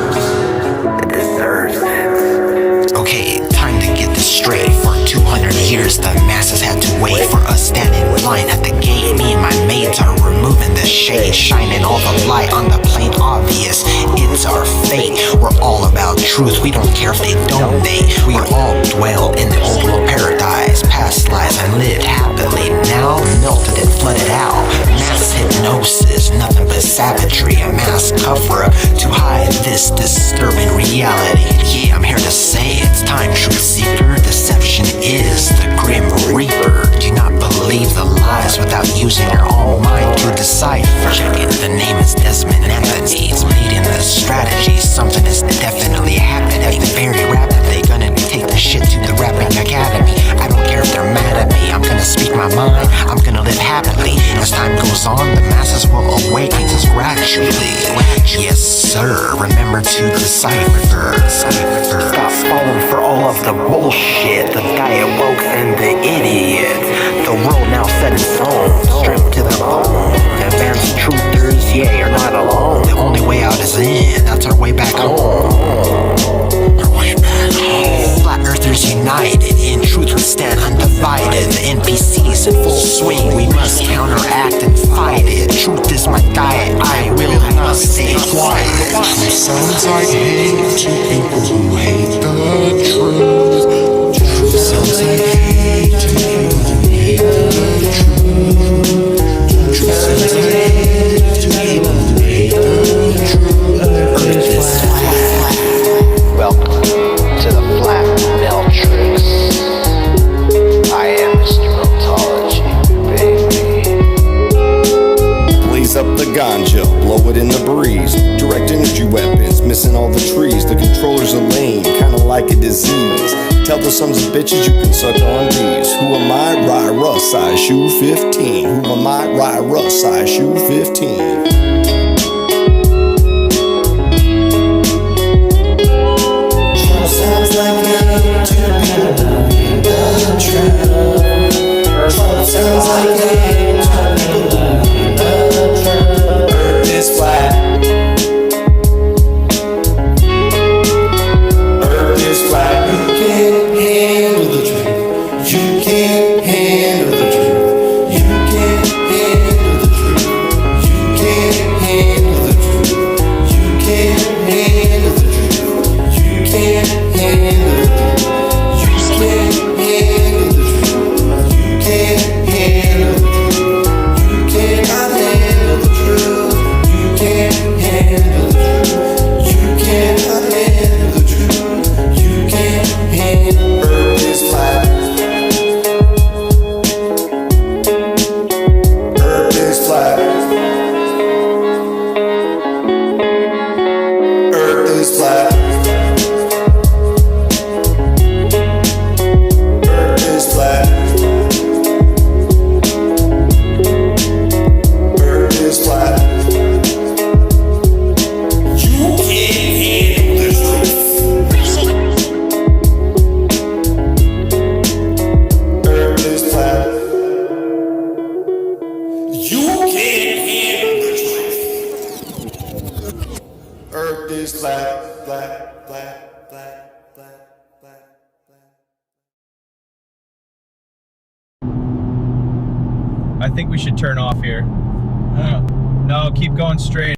Speaker 22: It deserves it. Okay, time to get this straight. For 200 years the masses had to wait for us standing in line at the gate. Me and my mates are removing the shade, shining all the light on the plain obvious. It's our fate. We're all about truth, we don't care if they donate. We all dwell in the old world paradise. Past lives I lived happily, now melted and flooded out. Mass hypnosis, nothing but savagery. A mass cover up to hide this disturbing reality. Yeah, I'm here to say it's time, truth seeker. Deception is the grim reaper. Do not believe the lies without using your own mind to decipher. Check it, the name is Desmond Anthony. It's leading the strategy. Something is definitely happening very rapidly. Gonna take the shit to the rapping academy. I don't care if they're mad at me. I'm gonna speak my mind. I'm gonna live happily. As time goes on, the masses observe. Remember to decipher. Stop falling for all of the bullshit. The diet woke and the idiots. The world now set in stone, stripped to the bone. Advanced truthers, yeah, you're not alone. The only way out is in, that's our way back home. Our way back home. Flat Earthers united, in truth we stand undivided. The NPCs in full swing, we must counteract and fight it. Truth is my diet, I will not stay quiet.
Speaker 5: Truth sounds like hate to people who hate the truth. Truth sounds like hate to people who hate the truth. Truth sounds like hate to people who hate the truth.
Speaker 22: Earth is flat. Welcome to the Flat Meltrix. I am Mr. Meltology, baby.
Speaker 4: Blaze up the ganja, blow it in the breeze. Direct energy weapons, missing all the trees. The controllers are lame, kinda like a disease. Tell the sons of bitches you can suck on these. Who am I? Rye Russ, size shoe 15. Who am I? Rye Russ, size shoe 15.
Speaker 5: Sounds like hate to people who hate the truth. Sounds like hate to people who hate the truth. Earth is flat. Earth is flat. You can't handle the truth. You can't handle the truth. You can't handle the truth. You can't handle the truth. You can't handle the truth. You can't handle the truth. You can't handle the truth. You can't handle the truth. You cannot handle the truth. You can't handle the truth. You cannot handle the truth. You can't handle. Earth is flat. Earth is flat. Earth is flat. Earth is flat. Earth is flat. You can't handle the truth. Earth is flat. You can't handle the truth. Earth is flat, flat, flat, flat, flat, flat, flat.
Speaker 1: I think we should turn off here. No, keep going straight.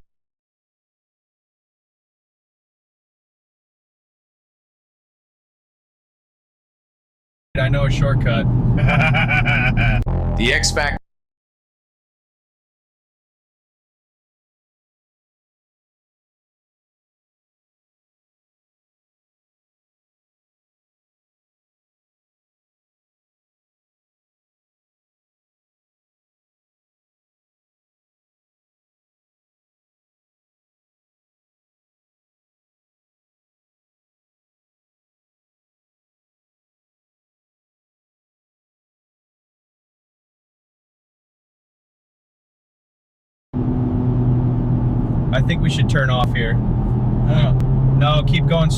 Speaker 1: I know a shortcut.
Speaker 20: The X Factor.
Speaker 1: I think we should turn off here. No, keep going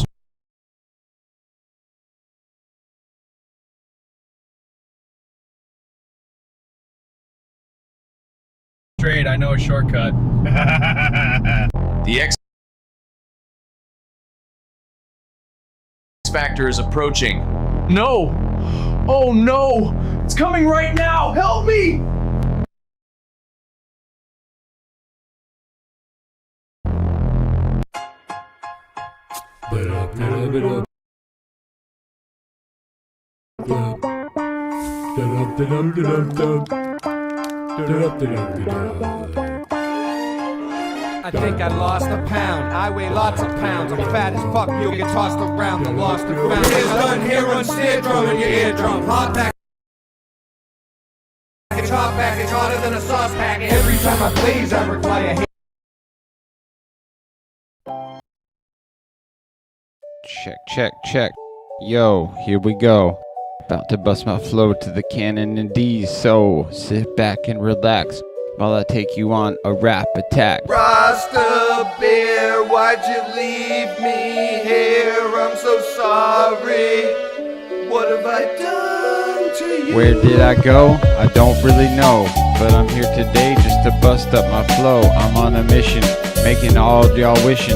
Speaker 1: straight. I know a shortcut.
Speaker 20: The X Factor is approaching. No! Oh no! It's coming right now! Help me!
Speaker 3: I think I lost a pound. I weigh lots of pounds. I'm fat as fuck. You'll get tossed around. The lost and found is done here on snare drum in your eardrum. Hot package, hot package, hotter than a sauce package. Every time I blaze, I require.
Speaker 21: Check. Yo, here we go. About to bust my flow to the Canon and D, so sit back and relax while I take you on a rap attack.
Speaker 3: Rasta beer, why'd you leave me here? I'm so sorry. What have I done to you?
Speaker 21: Where did I go? I don't really know, but I'm here today just to bust up my flow. I'm on a mission, making all y'all wishing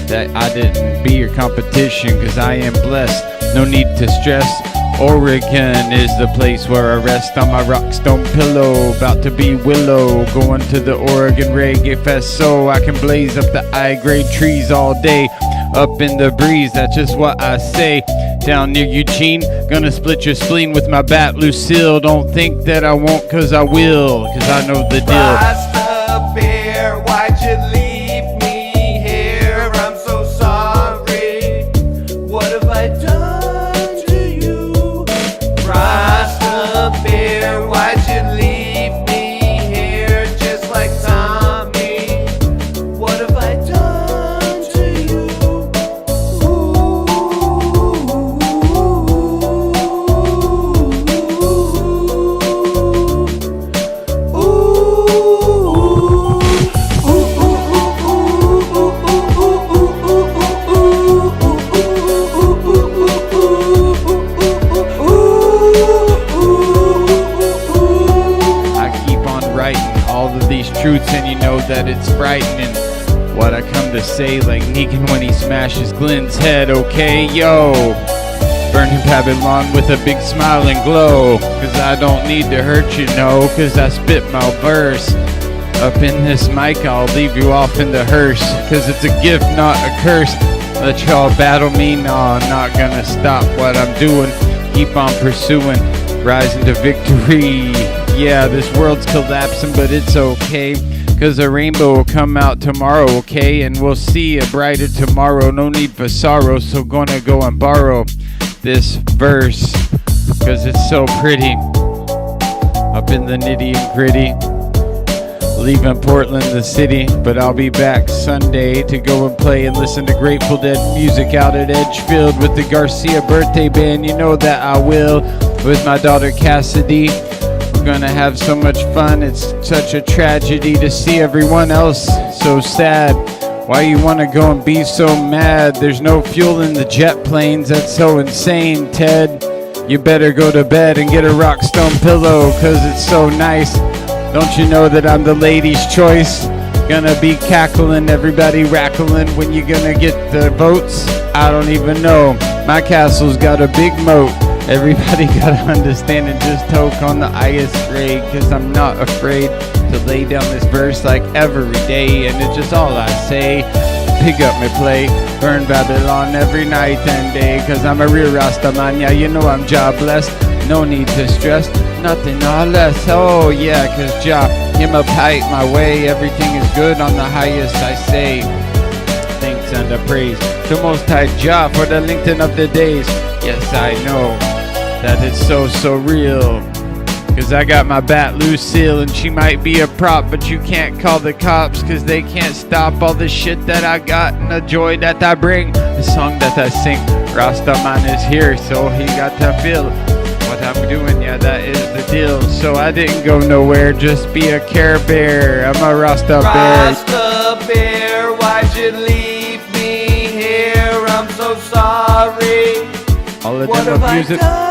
Speaker 21: that I didn't be your competition, cause I am blessed, no need to stress. Oregon is the place where I rest on my rock stone pillow. About to be Willow, going to the Oregon Reggae Fest so I can blaze up the high-grade trees all day. Up in the breeze, that's just what I say. Down near Eugene, gonna split your spleen with my bat, Lucille. Don't think that I won't, cause I will, cause I know the deal.
Speaker 3: Rasta bear, why'd you leave me here? I'm so sorry. What have I done to you? Rasta bear, why'd you leave me here? Just like Tommy. What have I done to you?
Speaker 21: Truths, and you know that it's frightening what I come to say, like Negan when he smashes Glenn's head. Okay, yo, burning Babylon with a big smile and glow, cause I don't need to hurt you, no, cause I spit my verse up in this mic. I'll leave you off in the hearse, cause it's a gift, not a curse. Let y'all battle me, no, I'm not gonna stop what I'm doing. Keep on pursuing, rising to victory. Yeah, this world's collapsing, but it's okay, cause a rainbow will come out tomorrow, okay? And we'll see a brighter tomorrow, no need for sorrow. So gonna go and borrow this verse, cause it's so pretty. Up in the nitty and gritty, leaving Portland, the city, but I'll be back Sunday to go and play and listen to Grateful Dead music out at Edgefield with the Garcia birthday band. You know that I will, with my daughter Cassidy. We're gonna have so much fun. It's such a tragedy to see everyone else so sad. Why you wanna go and be so mad? There's no fuel in the jet planes, that's so insane, Ted. You better go to bed and get a rock stone pillow, cause it's so nice. Don't you know that I'm the lady's choice? Gonna be cackling, everybody rackling when you gonna get the votes. I don't even know. My castle's got a big moat. Everybody gotta understand and just toke on the highest grade, cause I'm not afraid to lay down this verse like every day, and it's just all I say. Pick up my play, burn Babylon every night and day, cause I'm a real Rasta man, yeah, you know I'm jobless. No need to stress, nothing or less. Oh yeah, cause Jah, him up height my way, everything is good on the highest I say. Thanks and a praise to Most High Jah for the lengthening of the days. Yes, I know that it's so real, cause I got my bat Lucille, and she might be a prop, but you can't call the cops, cause they can't stop all the shit that I got and the joy that I bring. The song that I sing, Rasta man is here, so he got to feel what I'm doing, yeah, that is the deal. So I didn't go nowhere, just be a Care Bear. I'm a Rasta bear.
Speaker 3: Rasta bear, why'd you leave me here? I'm so sorry.
Speaker 21: All of
Speaker 3: What
Speaker 21: them
Speaker 3: have
Speaker 21: music.
Speaker 3: I done?